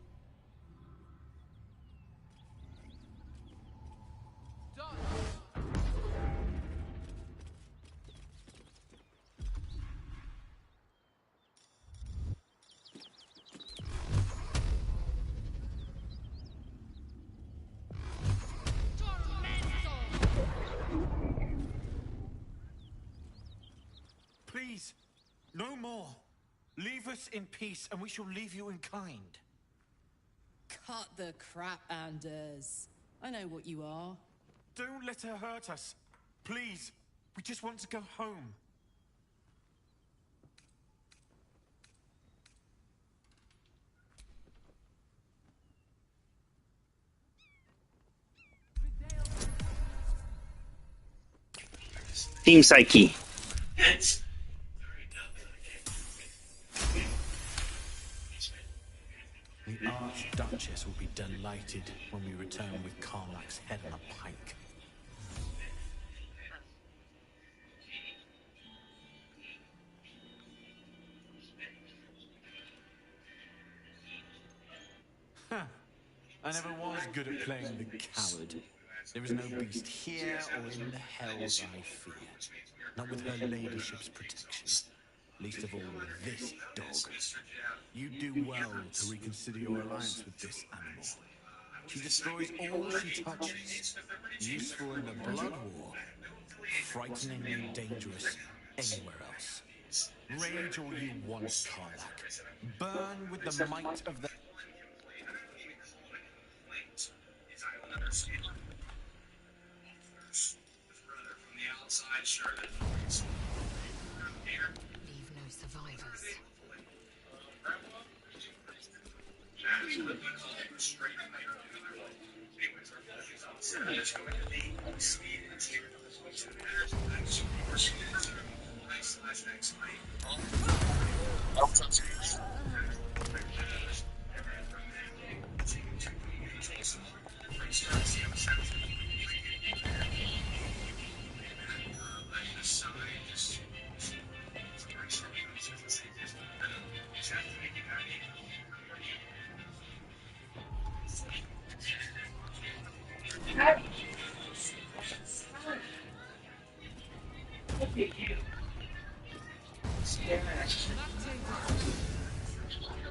Please, no more. Leave us in peace, and we shall leave you in kind. Cut the crap, Anders. I know what you are. Don't let her hurt us. Please, we just want to go home. Team Psyche. The Archduchess will be delighted when we return with Carmack's head on a pike. Huh. I never was good at playing the coward. There is no beast here or in the hells I fear. Not with her ladyship's protection. Least of all with this dog. You do well to reconsider your alliance with this animal. She destroys all she touches. Useful in the blood war. Frighteningly dangerous anywhere else. Rage all you want, Karlach. Burn with the might of the... Leave no survivors.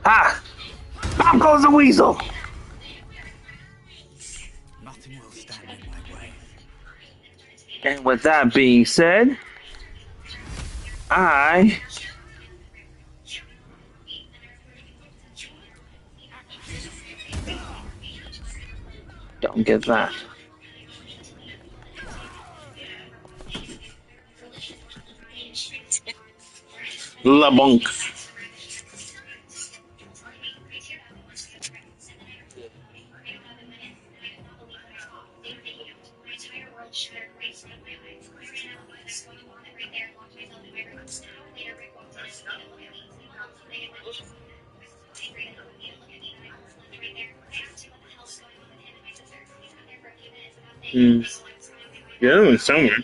Ah! Out goes the weasel! Nothing will stand in my way. And with that being said, I don't get that. LeBonk. Hmm. The other one's somewhere.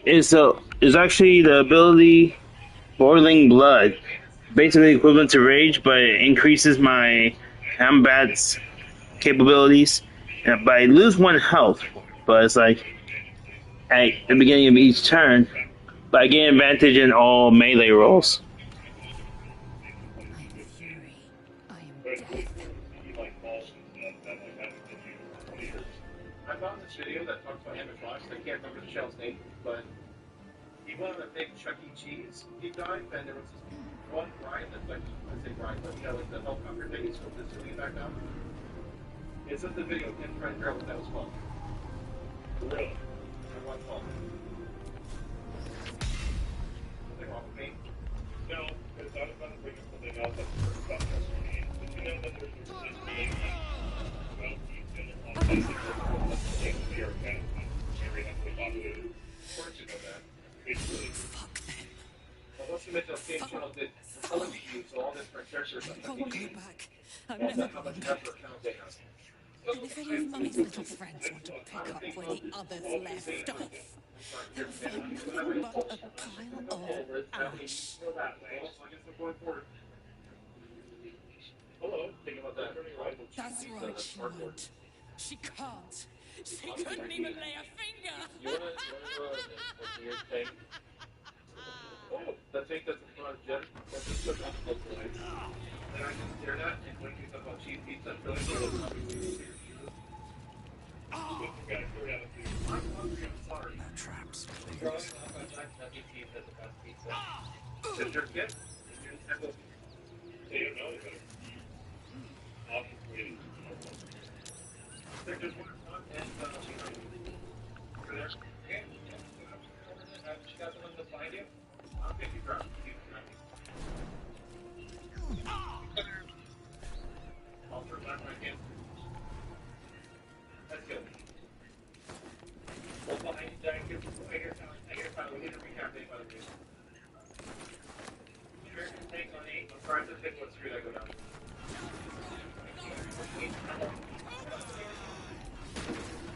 Is actually the ability boiling blood, basically equivalent to rage, but it increases my combat's capabilities. But I lose 1 health. But it's like at the beginning of each turn, but I gain advantage in all melee rolls. I found this video that talks about him and Flash. I can't remember the shell's name, but he went on a big Chuck E. Cheese deep dive, and there was this one ride that's like, I say ride, but you know, like the helicopter thing he's supposed to zoom back down. It's in the video of him trying to figure out what that was called. Really? I watched all of it. Something wrong with me? No, because I was going to bring up something else that's about this. Did you know that there's a resistance? Well, you've been on this. I won't go back. I'm never going back. And if any of Mummy's little friends want to pick up where the others left off, they'll find nothing but a pile of ash. That's right, she won't. She can't. She couldn't even lay a finger. Oh, the thing that's in front of Jen, that's just so complicated. And I can stare at and when you talk about cheese pizza, I'm really cool. No traps, please. Is your kid? They don't know about it. There's one and over there. She got someone to find you. I'll take you drop. I'll turn back my hand. That's good. Well, I hear we need to recap day by the way. American tank on 8. I'm trying to pick what street I go down.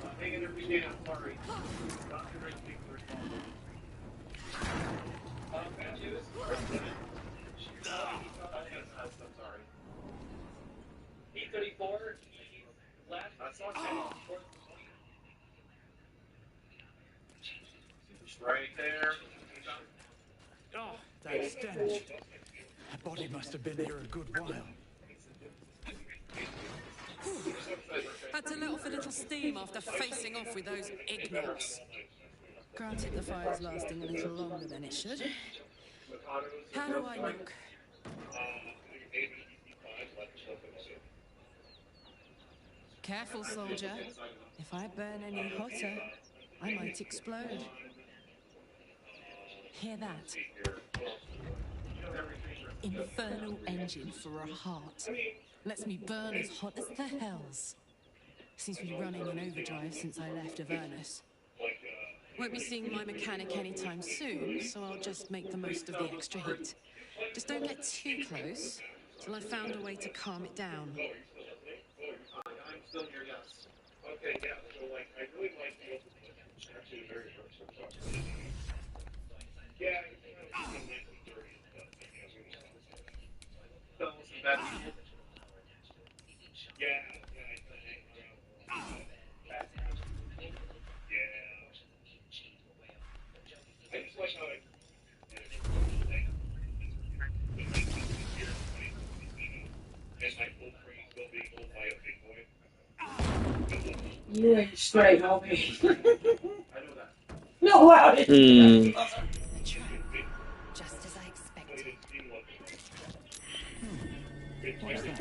I'm taking every day, I'm sorry. Not too rich people are responsible. I'm sorry. 834. Last. I saw right there. Oh, that stench. That body must have been here a good while. Had to let off a little steam after facing off with those ignorants. Granted, the fire's lasting a little longer than it should. How do I look? Careful, soldier. If I burn any hotter, I might explode. Hear that? Infernal engine for a heart. Lets me burn as hot as the hells. Seems to be running in overdrive since I left Avernus. Won't be seeing my mechanic anytime soon, so I'll just make the most of the extra heat. Just don't get too close till I've found a way to calm it down. I'm still here, yes. Okay, yeah, so like, I really like the actually very first one. Yeah, it's kind of 1930s, but still some bad people. Yeah, I just like how it and my full free still being owned by a big boy. You ain't straight, homie. I know that. No, how did you? Just as I expected. What's that?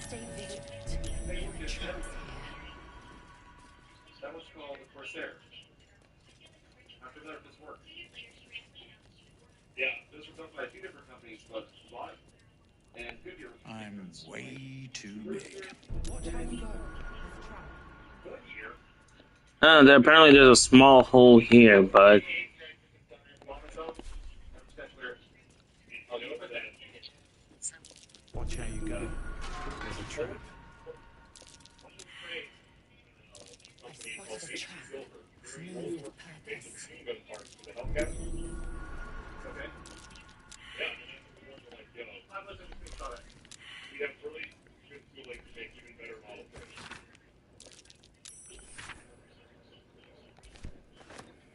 Stay vigilant. There are traps here. That was called the Corsair. After that, this worked. Yeah, those were done by a few different companies, but live. And Goodyear was I'm way too big. Watch how you go. There apparently there's a small hole here, but Watch how you go. There's a trap. I spotted a trap. Move with purpose. We have really good tooling to make even better models.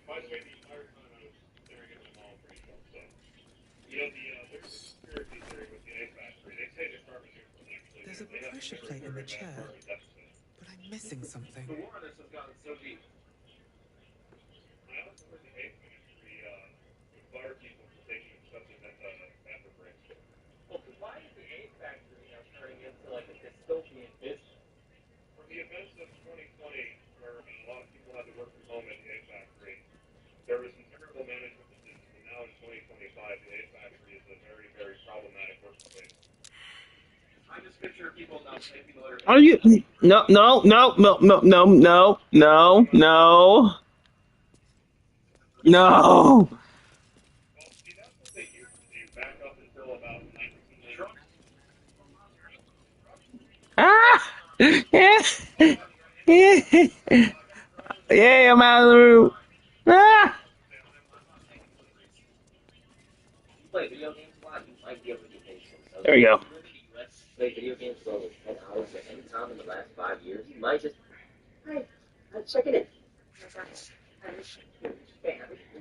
By the way, the entire time I was staring at my model pretty sharp, so you know there's a conspiracy theory with the egg factory. They say the pharmaceuticals actually There's a pressure plate in the chair, but I'm missing something. The war on this has gotten so deep. I also heard the egg factory would fire people for taking something that's after breaks. Well, why is the egg factory now turning into like a dystopian business? From the events of 2020, where a lot of people had to work from home at the egg factory, there was some terrible management decisions, and now in 2025, the egg factory is a very, very problematic workplace. I just picture people now taking the letter. are you? No, no, no, no, no, no, no, no, no, no. Ah! Yeah, yeah, yeah, I'm out of the room. Ah! Play video games a lot, you might be able to get patients. So There we go. If you're in the US, play video games for over 10 hours at any time in the last 5 years, you might just. Hi, check it in.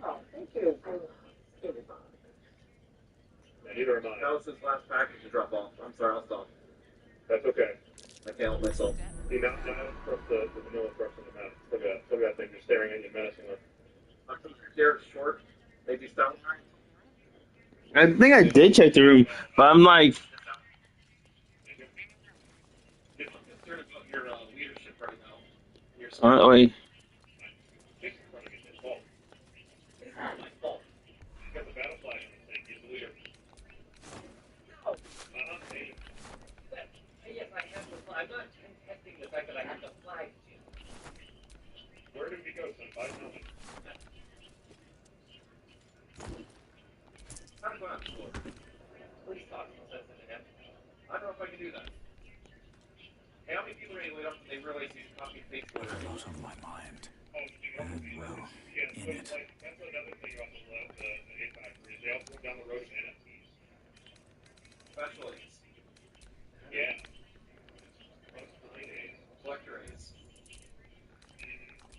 Oh, thank you. Neither am I. That was his last package to drop off. I'm sorry, I'll stop. That's okay. I can't help myself. See, now from the vanilla trucks in the mouth. Still got things just staring at you menacingly. I'm scared short. Maybe stop. I think I did check the room, but I'm like, I'm concerned about your leadership right now. wait. Yes, I have the flag. I'm not contesting the fact that I have the flag. Where did we go, Senpai? Tell me. How to go out to floor? Please talk. I don't know if I can do that. Hey, how many people are you laid up that they realize you copy and paste? A lot on my mind. And, well, in it. That's another thing about the hit factory. They also go down the road of NFTs. Especially. Yeah. Collector A's.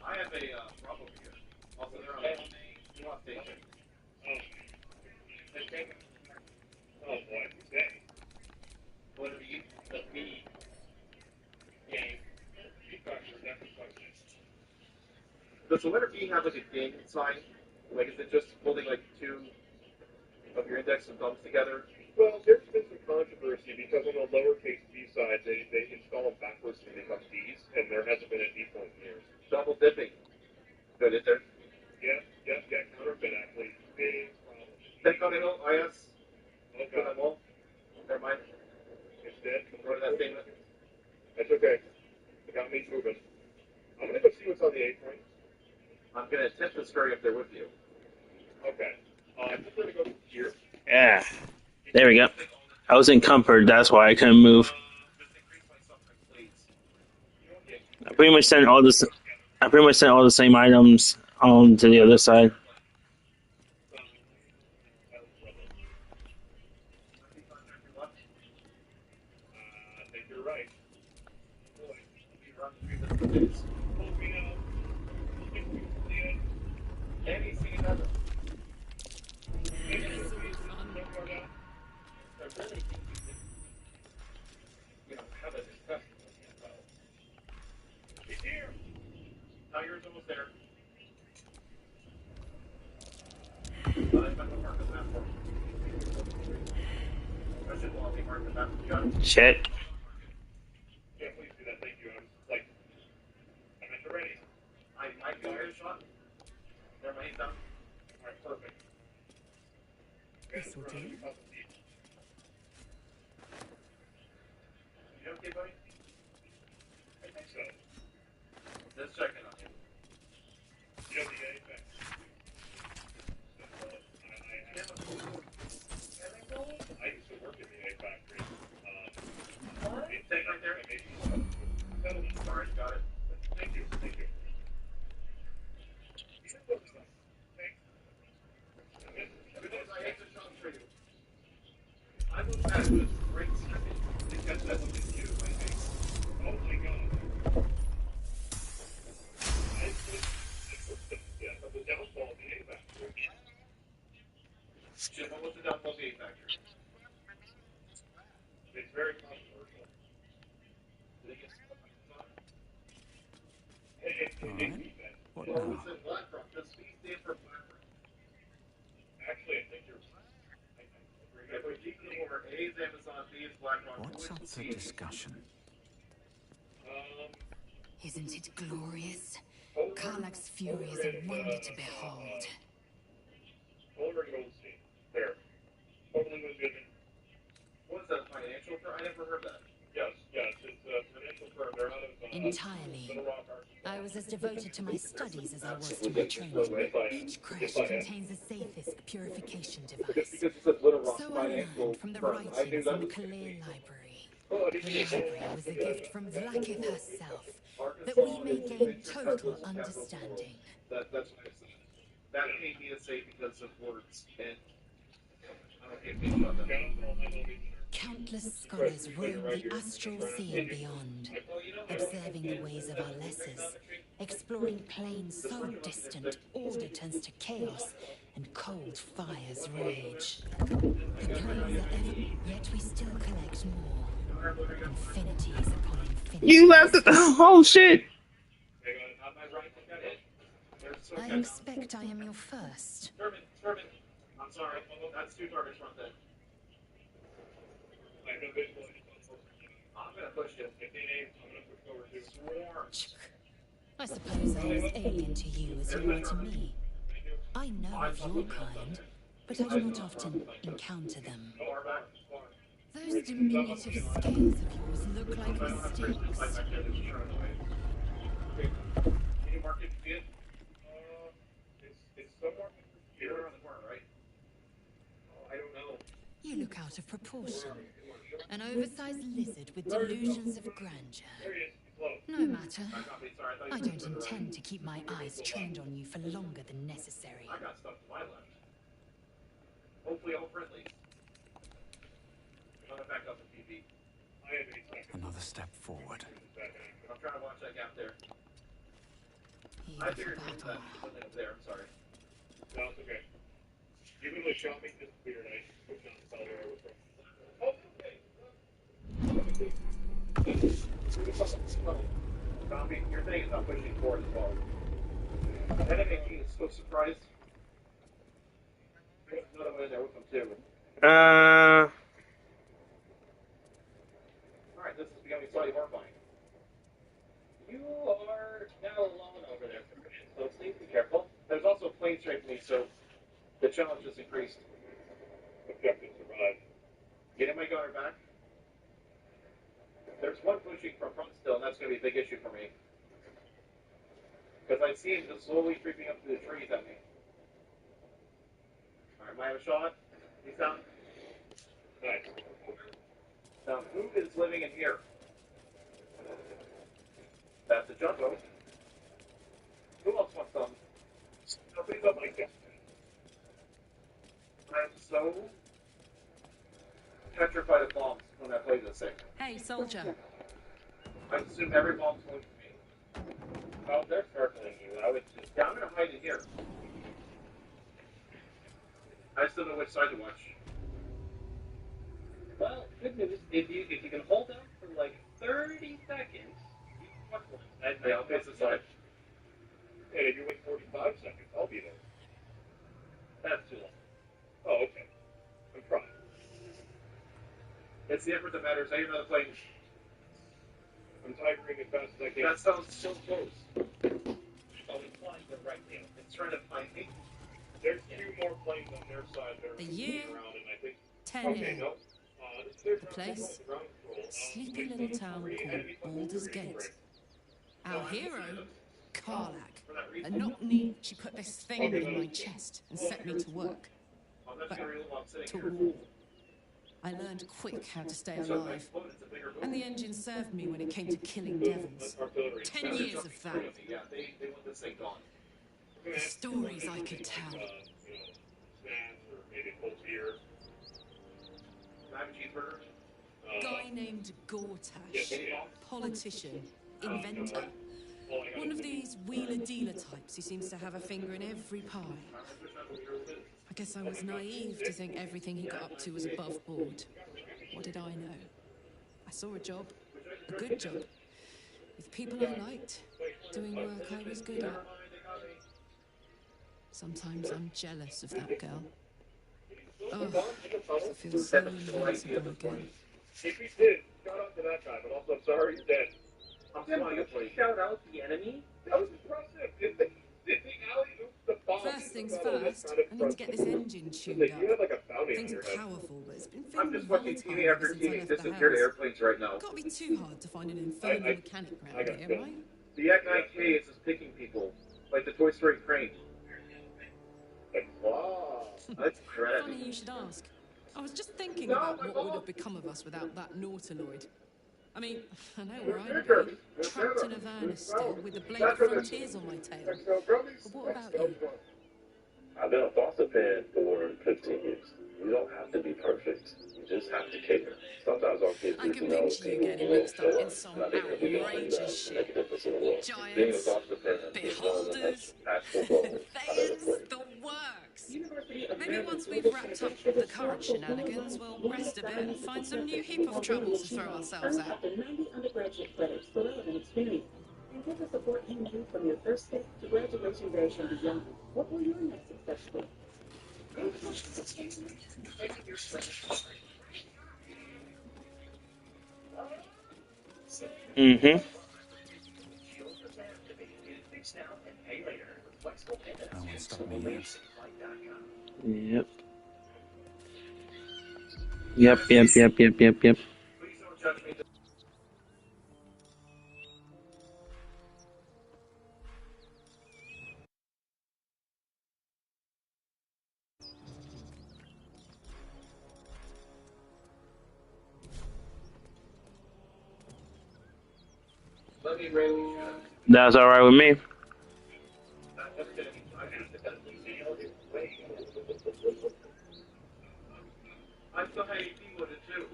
I have a problem here. Also, they're on a swap station. Oh boy, today. What are you? The B game. B factor, that's a question. Does the letter B have like a ding sign? Like, is it just holding like two of your index and thumbs together? Well, there's been some controversy because on the lowercase b side, they install them backwards and they become d's, and there hasn't been a d point in years. Double dipping. Good, is there? Yeah, counterfeit actually. Big problem. Technical IS. Oh, God. Never mind. It's dead. Go to that statement. That's okay. It got me moving. I'm going to go see what's on the 8 point. I'm going to attempt to scurry up there with you. Okay. I'm just going to go here. Yeah. There we go. I was in comfort, that's why I couldn't move. I pretty much sent all the same items on to the other side. I think you're right. Now yours almost there. Shit. Yeah, please do that. Thank you. I was like, I meant already. I feel your shot. There, my he's down. All right, perfect. This will do. You okay, buddy? I think so. Just checking on you. You know the A-Factory. I used to work in the A-Factory. Take right there. Sorry, got it. Thank you. I hate to jump for you. I moved past this great second to catch that with his cue, my face. Oh my God. The downfall of the A-Factory. Jim, what was the downfall of the A-Factory? It's very controversial. What now? Actually, I think you're What's up for discussion? Isn't it glorious? Karlach's fury is a wonder to behold. Over Goldstein. There. Totally legitimate. What's that, financial firm? I never heard that. Yes. It's a financial firm. They're out of Entirely. Little Rock, Arkansas. I was as devoted to my studies as I was to my training. Each crash contains the safest purification device. So I learned from the writings in the Kalir Library. The library was a gift from Vlakiv herself, that we may gain total understanding. That's what I said. That made me to say because of words, and I don't get paid about that. Countless scholars roam the astral sea and beyond, observing the ways of our lessers, exploring planes so distant order turns to chaos and cold fires rage. The planes are ever, yet we still collect more. Infinities upon infinities. You left it. Oh shit! I expect I am your first. Turbin. I'm sorry. That's two targets front then. I'm gonna push you. I'm gonna push over to Swarm. I suppose I am as alien to you as you are to me. I know of your kind, but I do not often encounter them. Those diminutive scales of yours look like mistakes. Can you mark it? See it? It's somewhere here on the corner, right? Oh, I don't know. You look out of proportion. An oversized lizard with delusions of grandeur. No matter. I don't intend to keep my eyes trained on you for longer than necessary. I got stuff to my left. Hopefully all friendly. I'm gonna back up with PP. Another step forward. I'm trying to watch that gap there. I figured it was that something up there, I'm sorry. No, it's okay. You literally shot me just weird. I pushed on the side where I was from. Oh, okay. Copy. Your thing is not pushing forward as well. That makes me so surprised. There's another one in there with them too. Uh. Alright, this is becoming slightly horrifying. You are now alone over there, so please be careful. There's also planes straight me, so the challenge has increased. Objective survived. Getting my guard back. There's one pushing from front still, and that's going to be a big issue for me. Because I see him just slowly creeping up through the trees at me. Alright, I have a shot. He's down. Nice. Now, who is living in here? That's a Junko. Who else wants some? Nobody's up like that. I'm so petrified of bombs when I play this thing. Hey, soldier. I assume every bomb's going to me. Oh, they're circling you. I would just... Yeah, I'm going to hide in here. I still know which side to watch. Well, good news. If you can hold out for like 30 seconds, you can watch one. I'll face the side. And if you wait 45 seconds, I'll be there. That's too long. Oh, okay. I'm trying. It's the effort that matters. I hear another plane. I'm tigering as fast as I can. That sounds so close. Oh, it's flying right now. It's trying to find me. There's two more planes on their side. They're year? around, and I think... 10 okay, no. The place? Sleepy little town called Baldur's Gate. Our hero, Karlak. A knock-knee, she put this thing in my chest and set me to work. But to war. I learned quick how to stay alive. And the engine served me when it came to killing devils. 10 years of that. The stories I could tell. Guy named Gortash, politician, inventor. One of these wheeler-dealer types who seems to have a finger in every pie. I guess I was naive to think everything he got up to was above board. What did I know? I saw a job, a good job, with people I liked, doing work I was good at. Sometimes I'm jealous of that girl. Oh, I feel so invincible again. If he did, shout out to that guy, but also I'm sorry he's dead. I'm sorry, you shout out the enemy? That was impressive. Did the alley oop the bomb? First things first, I need to get this engine tuned up. You had like a bounty Things on are your head. powerful, but it's been I'm feeling just watching volatile TV after ever since I TV left the disappear to house. airplanes right now. Can't be too hard to find an infernal mechanic around here, right? The X9K is just picking people, like the Toy Story crane. Wow. That's Funny you should ask. I was just thinking about what would have become of us without that Nautiloid. I mean, I know where I'd be. Trapped in a van still, with the blade of frontiers on my tail. But what about you? I've been a foster parent for 15 years. You don't have to be perfect. You just have to care. Sometimes our kids I can picture you getting mixed up in some outrageous shit. Giants, beholders, thayers, the works. Maybe once we've wrapped up the current shenanigans, we'll rest a bit and find some new heap of trouble to throw ourselves at. 90 undergraduate credits for relevant experience. And get the support you need from your first step to graduation day and beyond. What will your next success be? Mm-hmm. No one stopped me yet. Yep. Yep. That's all right with me. I'm so happy with it too.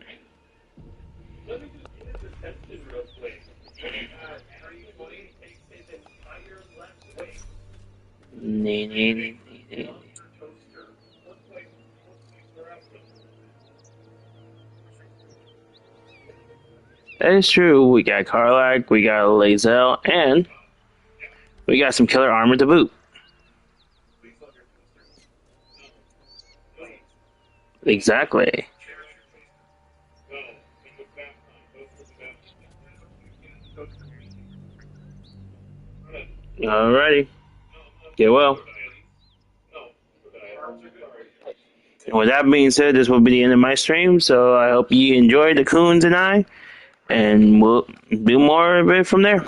Let me just get this attention real quick. Are you going to take his entire left way? Nee. That is true. We got Karlak, we got Lae'zel, and we got some killer armor to boot. Exactly. Alrighty. Get well. And with that being said, this will be the end of my stream. So I hope you enjoyed the Coons and I, and we'll do more of it from there.